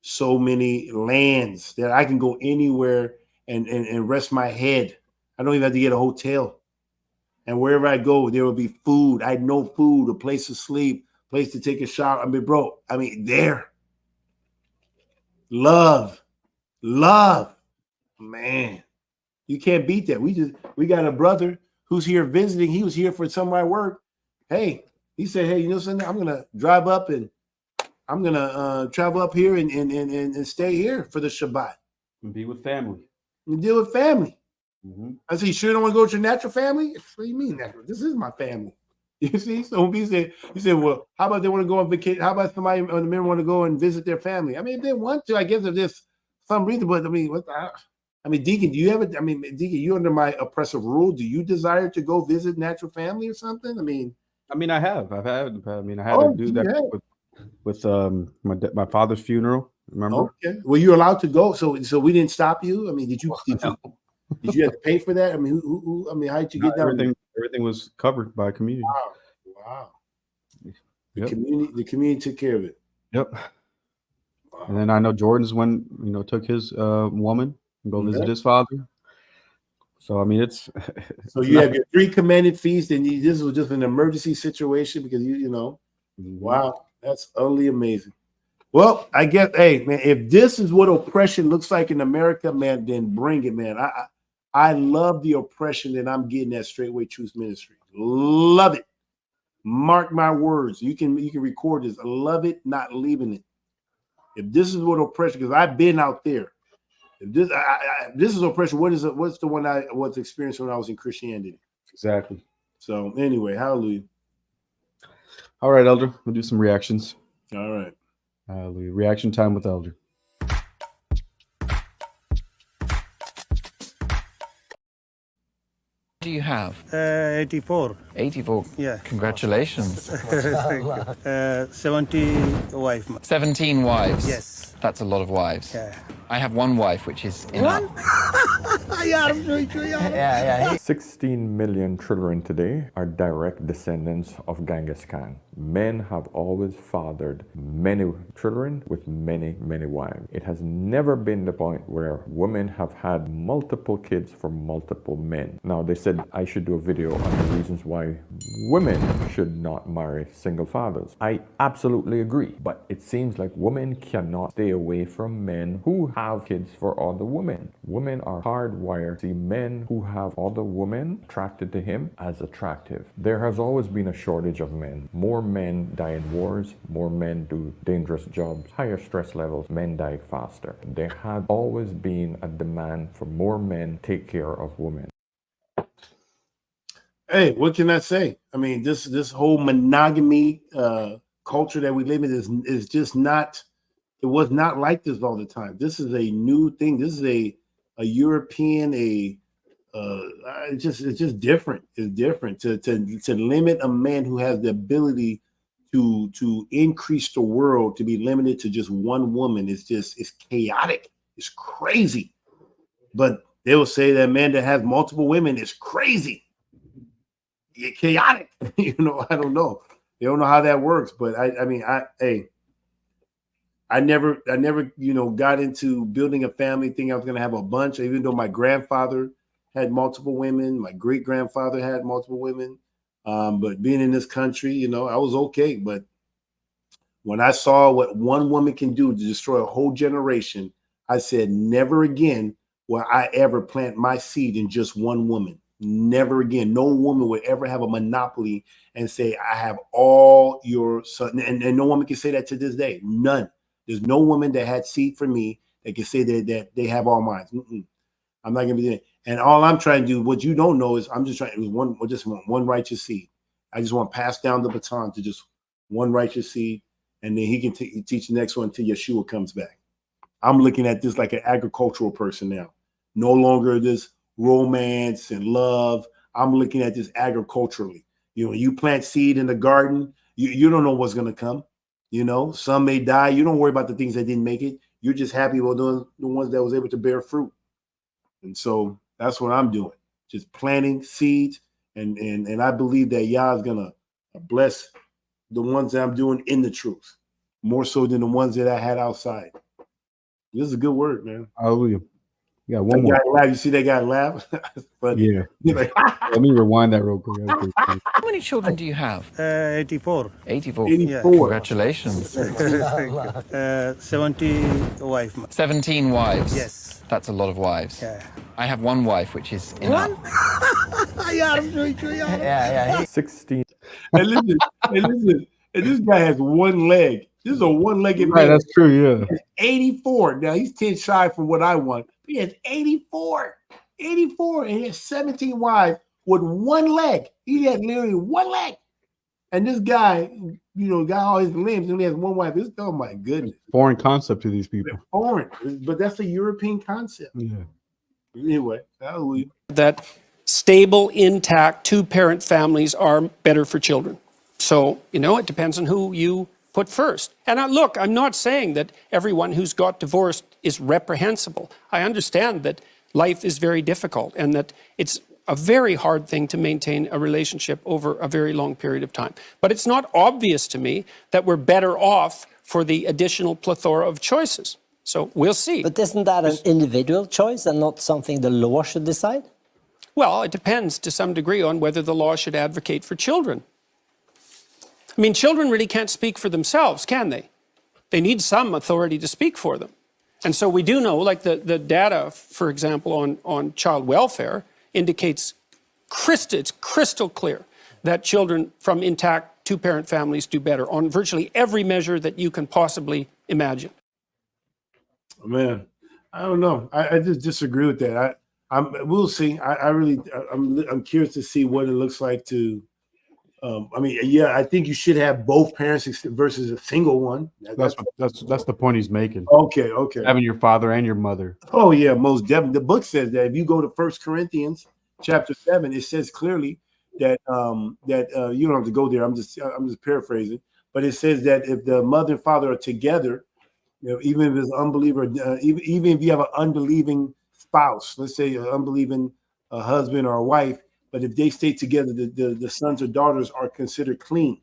so many lands that I can go anywhere and rest my head. I don't even have to get a hotel. And wherever I go, there will be food. I know food, a place to sleep, place to take a shower. There. Love. Man, you can't beat that. We got a brother who's here visiting. He was here for some of my work. Hey, he said, hey, you know something? I'm gonna drive up and I'm gonna travel up here and stay here for the Shabbat. And be with family. And deal with family. Mm-hmm. I said, you sure don't want to go with your natural family? What do you mean natural? This is my family. You see? So he said, well, how about they want to go on vacation? How about somebody on the men want to go and visit their family? I mean, if they want to, I guess if there's some reason, but Deacon, Deacon, you under my oppressive rule? Do you desire to go visit natural family or something? I have. I had to do that with my father's funeral. Remember? Okay. Were you allowed to go? So we didn't stop you. Did you have to pay for that? How did you get down? Everything was covered by community. Wow. The community took care of it. Yep. Wow. And then I know Jordan's took his woman and go visit his father. So it's so you have your 3 commanded feasts, and this was just an emergency situation because wow, that's utterly amazing. Well, I guess, hey man, if this is what oppression looks like in America, man, then bring it, man. I love the oppression that I'm getting at Straightway Truth Ministry. Love it. Mark my words. You can record this. I love it, not leaving it. If this is what oppression, because I've been out there. If this is oppression, what's the one I was experiencing when I was in Christianity? Exactly. So anyway, hallelujah. All right, Elder. We'll do some reactions. All right. Hallelujah. Reaction time with Elder. Do you have? 84. 84. Yeah. Congratulations. Thank you. 70 wife. 17 wives. Yes. That's a lot of wives. Yeah. I have 1 wife, which is enough. 16 million children today are direct descendants of Genghis Khan. Men have always fathered many children with many, many wives. It has never been the point where women have had multiple kids from multiple men. Now, they said I should do a video on the reasons why women should not marry single fathers. I absolutely agree, but it seems like women cannot stay away from men who have kids for other women. Women are hard hardwired to see men who have other women attracted to him as attractive. There has always been a shortage of men. More men die in wars, more men do dangerous jobs, higher stress levels, men die faster. There had always been a demand for more men take care of women. Hey, what can I say? I mean, this whole monogamy culture that we live in is just not. It was not like this all the time. This is a new thing. This is a European it's just different. It's different to limit a man who has the ability to increase the world to be limited to just one woman. It's chaotic. It's crazy. But they will say that man that has multiple women is crazy. Chaotic. I don't know. They don't know how that works. But I never, got into building a family thinking I was going to have a bunch, even though my grandfather had multiple women, my great grandfather had multiple women. But being in this country, I was okay. But when I saw what one woman can do to destroy a whole generation, I said, never again will I ever plant my seed in just one woman. Never again. No woman would ever have a monopoly and say, I have all your son. And no woman can say that to this day. None. There's no woman that had seed for me that can say that they have all mine. I'm not going to be there. And all I'm trying to do, what you don't know is I'm just trying, just want one righteous seed. I just want to pass down the baton to just one righteous seed. And then he can teach the next one until Yeshua comes back. I'm looking at this like an agricultural person now. No longer this romance and love. I'm looking at this agriculturally. You plant seed in the garden, you don't know what's going to come. Some may die. You don't worry about the things that didn't make it. You're just happy with the ones that was able to bear fruit. And so that's what I'm doing. Just planting seeds. And I believe that Yah is going to bless the ones that I'm doing in the truth, more so than the ones that I had outside. This is a good word, man. Hallelujah. Yeah, one more. Laugh. You see that guy laugh? But yeah. Let me rewind that real quick. How many children do you have? 84. 84. 84. Congratulations. 70 wife. 17 wives. Yes. That's a lot of wives. Yeah. I have one wife, which is enough. 16. And listen. And this guy has one leg. This is a one-legged man. Right, that's true, yeah. 84. Now, he's 10 shy from what I want. He has 84. 84. And he has 17 wives with one leg. He had literally one leg. And this guy, got all his limbs and he has one wife. Oh, my goodness. Foreign concept to these people. Foreign. But that's a European concept. Yeah. Anyway, hallelujah. That stable, intact, two-parent families are better for children. So, it depends on who you put first. And look, I'm not saying that everyone who's got divorced is reprehensible. I understand that life is very difficult and that it's a very hard thing to maintain a relationship over a very long period of time. But it's not obvious to me that we're better off for the additional plethora of choices. So we'll see. But isn't that an individual choice and not something the law should decide? Well, it depends to some degree on whether the law should advocate for children. I mean, children really can't speak for themselves, can they? They need some authority to speak for them. And so we do know, like the data, for example, on child welfare indicates it's crystal clear that children from intact two-parent families do better on virtually every measure that you can possibly imagine. Man, I don't know. I just disagree with that. We'll see. I'm curious to see what it looks like to. I think you should have both parents versus a single one. That's the point he's making. Okay. Having your father and your mother. Oh yeah, most definitely. The book says that. If you go to 1 Corinthians chapter 7, it says clearly that you don't have to go there. I'm just paraphrasing, but it says that if the mother and father are together, even if it's an unbeliever, even if you have an unbelieving spouse, let's say an unbelieving husband or a wife. But if they stay together, the sons or daughters are considered clean.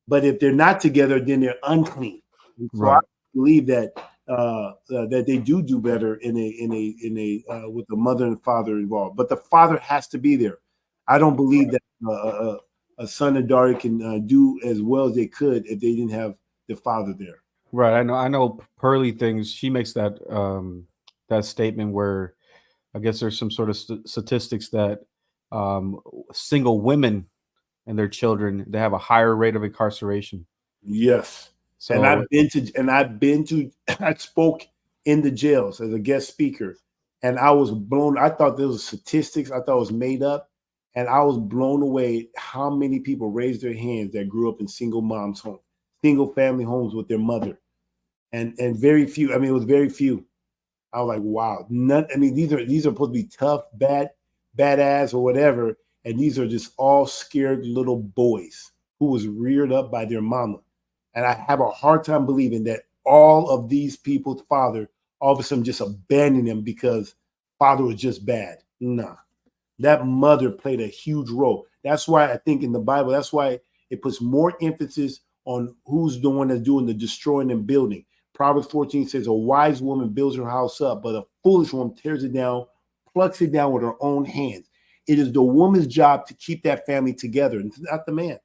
But if they're not together, then they're unclean. And so right. I believe that they do better in a with the mother and father involved. But the father has to be there. I don't believe that a son and daughter can do as well as they could if they didn't have the father there. Right. I know. Pearly things. She makes that statement where I guess there's some sort of statistics that single women and their children, they have a higher rate of incarceration. Yes. So and I've been to I spoke in the jails as a guest speaker, and I was blown. I thought there was statistics. I thought it was made up, and I was blown away how many people raised their hands that grew up in single moms homes, single family homes with their mother, and very few. I mean, it was very few. I was like, wow. None. I mean, these are supposed to be tough, badass or whatever, and these are just all scared little boys who was reared up by their mama. And I have a hard time believing that all of these people's father all of a sudden just abandoned them because father was just bad. Nah, that mother played a huge role. That's why I think in the Bible, that's why it puts more emphasis on who's the one that's doing the destroying and building. Proverbs 14 says, a wise woman builds her house up, but a foolish woman tears it down, plucks it down with her own hands. It is the woman's job to keep that family together, and not the man.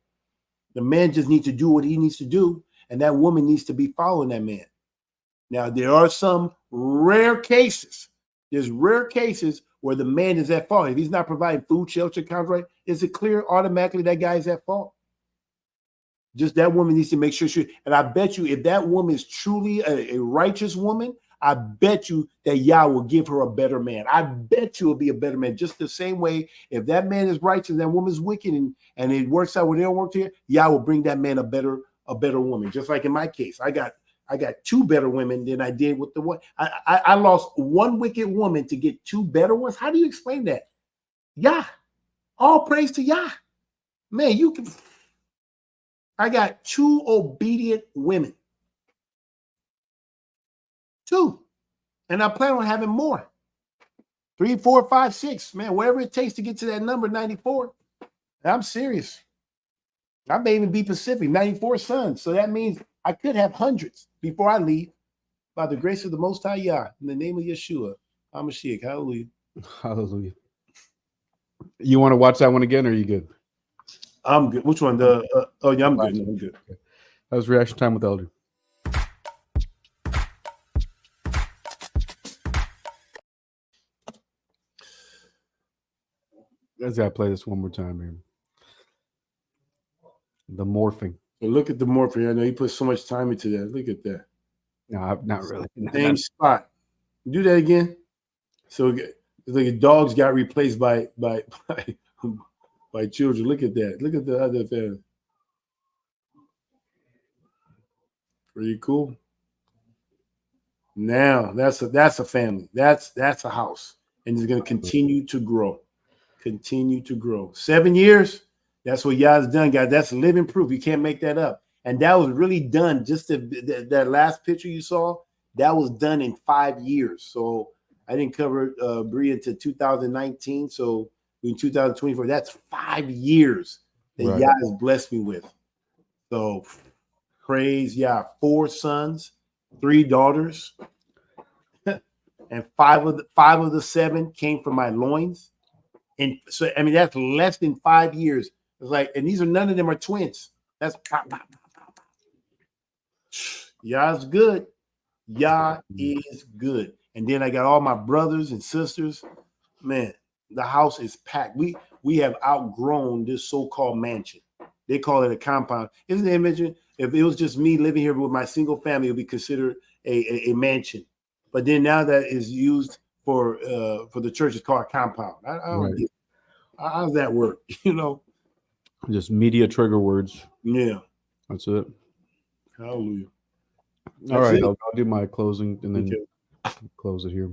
The man just needs to do what he needs to do, and that woman needs to be following that man. Now, there are some rare cases. There's rare cases where the man is at fault. If he's not providing food, shelter, contract, is it clear automatically that guy is at fault? Just that woman needs to make sure and I bet you if that woman is truly a righteous woman, I bet you that Yah will give her a better man. I bet you will be a better man. Just the same way, if that man is righteous, that woman's wicked, and it works out when they don't work here, Yah will bring that man a better woman. Just like in my case, I got two better women than I did with the one. I lost one wicked woman to get two better ones. How do you explain that? Yah. All praise to Yah. Man, you can. I got two obedient women. Two. And I plan on having more. 3, 4, 5, 6. Man, whatever it takes to get to that number, 94. I'm serious. I may even be Pacific, 94 sons. So that means I could have hundreds before I leave by the grace of the Most High Yah. In the name of Yeshua, HaMashiach. Hallelujah. Hallelujah. You want to watch that one again, or are you good? I'm good. Which one? I'm good. I'm good. Okay. That was reaction time with Elder. Let's gotta play this one more time here. The morphing. So look at the morphing. I know you put so much time into that. Look at that. No, not really. Same spot. Do that again. So it's like a dogs got replaced by children. Look at that. Look at the other thing. Pretty cool. Now that's a family. That's a house, and it's going to continue to grow. Continue to grow. 7 years. That's what Yah's done, guys. That's living proof. You can't make that up. And that was really done. Just that last picture you saw, that was done in 5 years. So I didn't cover Bria until 2019. So in 2024, that's 5 years that Yah has blessed me with. So praise Yah. 4 sons, 3 daughters, and 5 of the 7 came from my loins. And so I mean that's less than 5 years. It's like, and these are none of them are twins. That's Yah's good. Yah is good. And then I got all my brothers and sisters. Man, the house is packed. We have outgrown this so-called mansion. They call it a compound. Isn't it amazing? If it was just me living here with my single family, it would be considered a mansion. But then now that is used for the church, it's called a compound. I don't get it. How does that work? You know? Just media trigger words. Yeah. That's it. Hallelujah. All right, I'll do my closing and then close it here.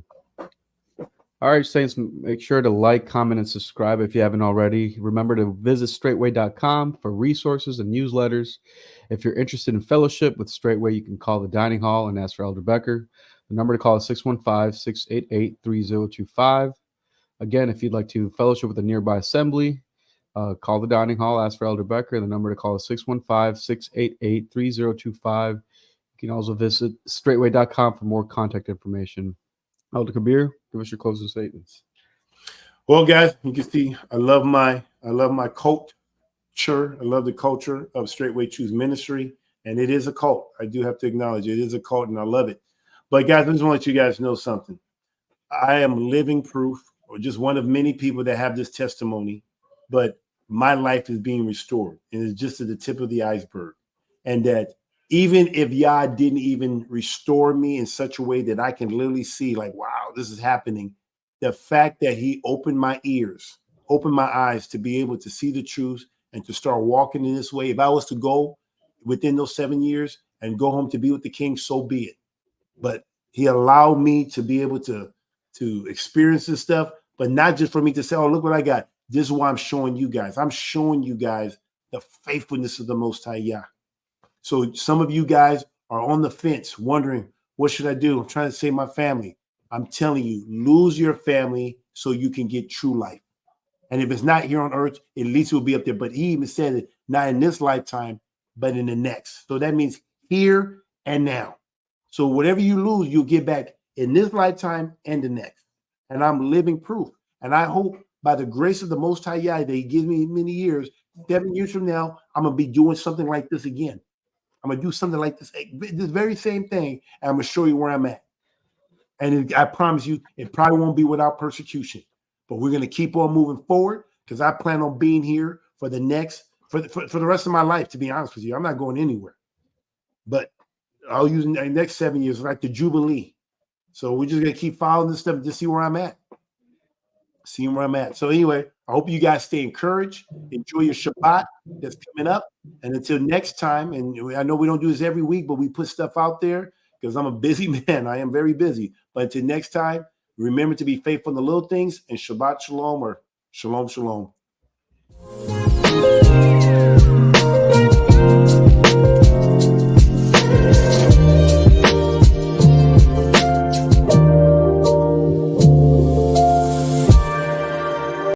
All right, Saints, make sure to like, comment, and subscribe if you haven't already. Remember to visit straightway.com for resources and newsletters. If you're interested in fellowship with Straightway, you can call the dining hall and ask for Elder Becker. The number to call is 615-688-3025. Again, if you'd like to fellowship with a nearby assembly, call the dining hall, ask for Elder Becker. The number to call is 615-688-3025. You can also visit straightway.com for more contact information. Elder Kabir, give us your closing statements. Well, guys, you can see I love my culture. I love the culture of Straightway Choose Ministry, and it is a cult. I do have to acknowledge it is a cult, and I love it. But guys, I just want to let you guys know something. I am living proof, or just one of many people that have this testimony, but my life is being restored, and it's just at the tip of the iceberg. And that even if Yah didn't even restore me in such a way that I can literally see, like, wow, this is happening, the fact that he opened my ears, opened my eyes to be able to see the truth and to start walking in this way. If I was to go within those 7 years and go home to be with the King, so be it. But he allowed me to be able to experience this stuff, but not just for me to say, oh, look what I got. This is why I'm showing you guys. I'm showing you guys the faithfulness of the Most High Yah. So some of you guys are on the fence wondering, what should I do? I'm trying to save my family. I'm telling you, lose your family so you can get true life. And if it's not here on earth, at least it will be up there. But he even said it, not in this lifetime, but in the next. So that means here and now. So whatever you lose, you'll get back in this lifetime and the next. And I'm living proof. And I hope by the grace of the Most High Yah that he gives me many years, 7 years from now, I'm going to be doing something like this again. I'm going to do something like this very same thing, and I'm going to show you where I'm at. And I promise you, it probably won't be without persecution. But we're going to keep on moving forward because I plan on being here for the rest of my life, to be honest with you. I'm not going anywhere. But I'll use the next 7 years like the Jubilee. So we're just going to keep following this stuff to see where I'm at. See where I'm at. So anyway, I hope you guys stay encouraged. Enjoy your Shabbat that's coming up. And until next time, and I know we don't do this every week, but we put stuff out there because I'm a busy man. I am very busy. But until next time, remember to be faithful in the little things, and Shabbat Shalom, or Shalom Shalom.